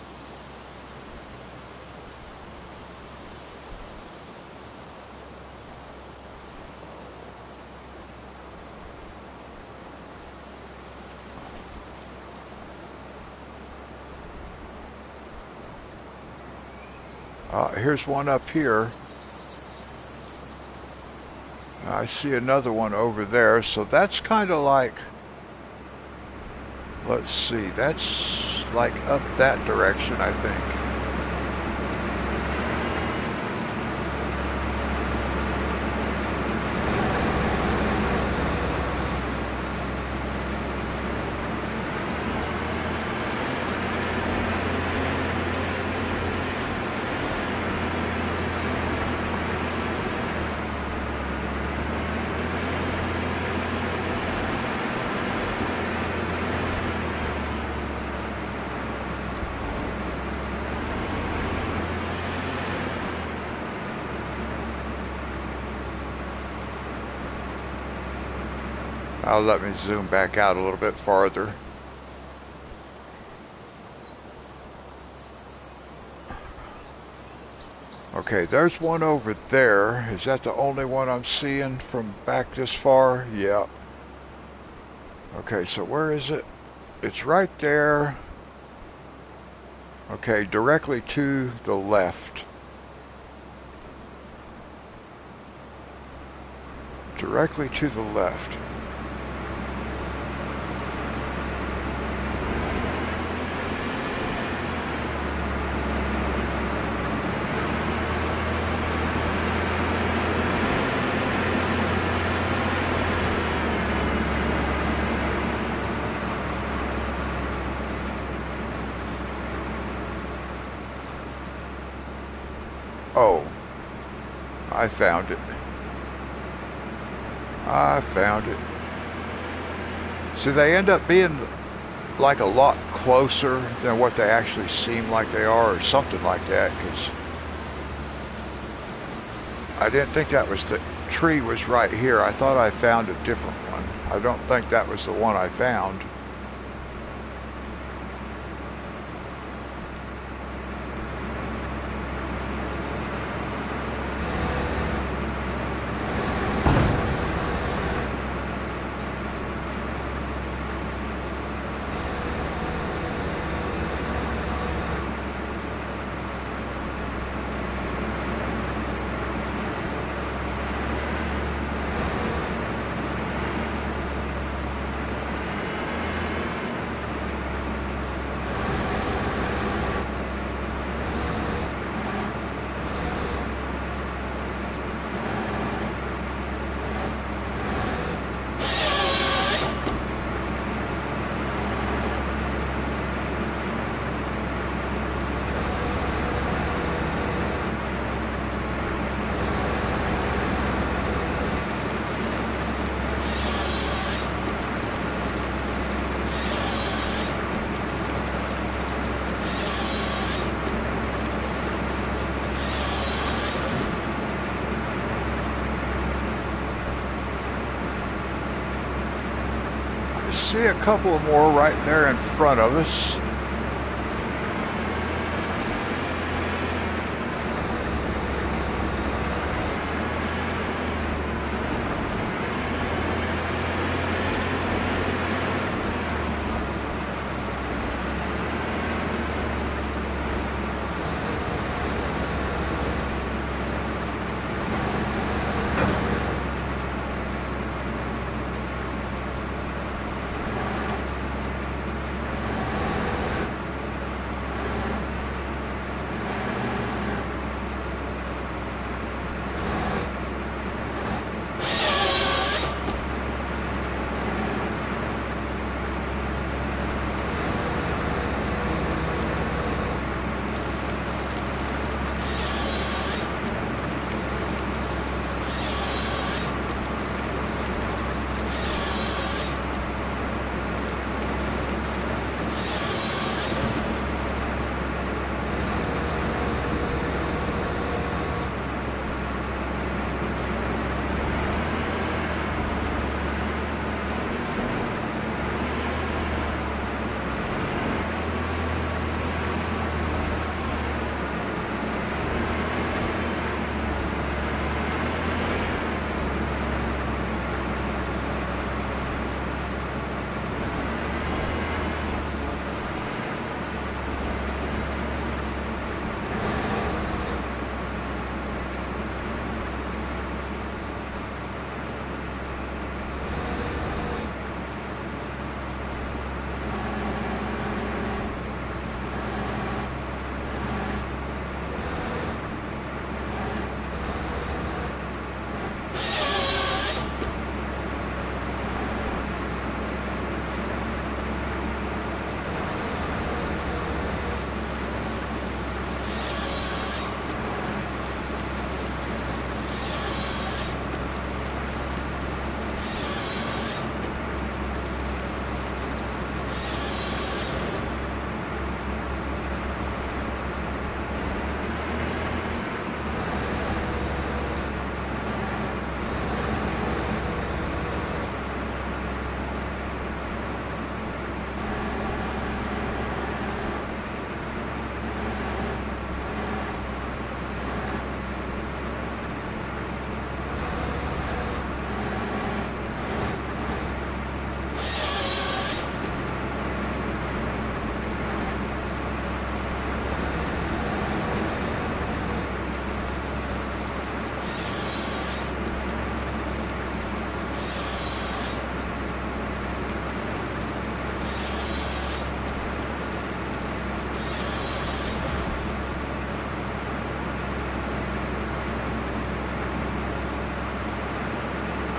Here's one up here. I see another one over there, so that's kind of like, let's see, that's like up that direction, I think. Let me zoom back out a little bit farther. Okay, there's one over there. Is that the only one I'm seeing from back this far? Yeah. Okay, so where is it? It's right there. Okay, directly to the left. Directly to the left. Oh, I found it. I found it. So they end up being like a lot closer than what they actually seem like they are, or something like that, because I didn't think that was the tree was right here. I thought I found a different one. I don't think that was the one I found. See a couple more right there in front of us.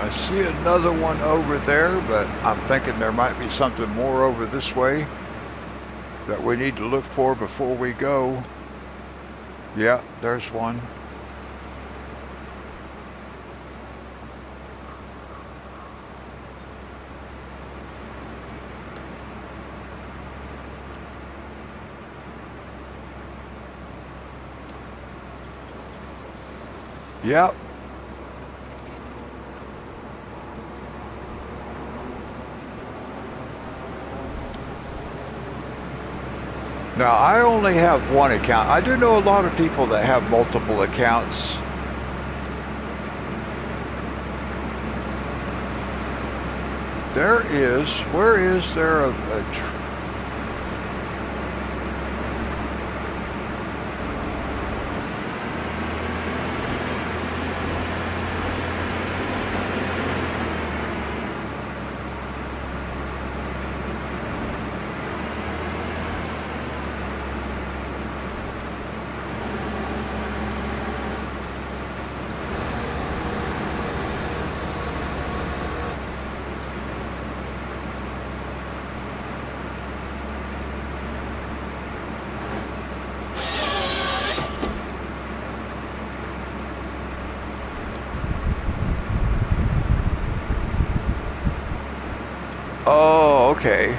I see another one over there, but I'm thinking there might be something more over this way that we need to look for before we go. Yeah, there's one. Yep. Now, I only have one account. I do know a lot of people that have multiple accounts. Where is there a Oh, okay.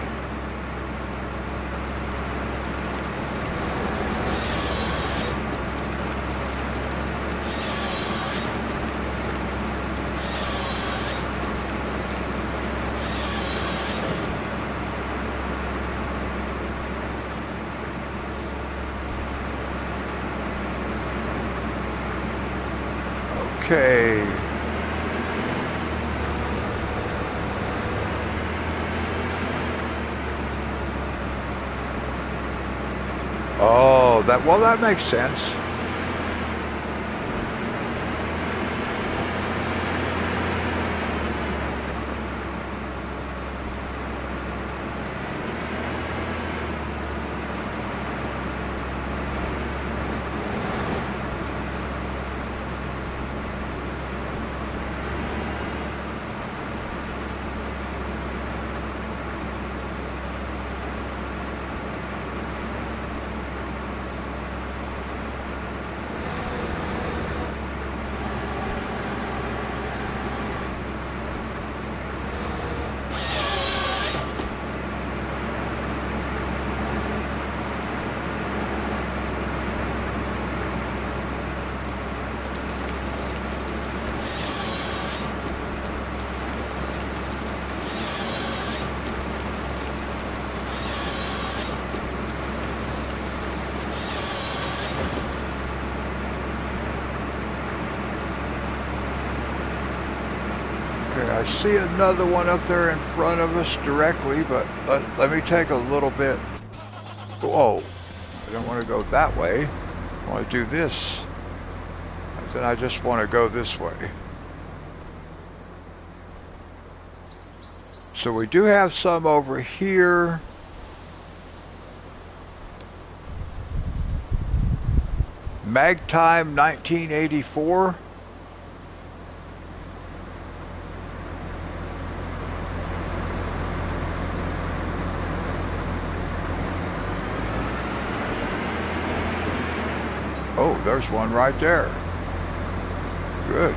Okay. Oh, that makes sense. I see another one up there in front of us directly, but let me take a little bit. Whoa, I don't want to go that way. I want to do this. Then I just want to go this way. So we do have some over here. Magtime 1984. Oh, there's one right there. Good.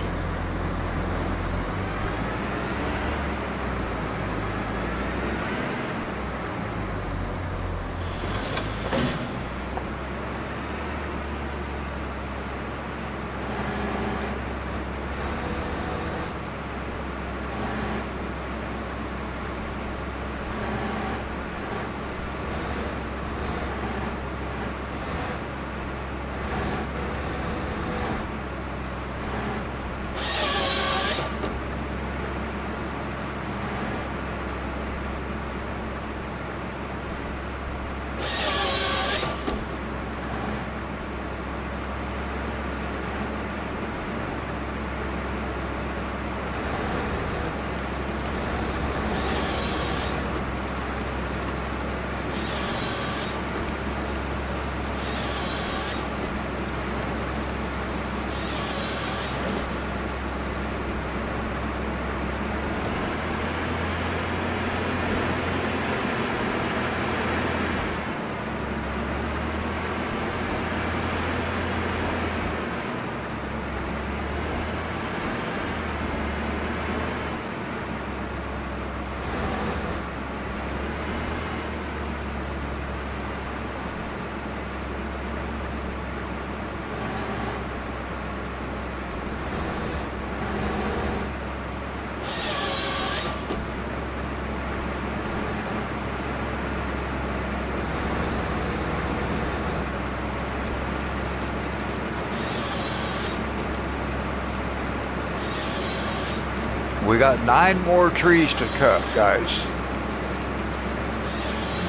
We got 9 more trees to cut, guys.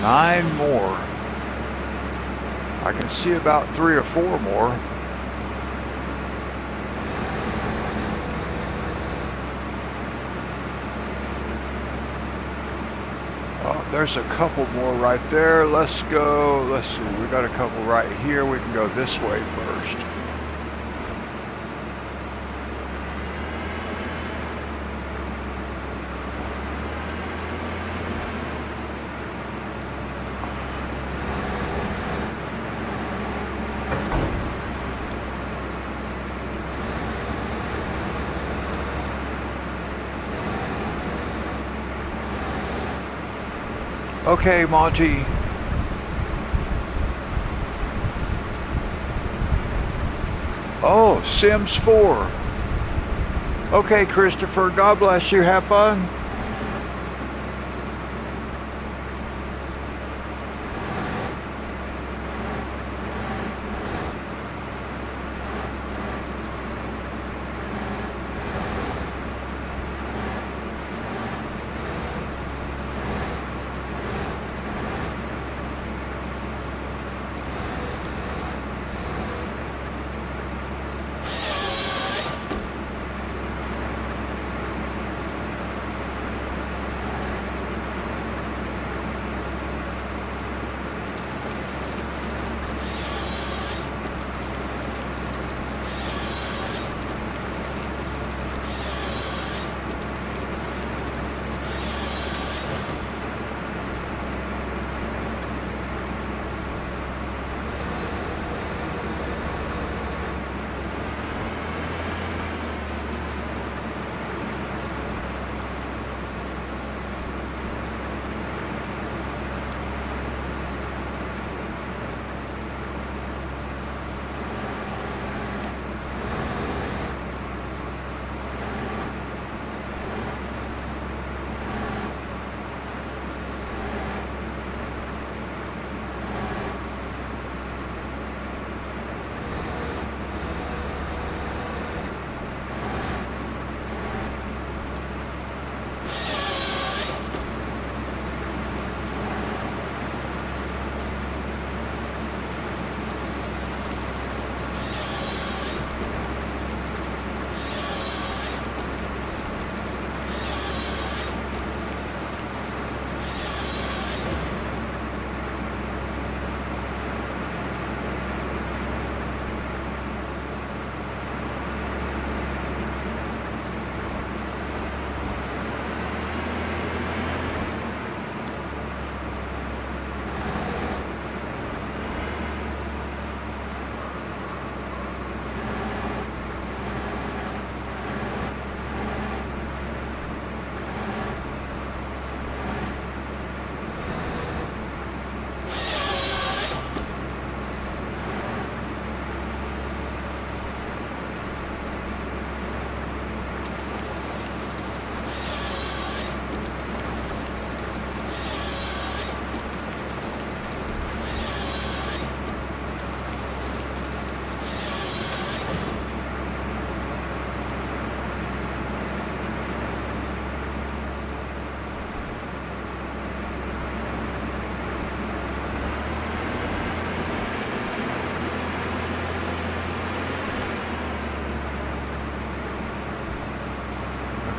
9 more. I can see about 3 or 4 more. Oh, there's a couple more right there. Let's go. Let's see. We got a couple right here. We can go this way first. Okay, Monty. Oh, Sims 4. Okay, Christopher, God bless you. Have fun.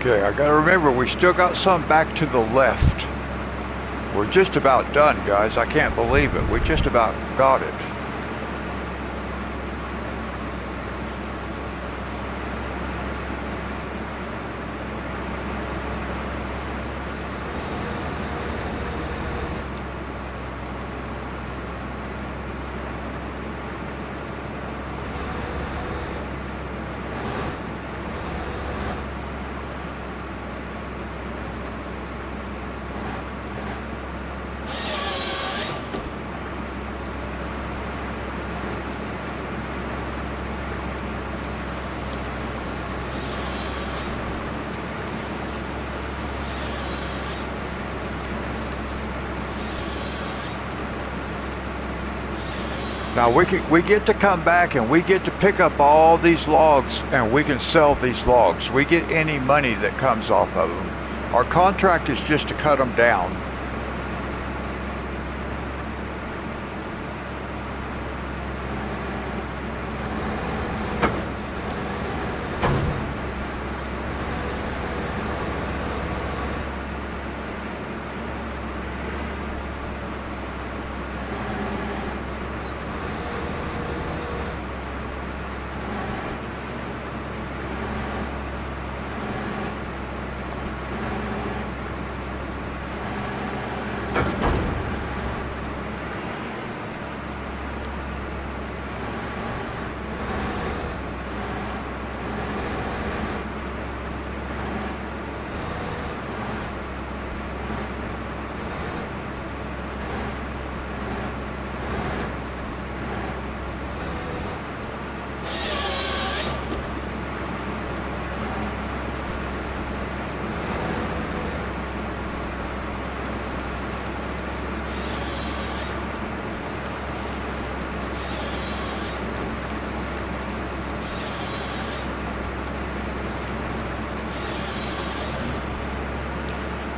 Okay, I gotta remember, we still got some back to the left. We're just about done, guys. I can't believe it. We just about got it. Now we get to come back and we get to pick up all these logs and we can sell these logs. We get any money that comes off of them. Our contract is just to cut them down.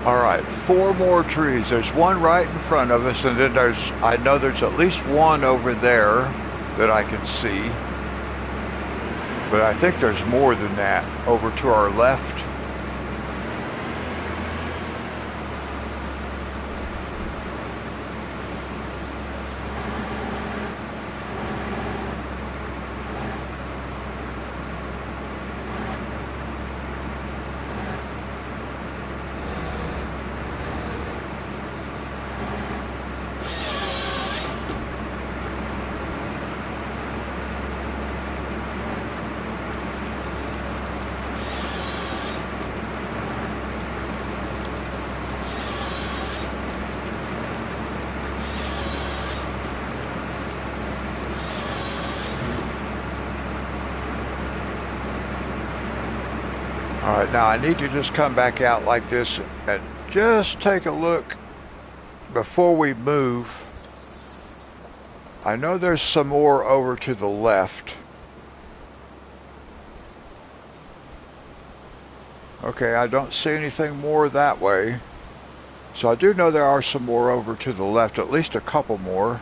Alright, 4 more trees. There's one right in front of us, and then I know there's at least one over there that I can see. But I think there's more than that over to our left. Alright, now I need to just come back out like this and just take a look before we move. I know there's some more over to the left. Okay, I don't see anything more that way. So I do know there are some more over to the left, at least a couple more.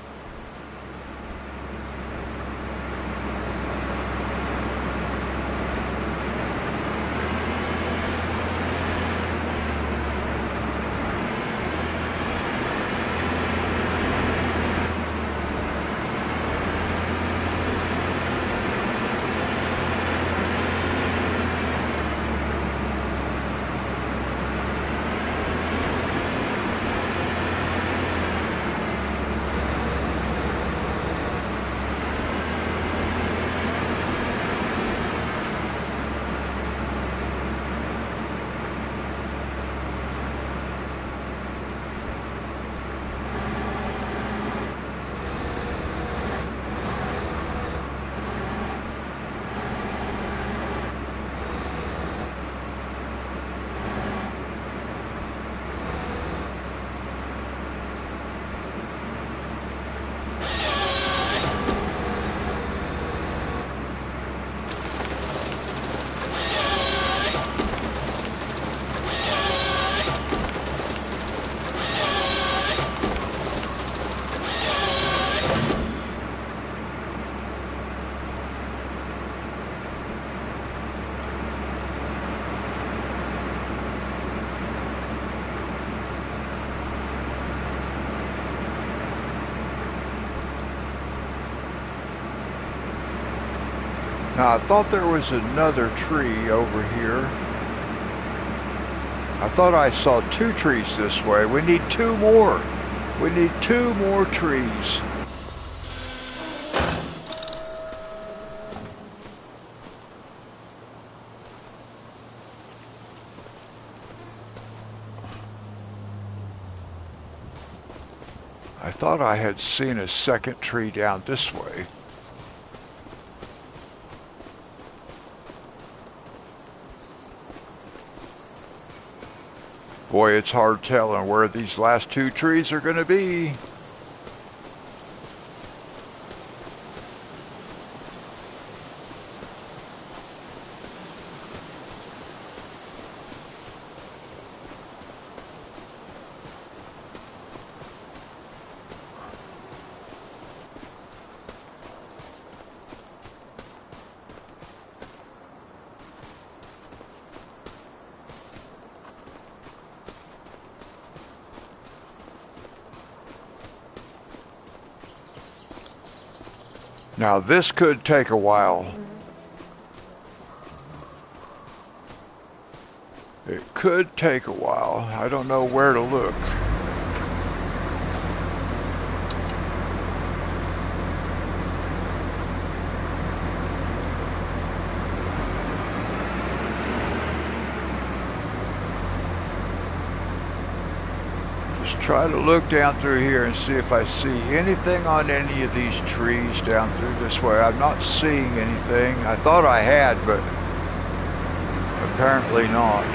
Now I thought there was another tree over here. I thought I saw 2 trees this way. We need 2 more. We need 2 more trees. I thought I had seen a second tree down this way. Boy, it's hard telling where these last 2 trees are going to be. Now this could take a while. It could take a while. I don't know where to look. Try to look down through here and see if I see anything on any of these trees down through this way. I'm not seeing anything. I thought I had, but apparently not.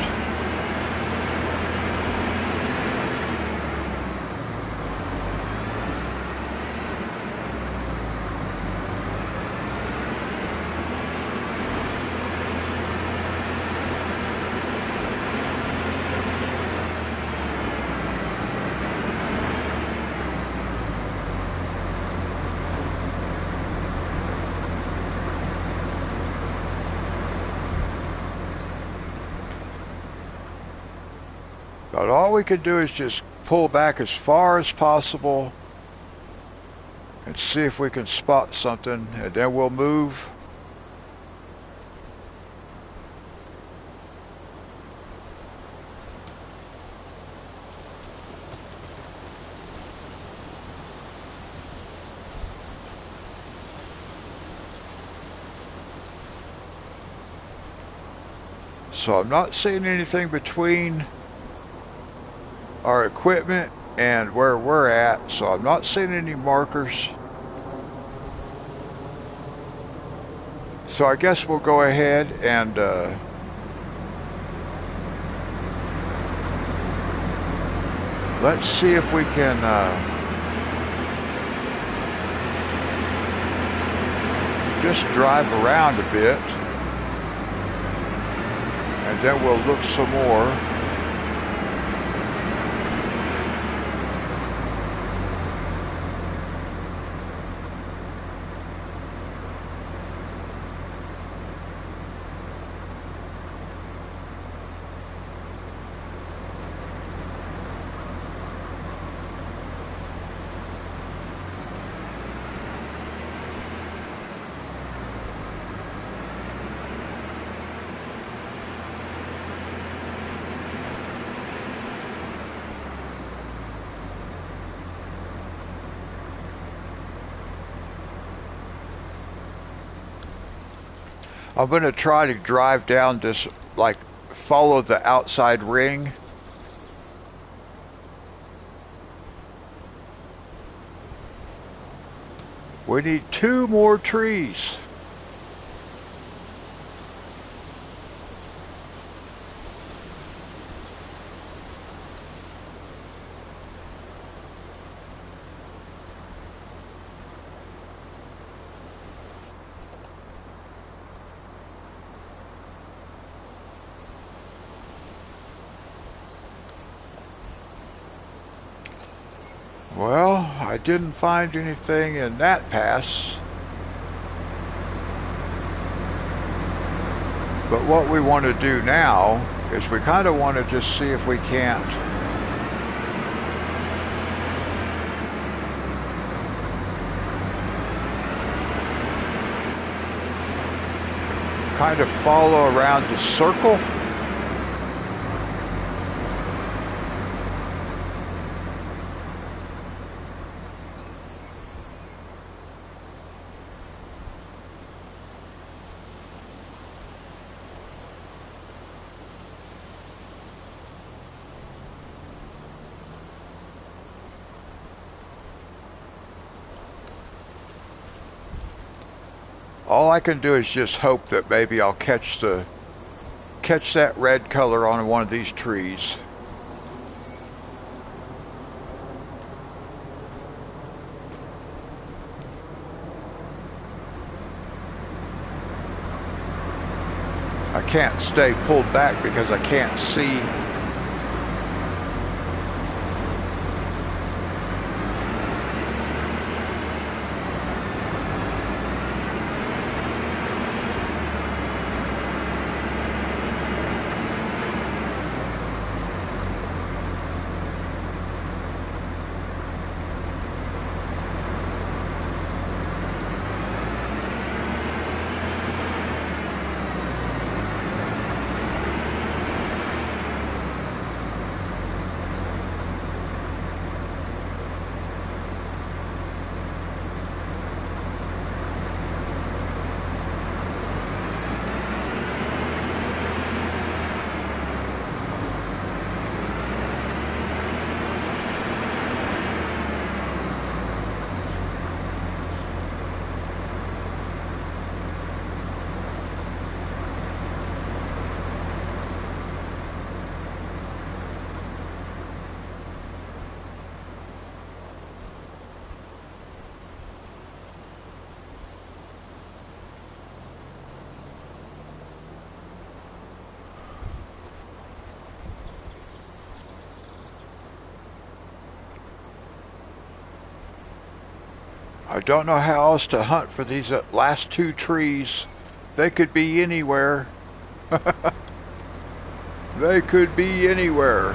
But all we can do is just pull back as far as possible and see if we can spot something, and then we'll move. So I'm not seeing anything between our equipment and where we're at, so I'm not seeing any markers. So I guess we'll go ahead and let's see if we can just drive around a bit, and then we'll look some more. I'm going to try to drive down this, like, follow the outside ring. We need 2 more trees. Well, I didn't find anything in that pass. But what we want to do now is we kind of want to just see if we can't kind of follow around the circle. All I can do is just hope that maybe I'll catch that red color on one of these trees. I can't stay pulled back because I can't see. I don't know how else to hunt for these last two trees. They could be anywhere. They could be anywhere.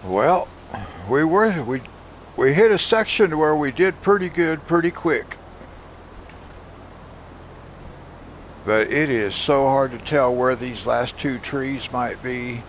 Well, we hit a section where we did pretty good pretty quick. But it is so hard to tell where these last two trees might be.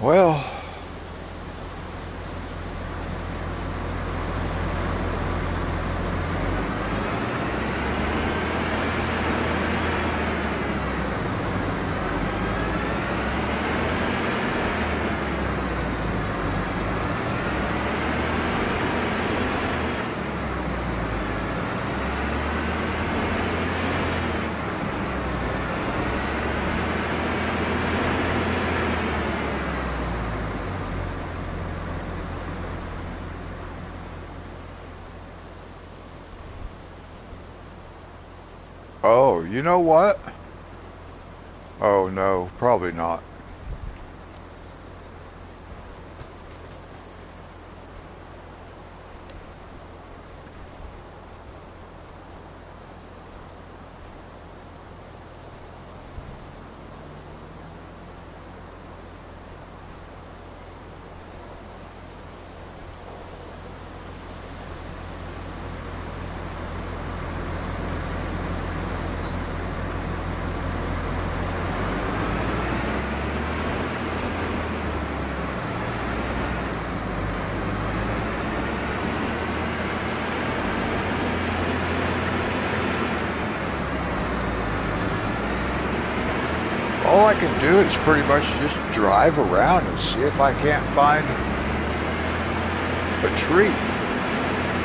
Well, oh, you know what? Oh no, probably not. All I can do is pretty much just drive around and see if I can't find a tree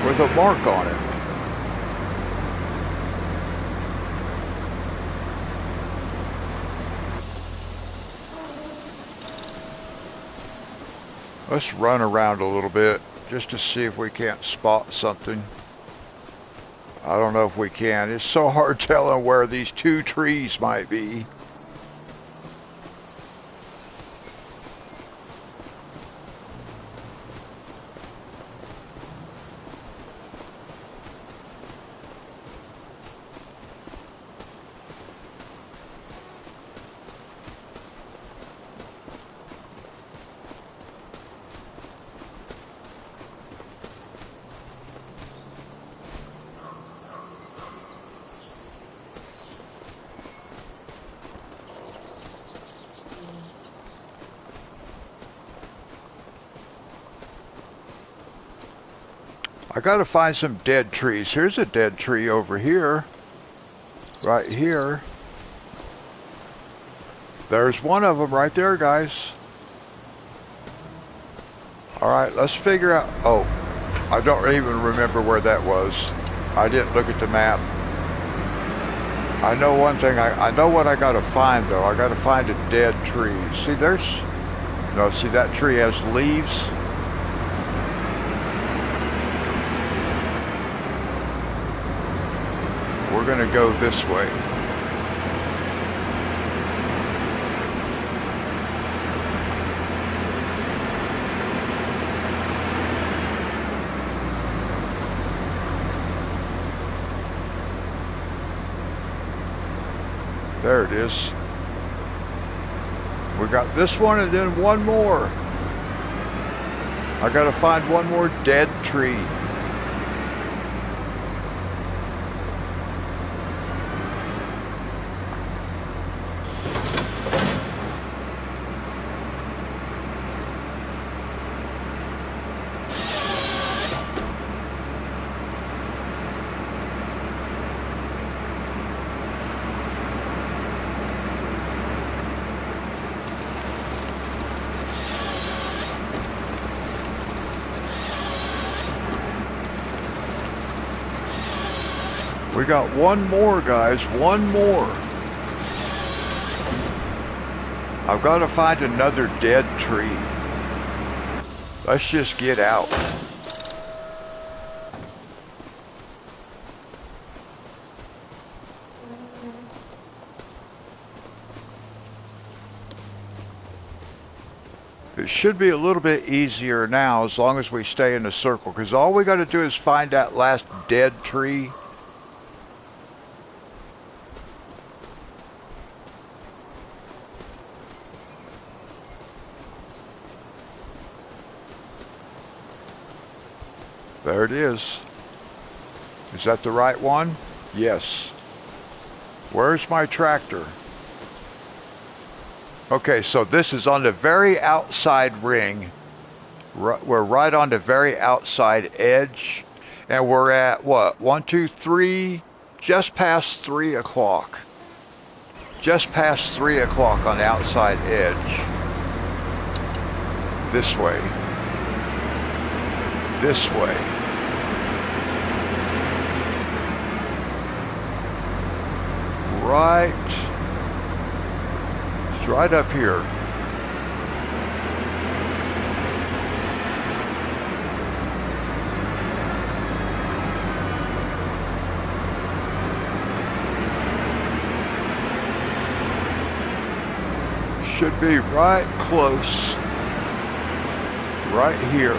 with a mark on it. Let's run around a little bit just to see if we can't spot something. I don't know if we can. It's so hard telling where these two trees might be. I gotta find some dead trees. Here's a dead tree over here. Right here. There's one of them right there, guys. Alright, let's figure out... Oh, I don't even remember where that was. I didn't look at the map. I know one thing. I know what I gotta find, though. I gotta find a dead tree. See, there's... No, see, that tree has leaves. We're gonna go this way. There it is. We got this one and then one more. I gotta find one more dead tree. We got one more, guys. One more. I've got to find another dead tree. Let's just get out. It should be a little bit easier now as long as we stay in the circle, because all we got to do is find that last dead tree. There it is. Is that the right one? Yes. Where's my tractor? Okay, so this is on the very outside ring. We're right on the very outside edge. And we're at, what, 1, 2, 3, just past 3 o'clock. Just past 3 o'clock on the outside edge. This way. This way. Right. It's right up here. Should be right close. Right here.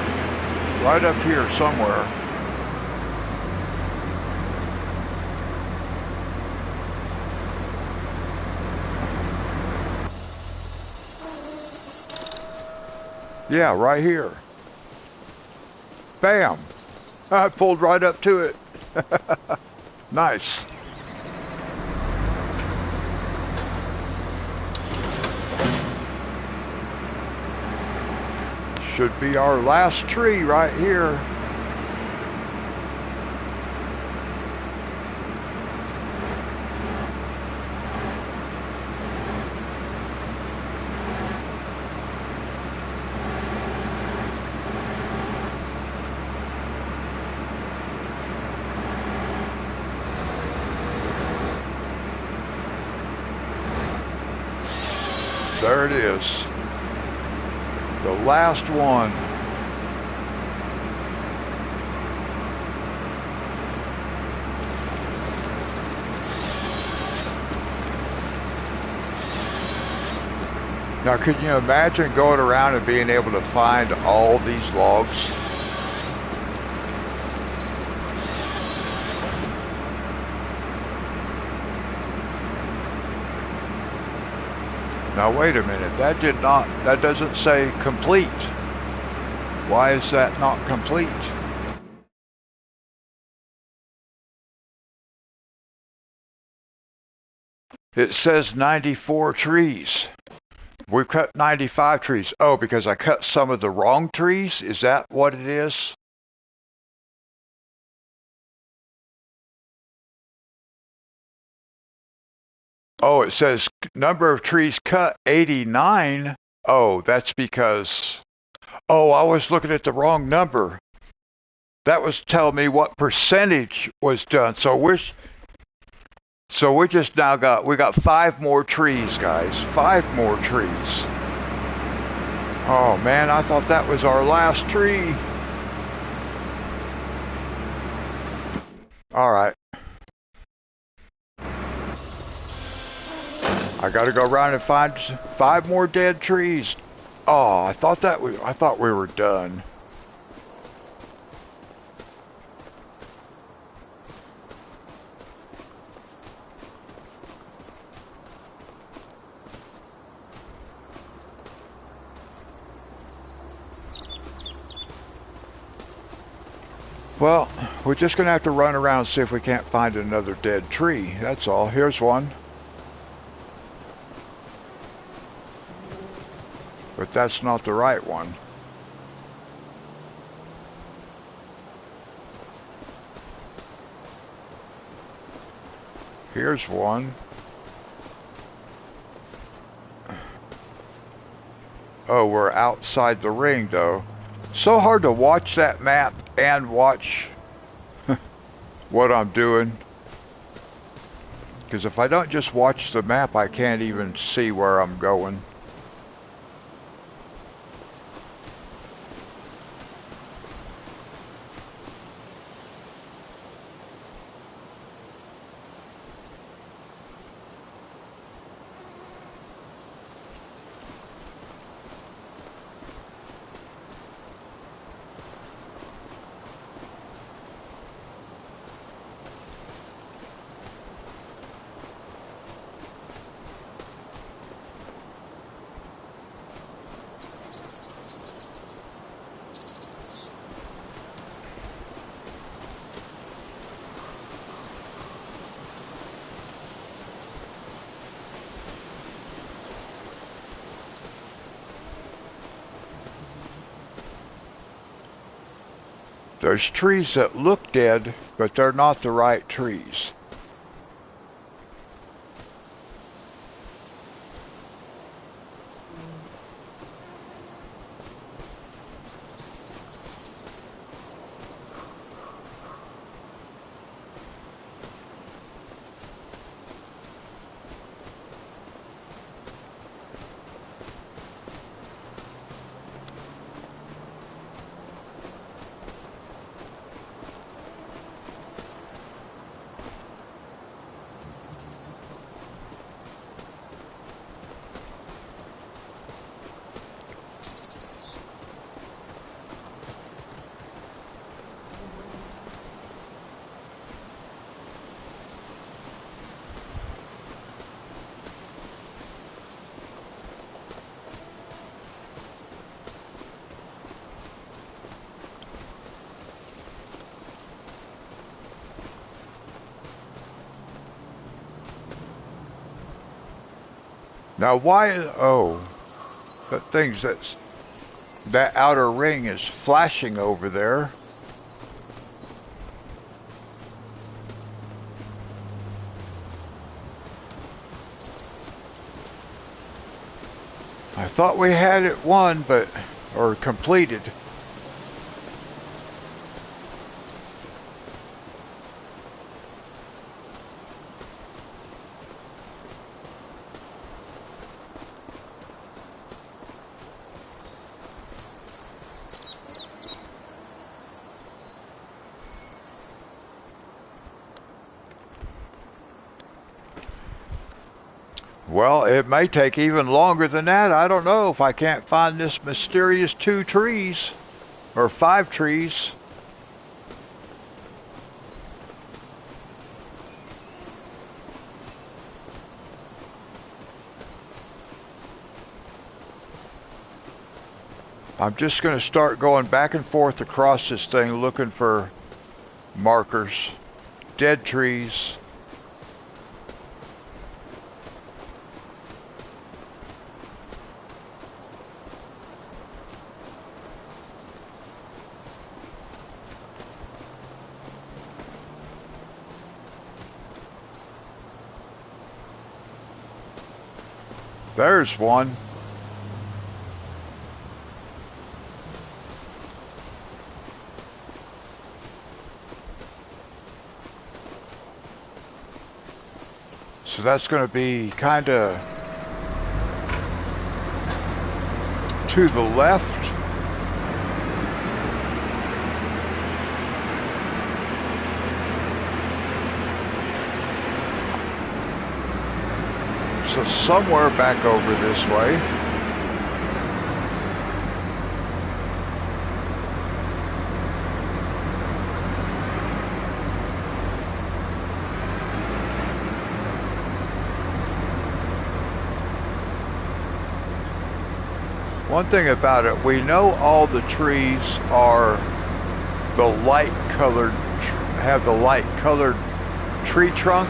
Right up here somewhere. Yeah, right here. Bam! I pulled right up to it. Nice. Should be our last tree right here. There it is. The last one. Now, could you imagine going around and being able to find all these logs? Now wait a minute, that doesn't say complete. Why is that not complete? It says 94 trees. We've cut 95 trees. Oh, because I cut some of the wrong trees? Is that what it is? Oh, it says number of trees cut 89. Oh, that's because... Oh, I was looking at the wrong number. That was telling me what percentage was done. So we just now got 5 more trees, guys. 5 more trees. Oh man, I thought that was our last tree. All right. I got to go around and find 5 more dead trees. Oh, I thought we were done. Well, we're just going to have to run around and see if we can't find another dead tree. That's all. Here's one. But that's not the right one. Here's one. Oh, we're outside the ring, though. So hard to watch that map and watch what I'm doing. Because if I don't just watch the map, I can't even see where I'm going. There's trees that look dead, but they're not the right trees. Now why, oh, that outer ring is flashing over there. I thought we had it won, or completed. Well, it may take even longer than that. I don't know if I can't find this mysterious 2 trees, or 5 trees. I'm just going to start going back and forth across this thing looking for markers, dead trees. There's one. So that's going to be kind of to the left. So somewhere back over this way. One thing about it, we know all the trees are the light colored, have the light colored tree trunk.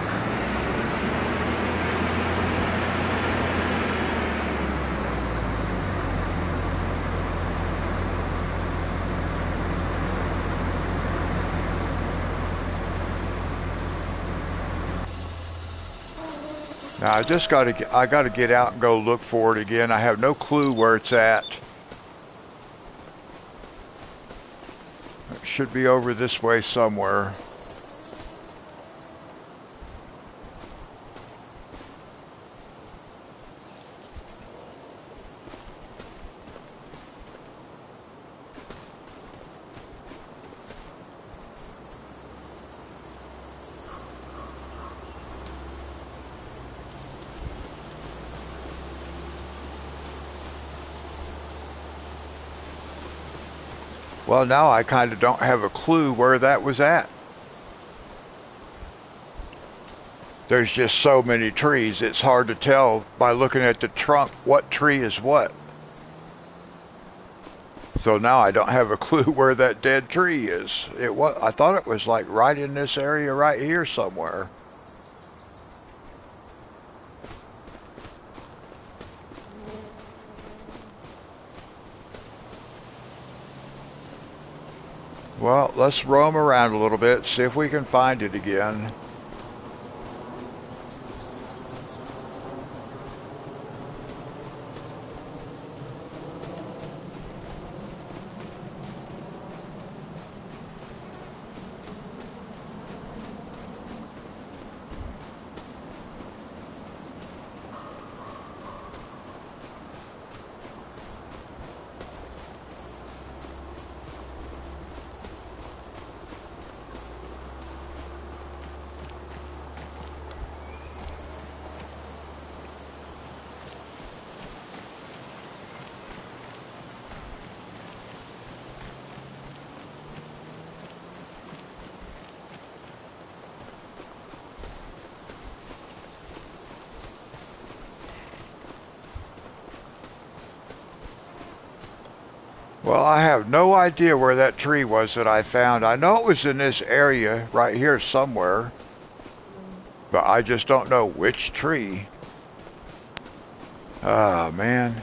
Now I gotta get out and go look for it again. I have no clue where it's at. It should be over this way somewhere. Well, now I kind of don't have a clue where that was at. There's just so many trees, it's hard to tell by looking at the trunk what tree is what. So now I don't have a clue where that dead tree is. I thought it was like right in this area right here somewhere. Well, let's roam around a little bit, see if we can find it again. Well, I have no idea where that tree was that I found. I know it was in this area right here somewhere, but I just don't know which tree. Ah, man.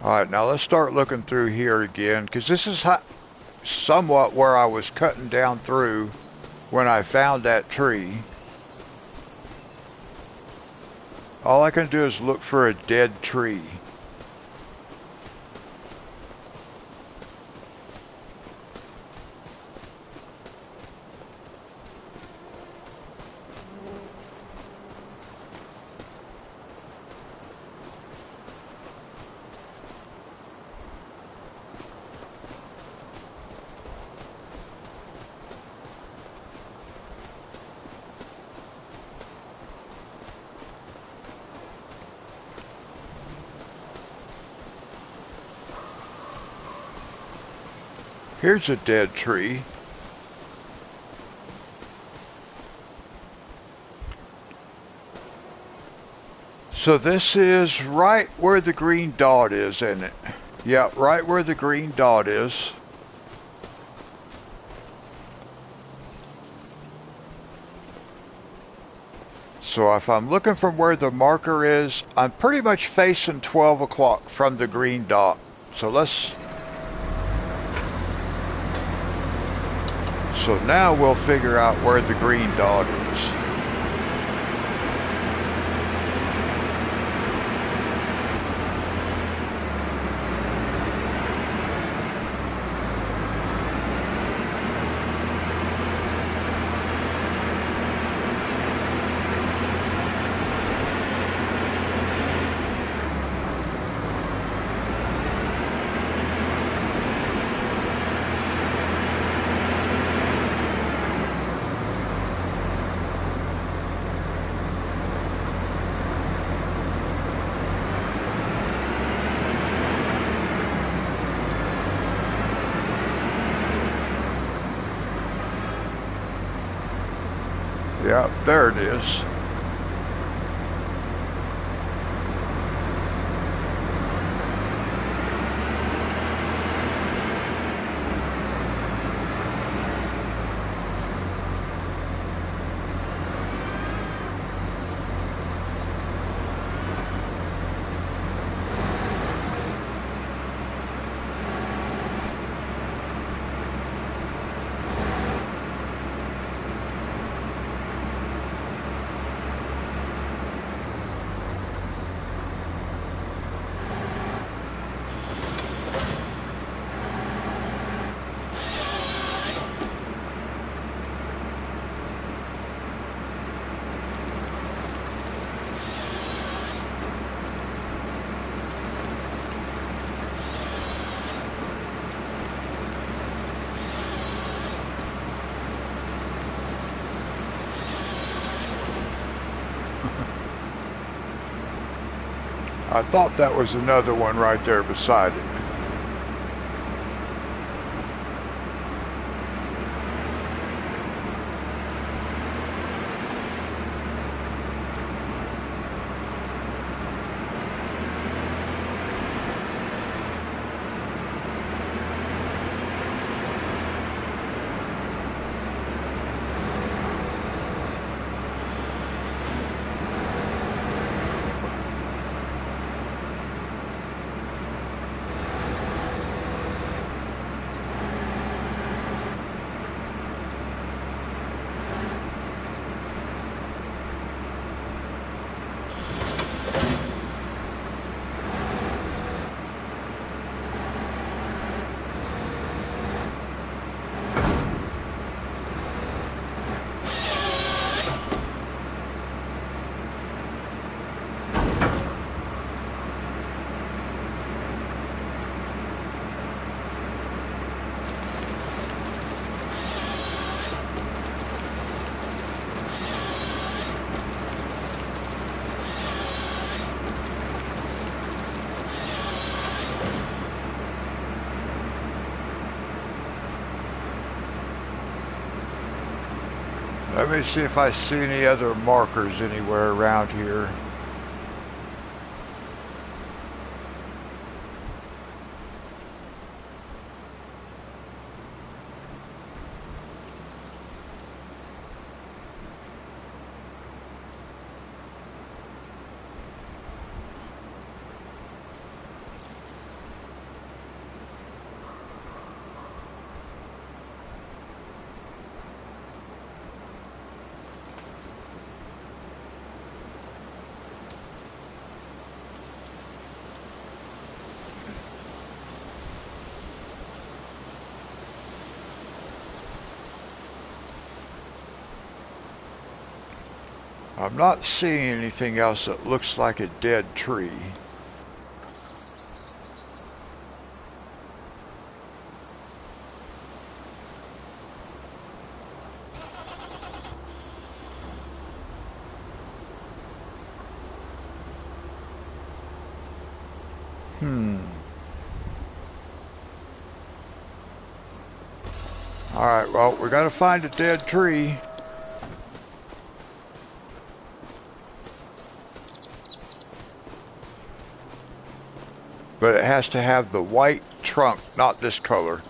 Alright, now let's start looking through here again, because this is somewhat where I was cutting down through when I found that tree. All I can do is look for a dead tree. Here's a dead tree. So this is right where the green dot is, isn't it? Yeah, right where the green dot is. So if I'm looking from where the marker is, I'm pretty much facing 12 o'clock from the green dot. So So now we'll figure out where the green dot is. Yeah, there it is. I thought that was another one right there beside it. Let me see if I see any other markers anywhere around here. I'm not seeing anything else that looks like a dead tree. Alright, well, we gotta find a dead tree. But it has to have the white trunk, not this color.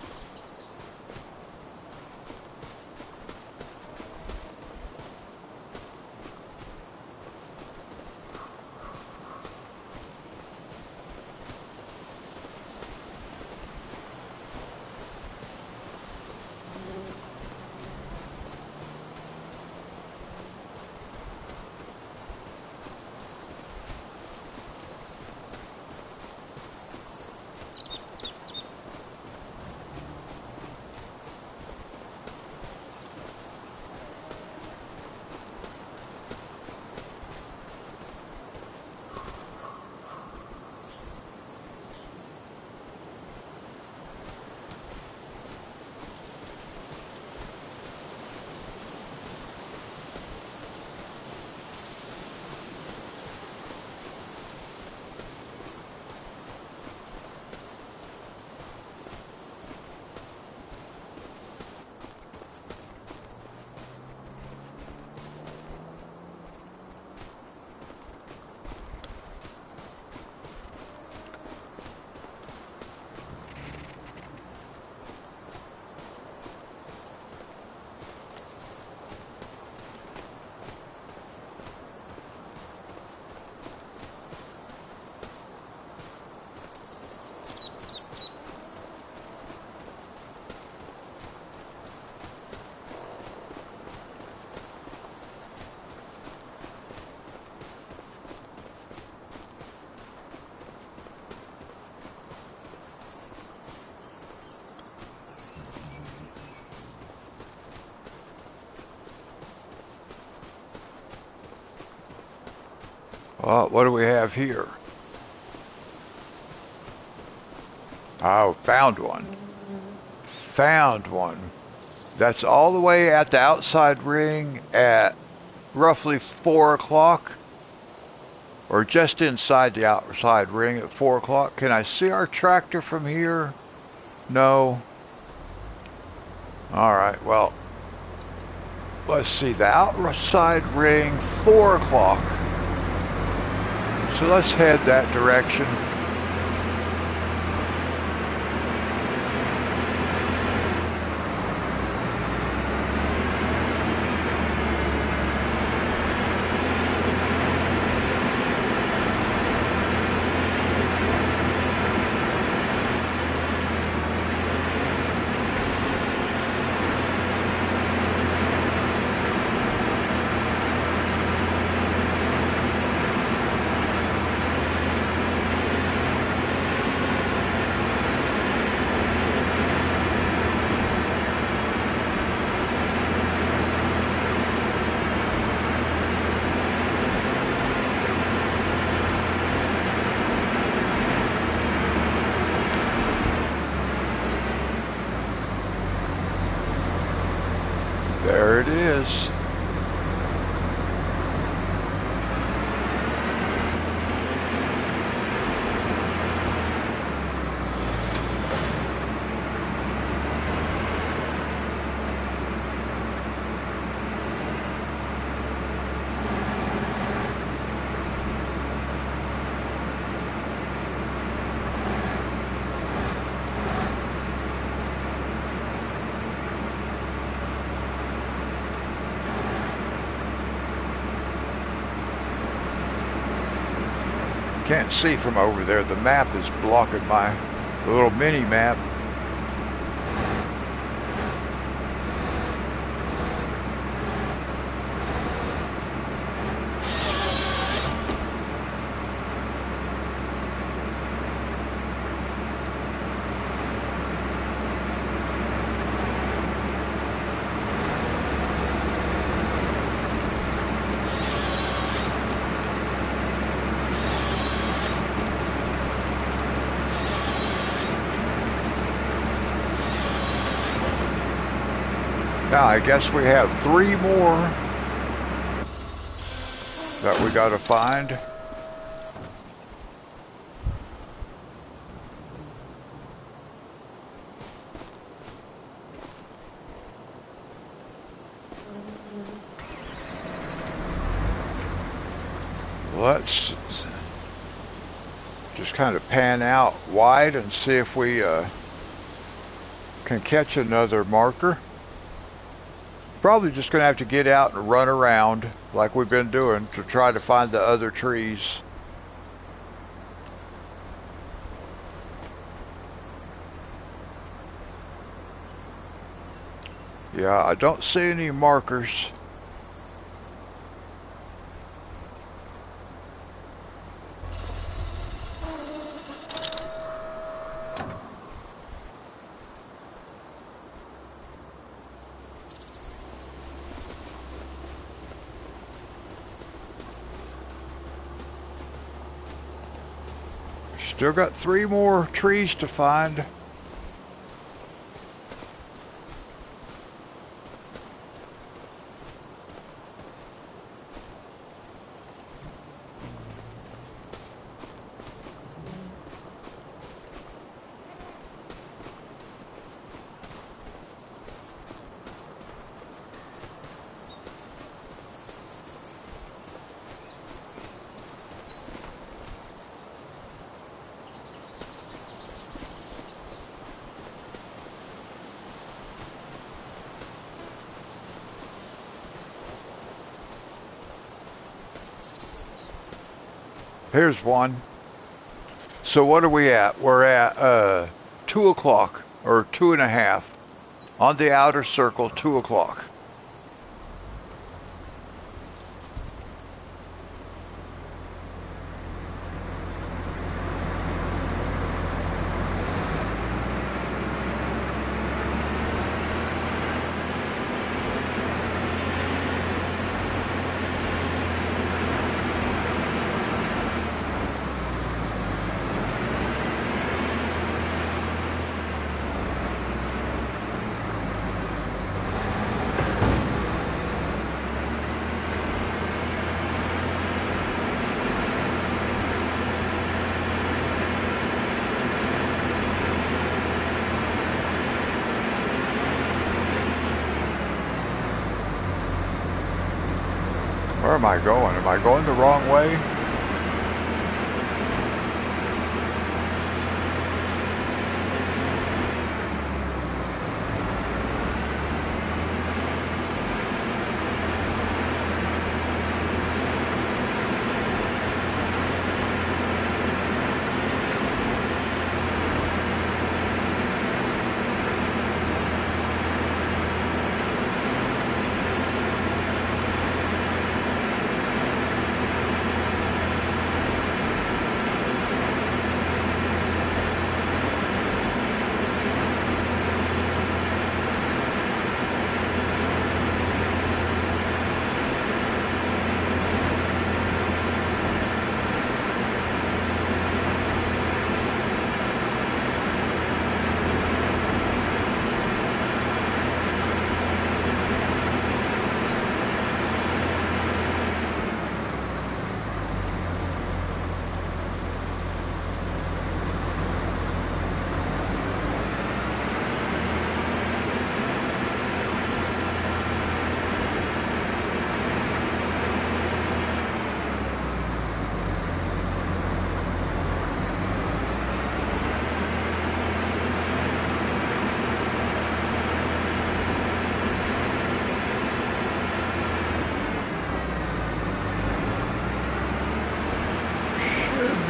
What do we have here? Oh, found one. Found one. That's all the way at the outside ring at roughly 4 o'clock. Or just inside the outside ring at 4 o'clock. Can I see our tractor from here? No. Alright, well. Let's see, the outside ring, 4 o'clock. So let's head that direction. There it is. can't see from over there. The map is blocking my little mini map. Now, I guess we have 3 more that we gotta find. Let's just kind of pan out wide and see if we can catch another marker. Probably just going to have to get out and run around like we've been doing to try to find the other trees. Yeah, I don't see any markers. Still got 3 more trees to find. Here's one. So what are we at? We're at 2 o'clock, or 2:30. On the outer circle, 2 o'clock. Where am I going? Am I going the wrong way?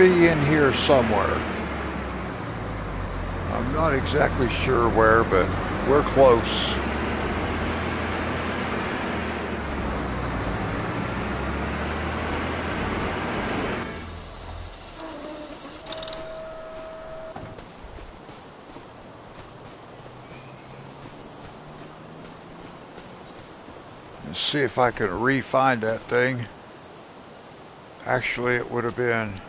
be in here somewhere. I'm not exactly sure where, but we're close. Let's see if I can re-find that thing. Actually, it would have been...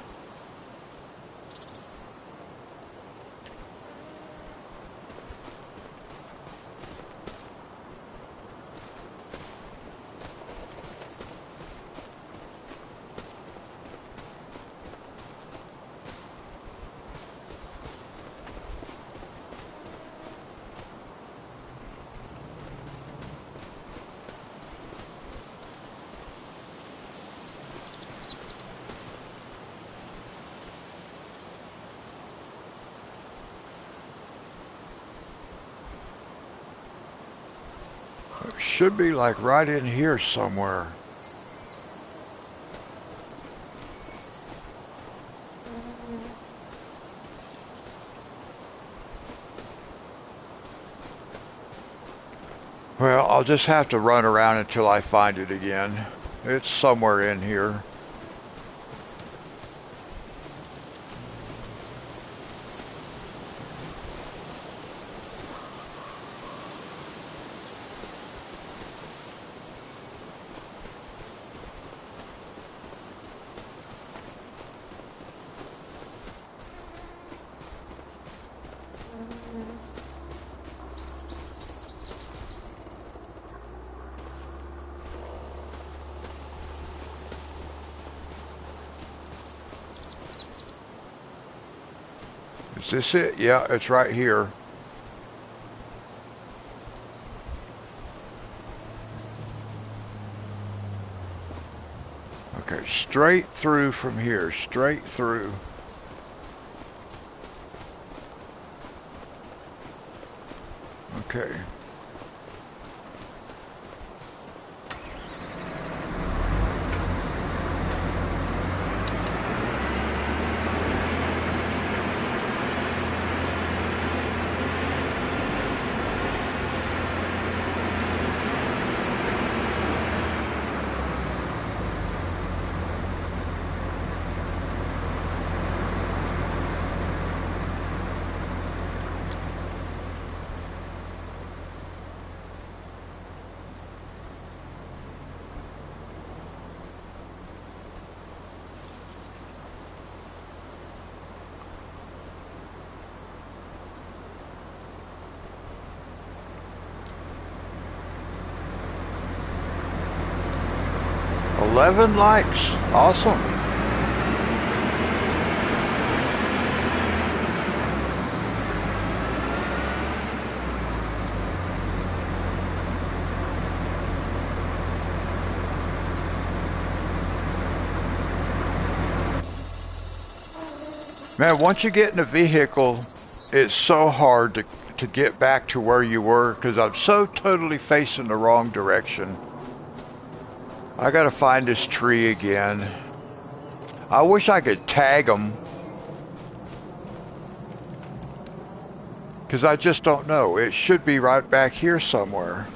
Should be like right in here somewhere. Well, I'll just have to run around until I find it again. It's somewhere in here. Is this it? Yeah, it's right here. Okay, straight through from here, straight through. Okay. $11 likes. Awesome. Man, once you get in a vehicle, it's so hard to get back to where you were because I'm so totally facing the wrong direction. I gotta find this tree again. I wish I could tag them. Because I just don't know. It should be right back here somewhere.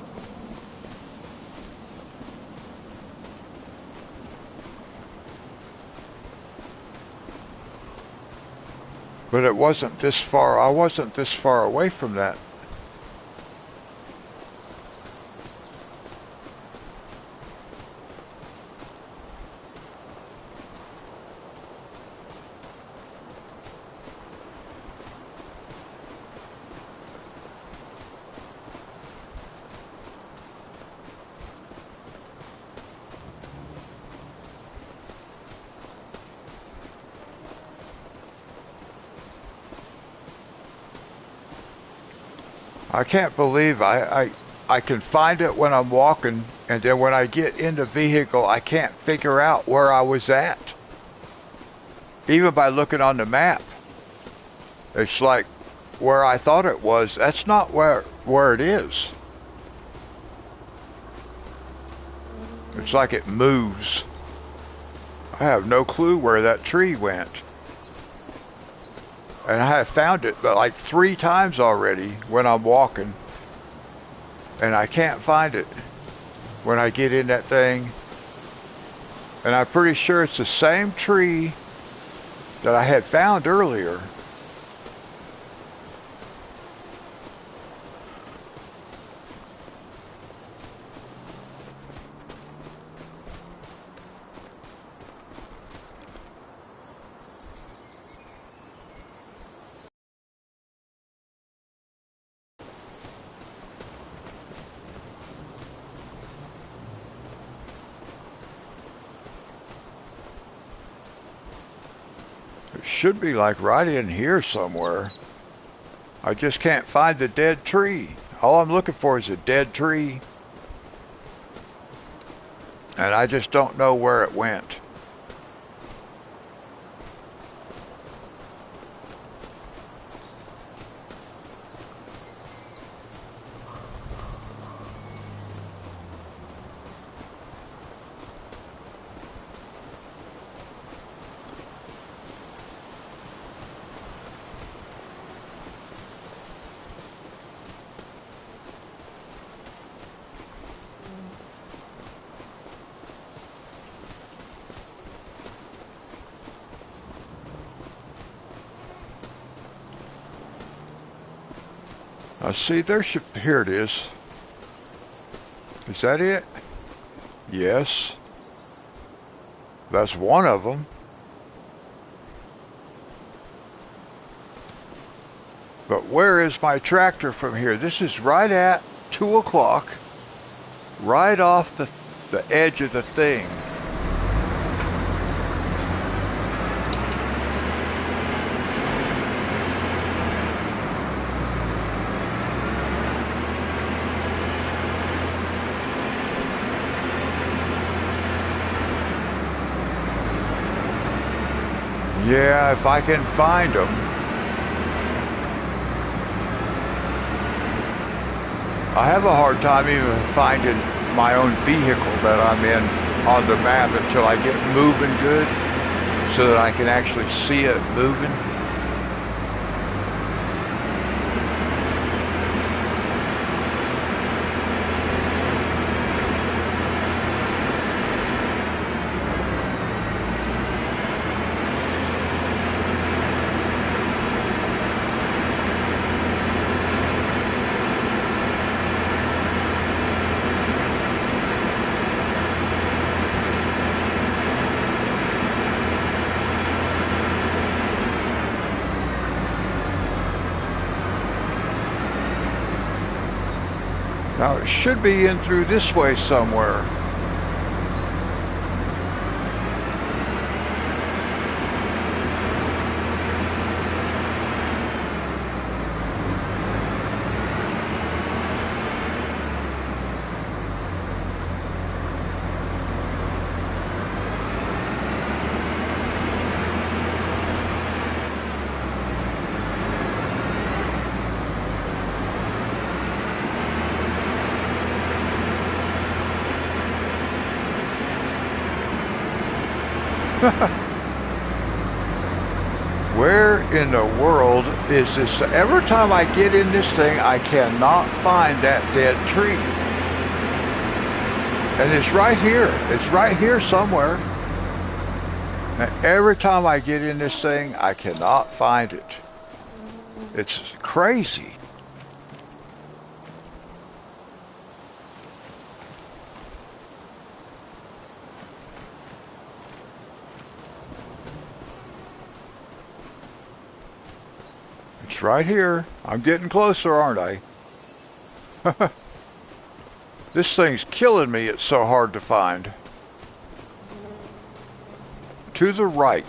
But it wasn't this far. I wasn't this far away from that. I can't believe I can find it when I'm walking, and then when I get in the vehicle, I can't figure out where I was at. Even by looking on the map. It's like where I thought it was, that's not where it is. It's like it moves. I have no clue where that tree went. And I have found it like 3 times already when I'm walking. And I can't find it when I get in that thing. And I'm pretty sure it's the same tree that I had found earlier. It should be like right in here somewhere. I just can't find the dead tree. All I'm looking for is a dead tree. And I just don't know where it went. I see there should, here it is. Is that it? Yes. That's one of them. But where is my tractor from here? This is right at 2 o'clock. Right off the edge of the thing. Yeah, if I can find them. I have a hard time even finding my own vehicle that I'm in on the map until I get moving good so that I can actually see it moving. Now it should be in through this way somewhere. Where in the world is this? Every time I get in this thing, I cannot find that dead tree. And it's right here. It's right here somewhere. And every time I get in this thing, I cannot find it. It's crazy. It's right here. I'm getting closer, aren't I? This thing's killing me. It's so hard to find. To the right.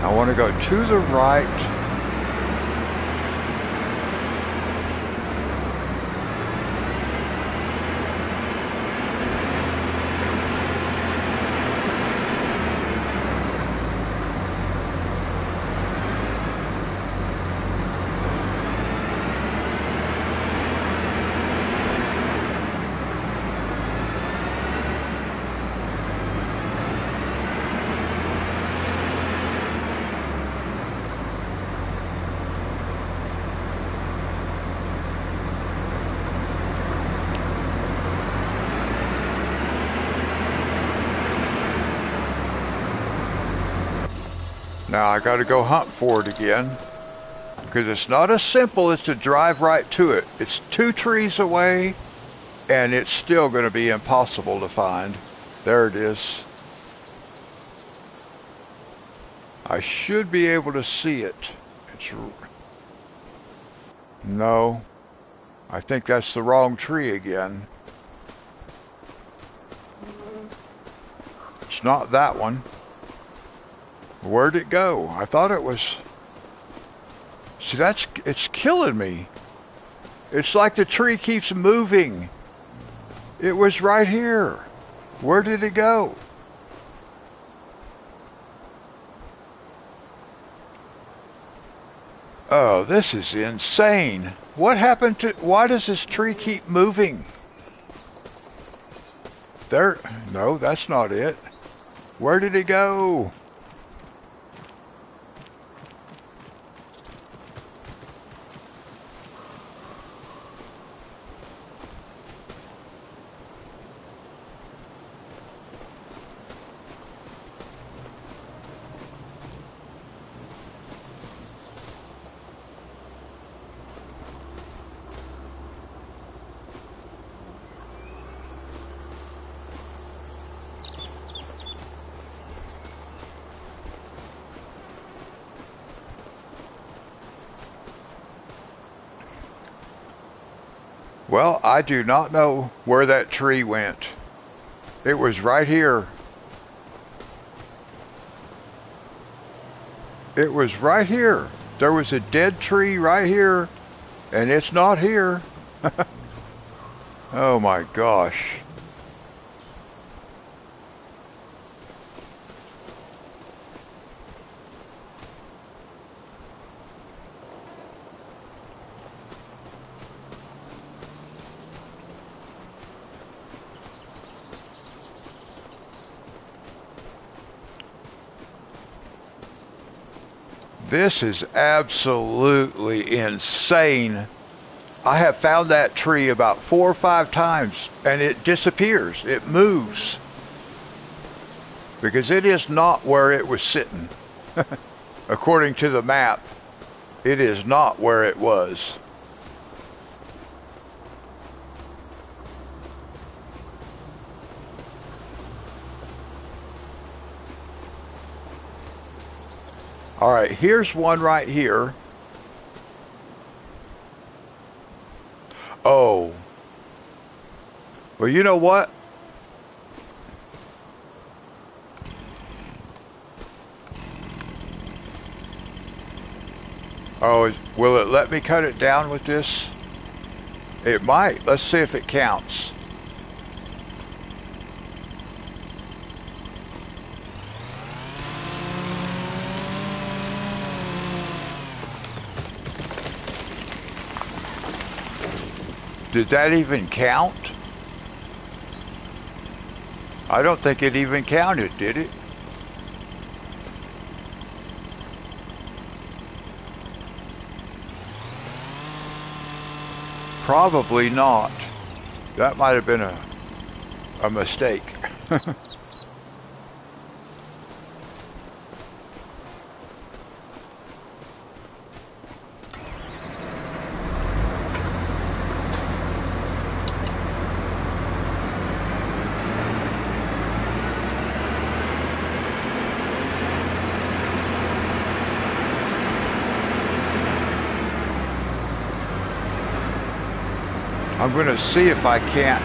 I want to go to the right. Now I gotta go hunt for it again. Because it's not as simple as to drive right to it. It's 2 trees away, and it's still going to be impossible to find. There it is. I should be able to see it. No. I think that's the wrong tree again. It's not that one. Where'd it go? I thought it was... See, it's killing me. It's like the tree keeps moving. It was right here. Where did it go? Oh, this is insane. What happened to... Why does this tree keep moving? There... No, that's not it. Where did it go? Well, I do not know where that tree went. It was right here. It was right here. There was a dead tree right here, and it's not here. Oh my gosh. This is absolutely insane. I have found that tree about 4 or 5 times, and it disappears. It moves. Because it is not where it was sitting. According to the map, it is not where it was. All right, here's one right here. Oh. Well, you know what? Oh, will it let me cut it down with this? It might. Let's see if it counts. Did that even count? I don't think it even counted, did it? Probably not. That might have been a mistake. I'm going to see if I can't,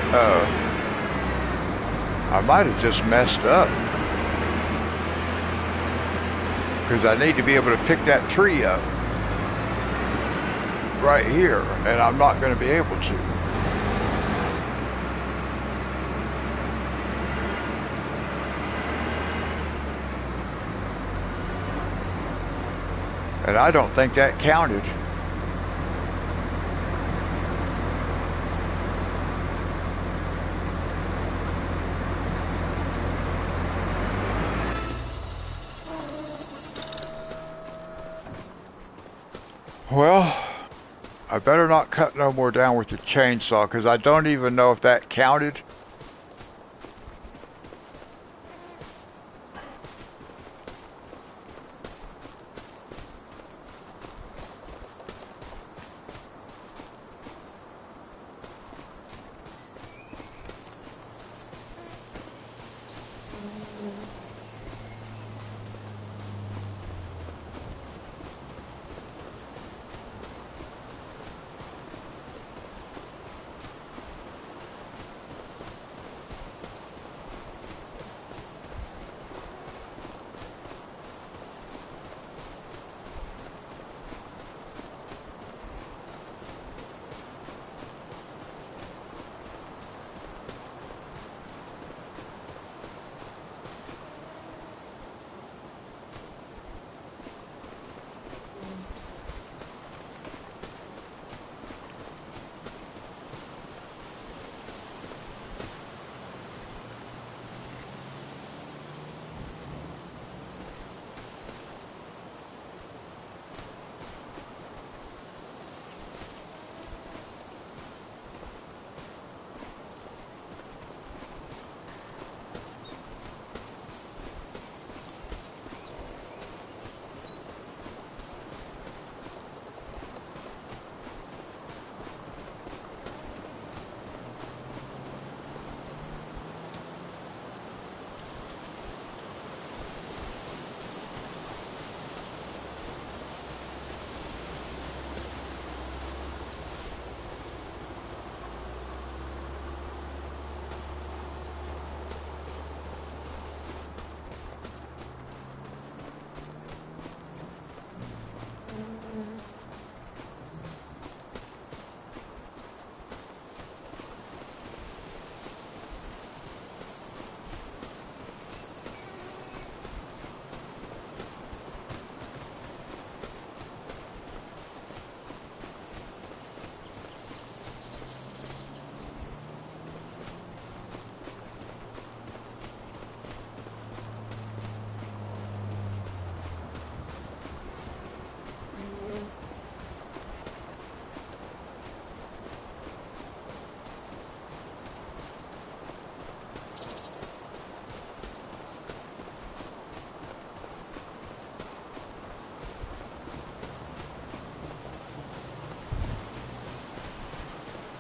I might have just messed up. Because I need to be able to pick that tree up. Right here, and I'm not going to be able to. And I don't think that counted. Well, I better not cut no more down with the chainsaw, because I don't even know if that counted.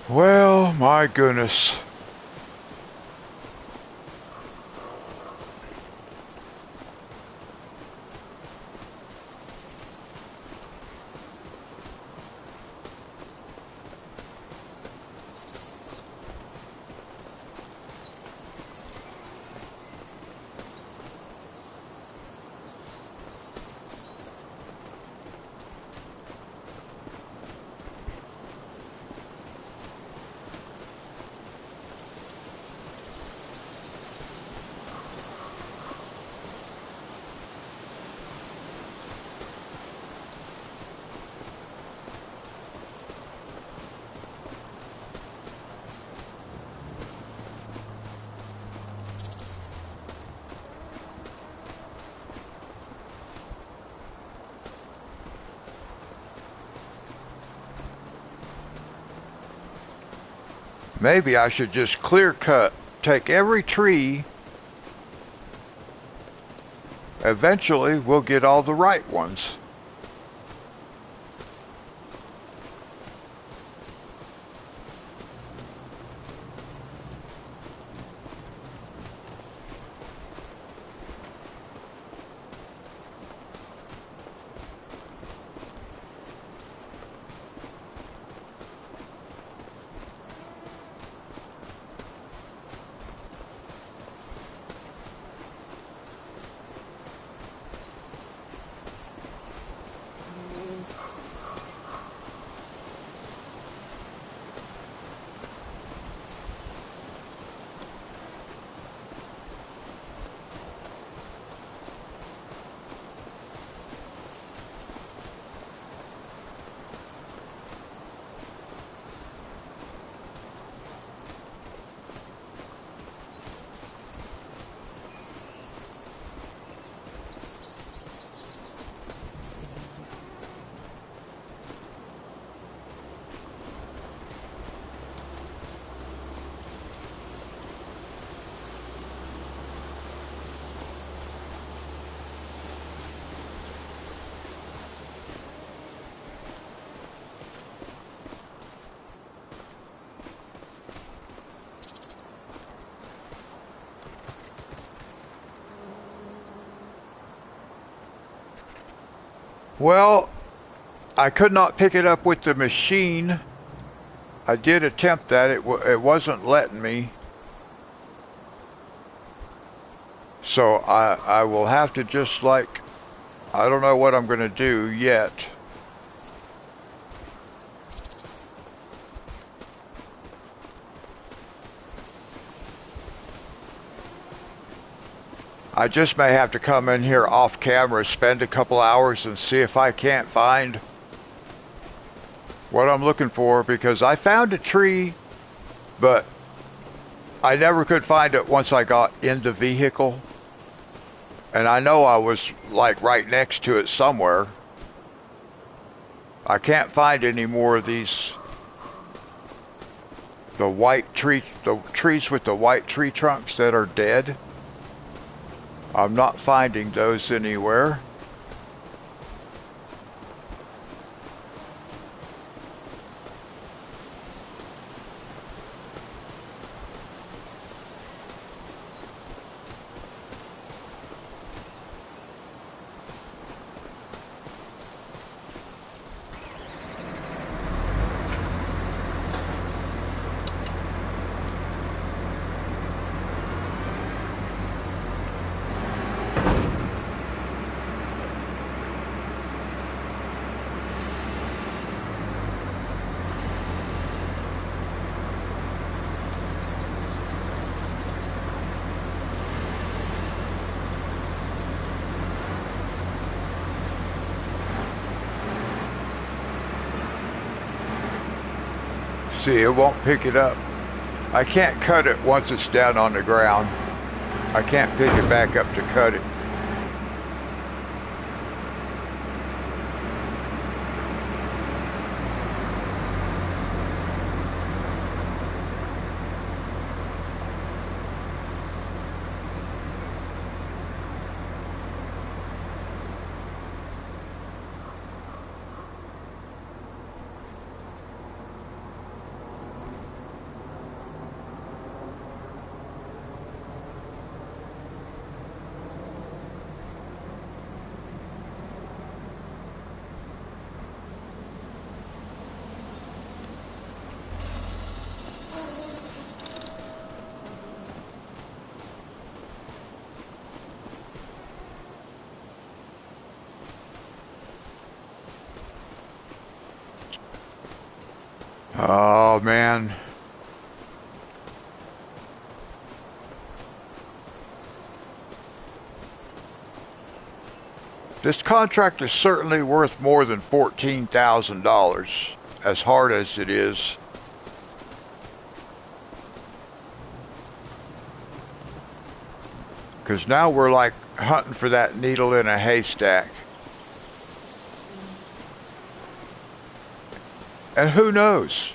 Well, my goodness. Maybe I should just clear cut, take every tree. Eventually, we'll get all the right ones. Well, I could not pick it up with the machine. I did attempt that. It wasn't letting me. So I will have to just like, I don't know what I'm going to do yet. I just may have to come in here off camera, spend a couple hours and see if I can't find what I'm looking for, because I found a tree, but I never could find it once I got in the vehicle. And I know I was like right next to it somewhere. I can't find any more of these, the trees with the white tree trunks that are dead. I'm not finding those anywhere. See, it won't pick it up. I can't cut it once it's down on the ground. I can't pick it back up to cut it. Oh, man. This contract is certainly worth more than $14,000, as hard as it is. Because now we're like hunting for that needle in a haystack. And who knows?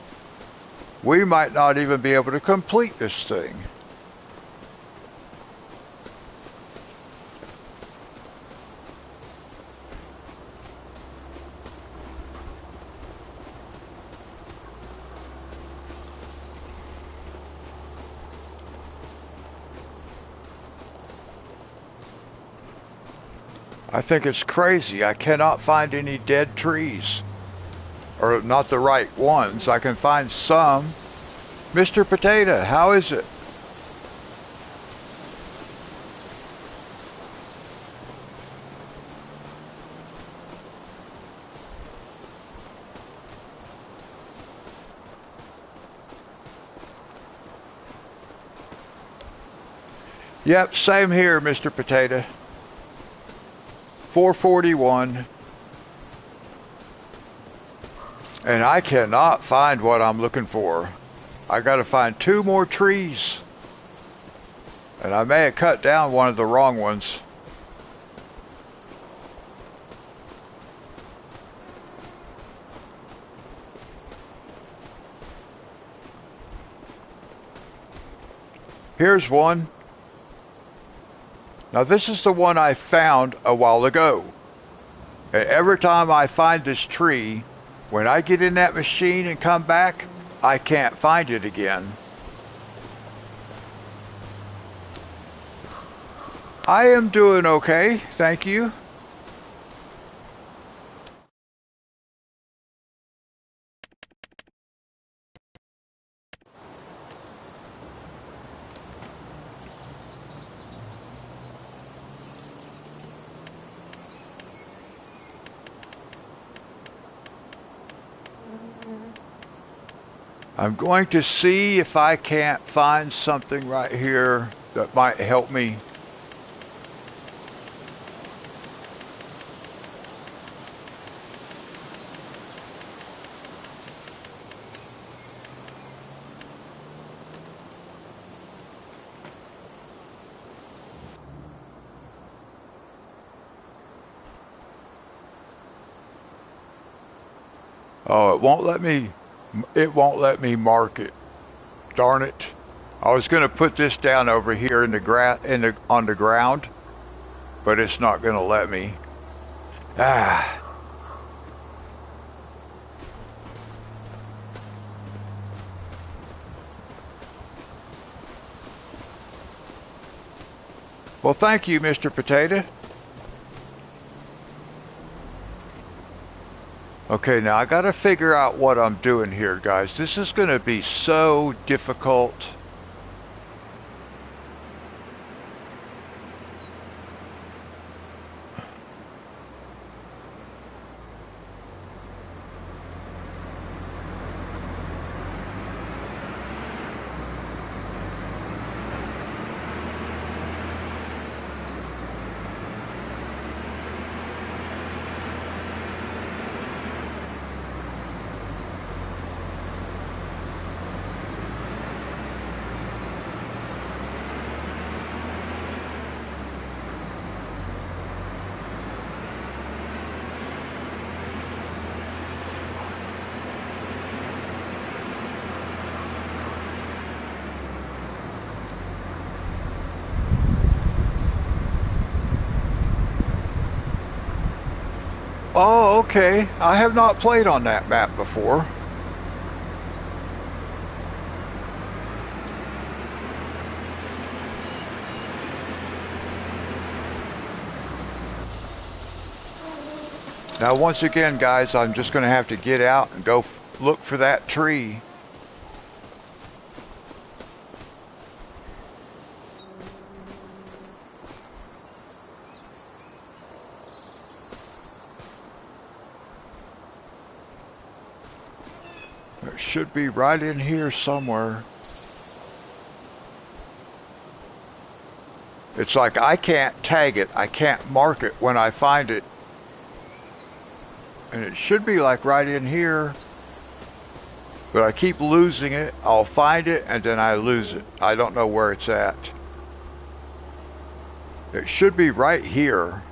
We might not even be able to complete this thing. I think it's crazy. I cannot find any dead trees. Or not the right ones. I can find some. Mr. Potato, how is it? Yep, same here, Mr. Potato. 441. And I cannot find what I'm looking for. I gotta find 2 more trees. And I may have cut down one of the wrong ones. Here's one. Now this is the one I found a while ago. And every time I find this tree, when I get in that machine and come back, I can't find it again. I am doing okay, thank you. I'm going to see if I can't find something right here that might help me. Oh, it won't let me mark it. Darn it. I was going to put this down over here in the on the ground, but it's not going to let me. Ah. Well, thank you, Mr. Potato. Okay, now I gotta figure out what I'm doing here, guys. This is gonna be so difficult. Oh, okay. I have not played on that map before. Now, once again, guys, I'm just going to have to get out and go look for that tree. It should be right in here somewhere. It's like I can't tag it. I can't mark it when I find it. And it should be like right in here. But I keep losing it. I'll find it and then I lose it. I don't know where it's at. It should be right here.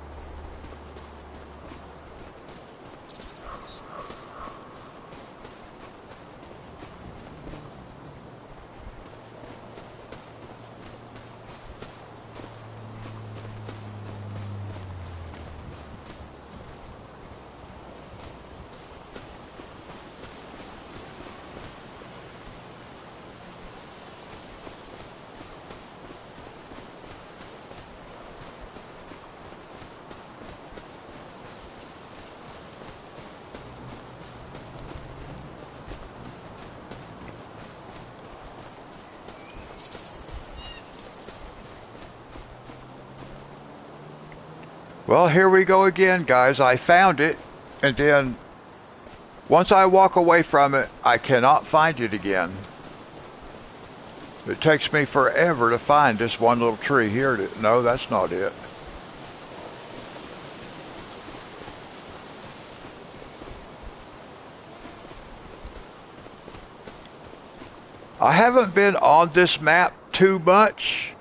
Well, here we go again, guys. I found it, and then once I walk away from it, I cannot find it again. It takes me forever to find this one little tree. Here it is. No, that's not it. I haven't been on this map too much.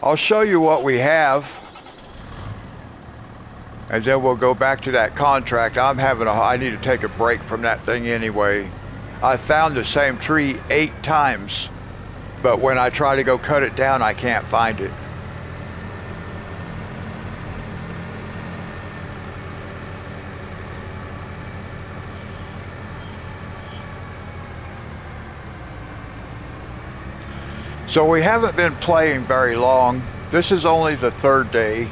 I'll show you what we have. And then we'll go back to that contract. I need to take a break from that thing anyway. I found the same tree 8 times. But when I try to go cut it down, I can't find it. So we haven't been playing very long. This is only the 3rd day.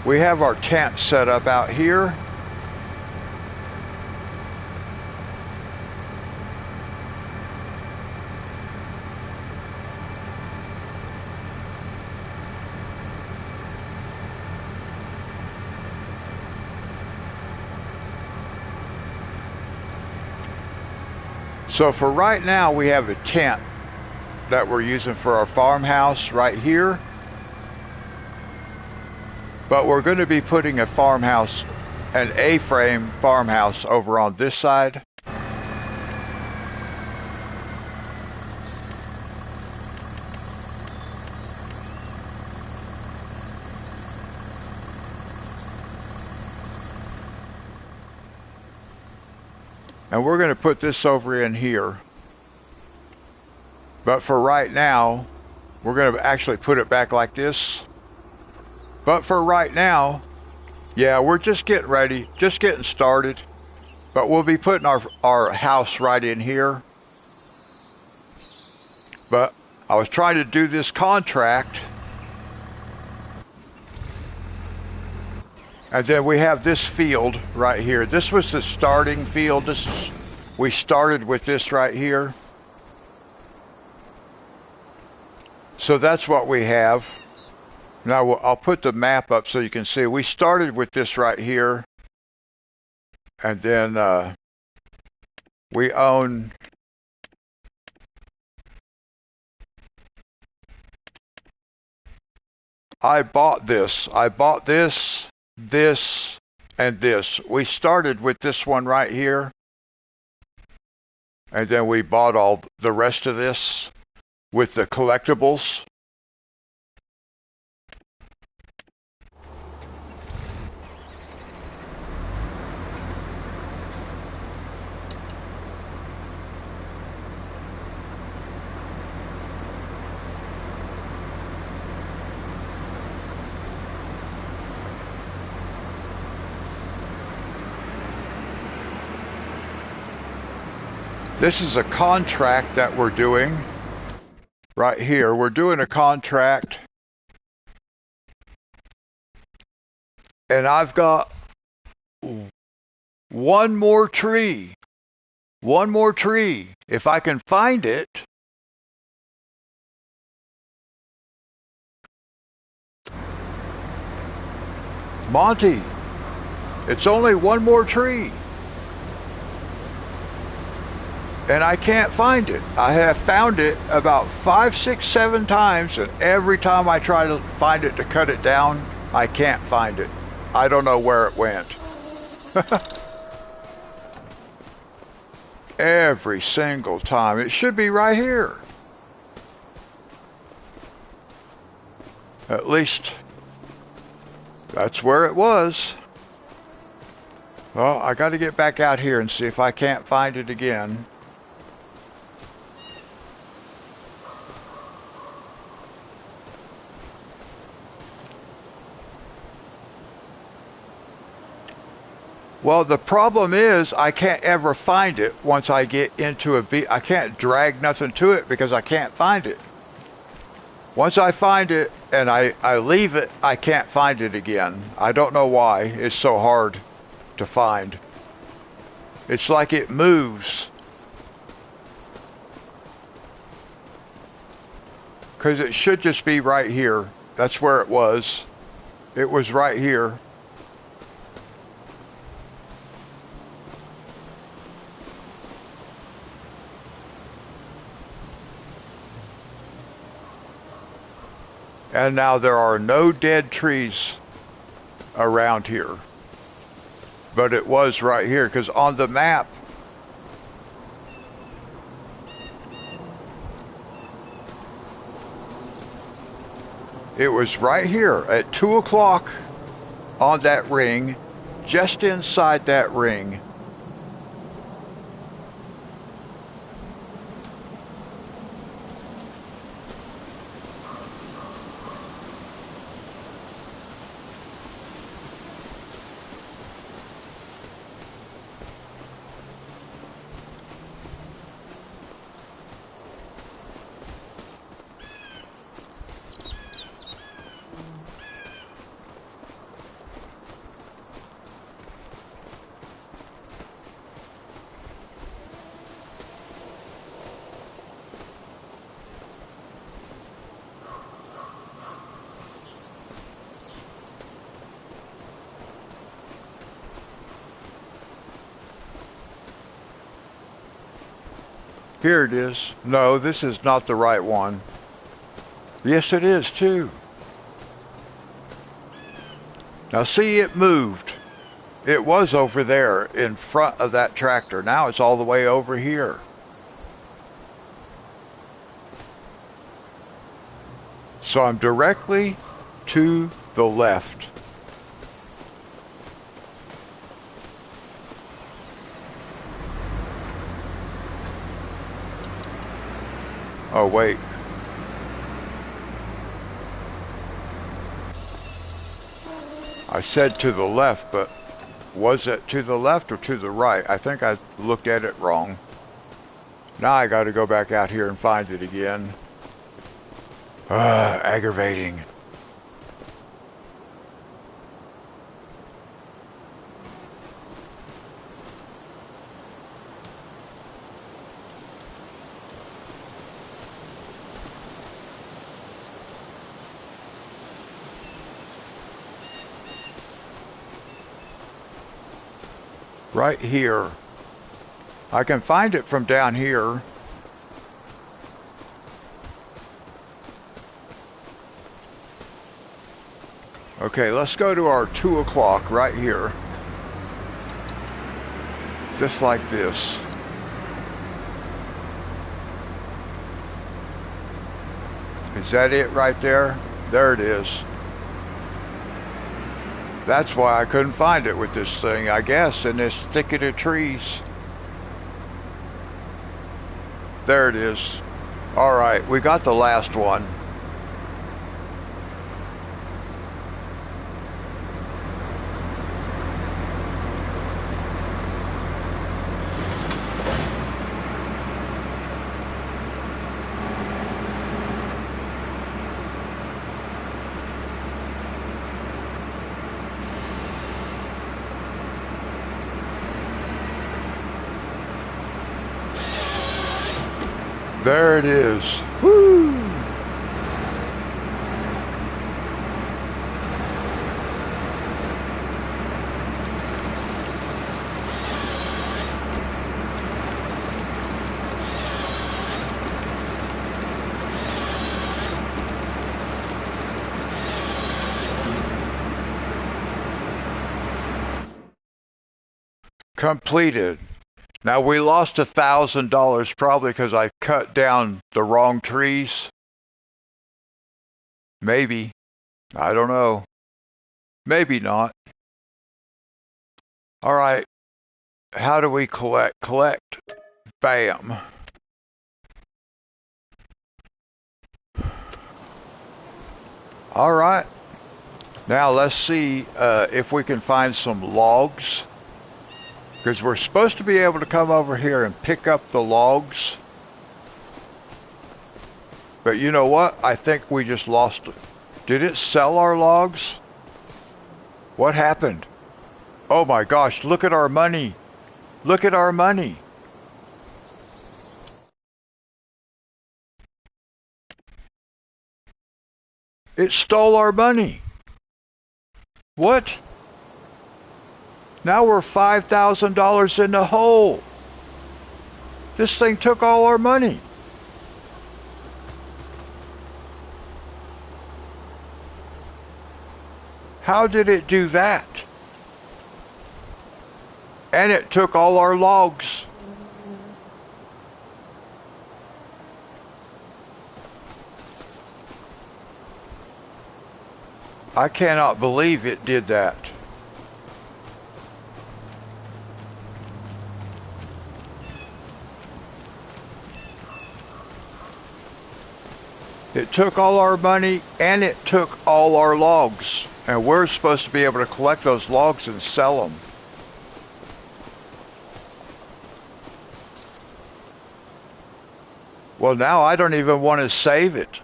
We have our tent set up out here. So for right now, we have a tent that we're using for our farmhouse right here. But we're going to be putting a farmhouse, an A-frame farmhouse over on this side. And we're going to put this over in here. But for right now, we're going to actually put it back like this. But for right now, yeah, we're just getting ready, just getting started. But we'll be putting our house right in here. But I was trying to do this contract. And then we have this field right here. This was the starting field. We started with this right here. So that's what we have. Now I'll put the map up so you can see. We started with this right here. And then we own... I bought this. I bought this, this, and this. We started with this one right here. And then we bought all the rest of this with the collectibles. This is a contract that we're doing right here. We're doing a contract. And I've got one more tree. One more tree. If I can find it. Monty, it's only one more tree. and I can't find it. I have found it about 5, 6, 7 times, and every time I try to find it to cut it down, I can't find it. I don't know where it went. Every single time. It should be right here. At least, that's where it was. Well, I got to get back out here and see if I can't find it again. Well, the problem is I can't ever find it once I get into a beat. I can't drag nothing to it because I can't find it. Once I find it and I leave it, I can't find it again. I don't know why. It's so hard to find. It's like it moves. Because it should just be right here. That's where it was. It was right here. And now there are no dead trees around here. But it was right here, because on the map, it was right here at 2 o'clock on that ring, just inside that ring. Here it is. No, this is not the right one. Yes, it is too. Now see, it moved. It was over there in front of that tractor. Now it's all the way over here. So I'm directly to the left. Oh, wait. I said to the left, but was it to the left or to the right? I think I looked at it wrong. Now I got to go back out here and find it again. Aggravating. Right here. I can find it from down here. Okay, let's go to our 2 o'clock right here. Just like this. Is that it right there? There it is. That's why I couldn't find it with this thing, I guess, in this thicket of trees. There it is. Alright, we got the last one. There it is. Woo! Completed. Now we lost $1,000 probably because I cut down the wrong trees. Maybe. I don't know. Maybe not. All right. How do we collect? Collect. Bam. All right. Now let's see if we can find some logs. Because we're supposed to be able to come over here and pick up the logs. But you know what? I think we just lost it. Did it sell our logs? What happened? Oh my gosh, look at our money. Look at our money. It stole our money. What? Now we're $5,000 in the hole. This thing took all our money. How did it do that? And it took all our logs. I cannot believe it did that. It took all our money and it took all our logs. And we're supposed to be able to collect those logs and sell them. Well, now I don't even want to save it.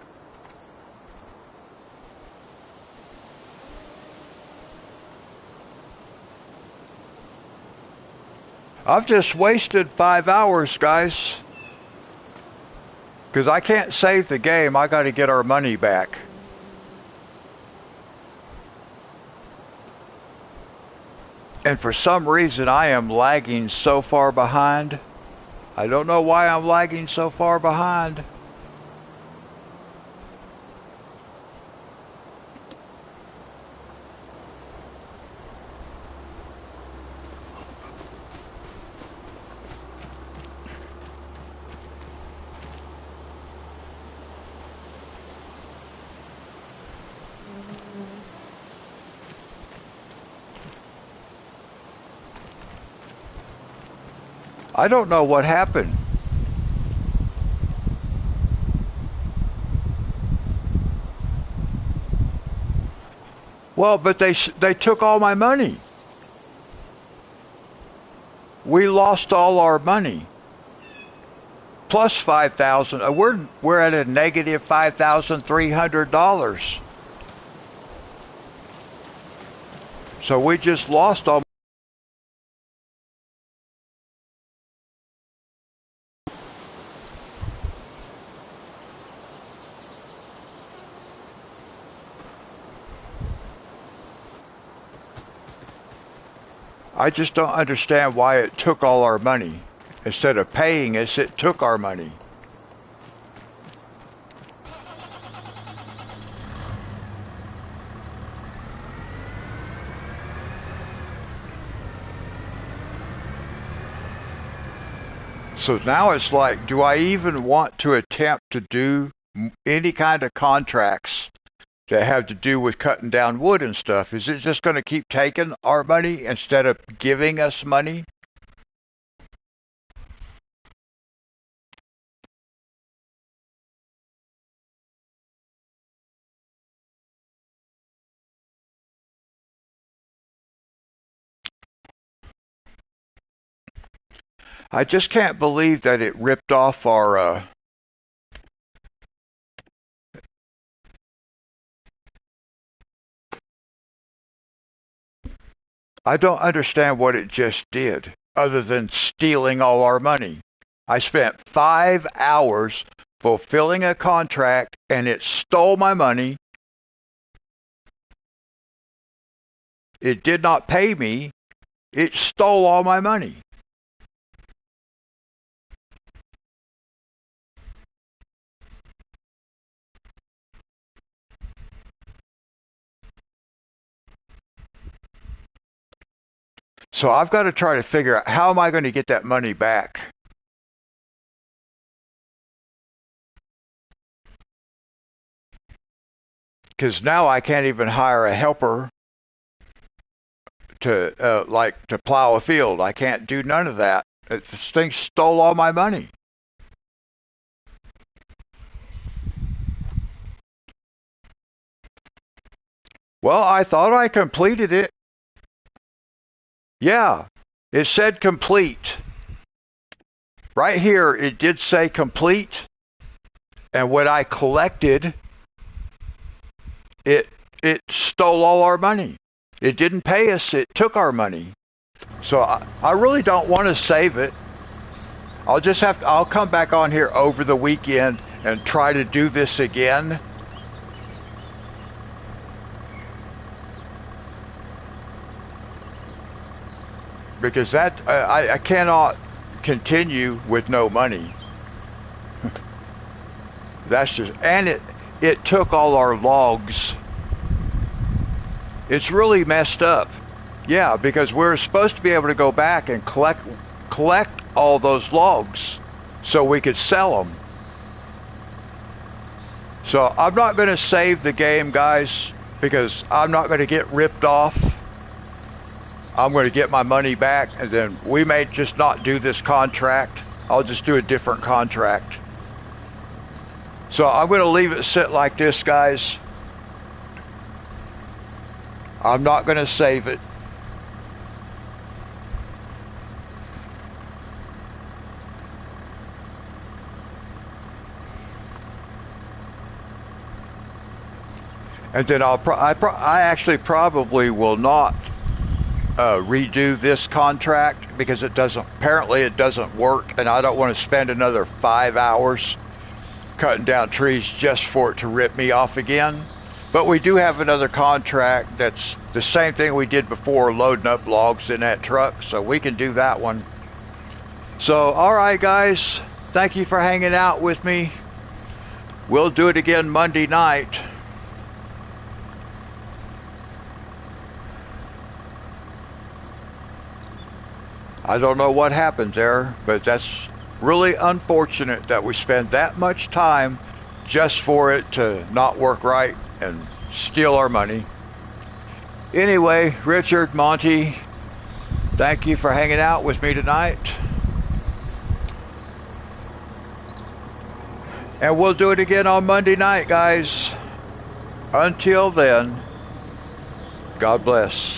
I've just wasted 5 hours, guys. Because I can't save the game. I got to get our money back. And for some reason, I am lagging so far behind. I don't know why I'm lagging so far behind. I don't know what happened. Well, but they took all my money. We lost all our money. Plus 5,000. We're at a negative $5,300. So we just lost all. I just don't understand why it took all our money. Instead of paying us, it took our money. So now it's like, do I even want to attempt to do any kind of contracts that have to do with cutting down wood and stuff? Is it just going to keep taking our money instead of giving us money? I just can't believe that it ripped off our I don't understand what it just did, other than stealing all our money. I spent 5 hours fulfilling a contract, and it stole my money. It did not pay me. It stole all my money. So I've got to try to figure out how am I going to get that money back? Because now I can't even hire a helper to like to plow a field. I can't do none of that. This thing stole all my money. Well, I thought I completed it. Yeah, it said complete. Right here, it did say complete. And when I collected, it it stole all our money. It didn't pay us, it took our money. So I really don't want to save it. I'll come back on here over the weekend and try to do this again. Because I cannot continue with no money. That's just, and it took all our logs. It's really messed up. Yeah, because we're supposed to be able to go back and collect all those logs so we could sell them. So I'm not going to save the game, guys, because I'm not going to get ripped off. I'm going to get my money back, and then we may just not do this contract. I'll just do a different contract. So I'm going to leave it sit like this, guys. I'm not going to save it. And then I actually probably will not redo this contract because apparently it doesn't work, and I don't want to spend another 5 hours cutting down trees just for it to rip me off again. But we do have another contract that's the same thing we did before, loading up logs in that truck, so we can do that one. So, alright guys, thank you for hanging out with me. We'll do it again Monday night. I don't know what happened there, but that's really unfortunate that we spend that much time just for it to not work right and steal our money. Anyway, Richard, Monty, thank you for hanging out with me tonight. And we'll do it again on Monday night, guys. Until then, God bless.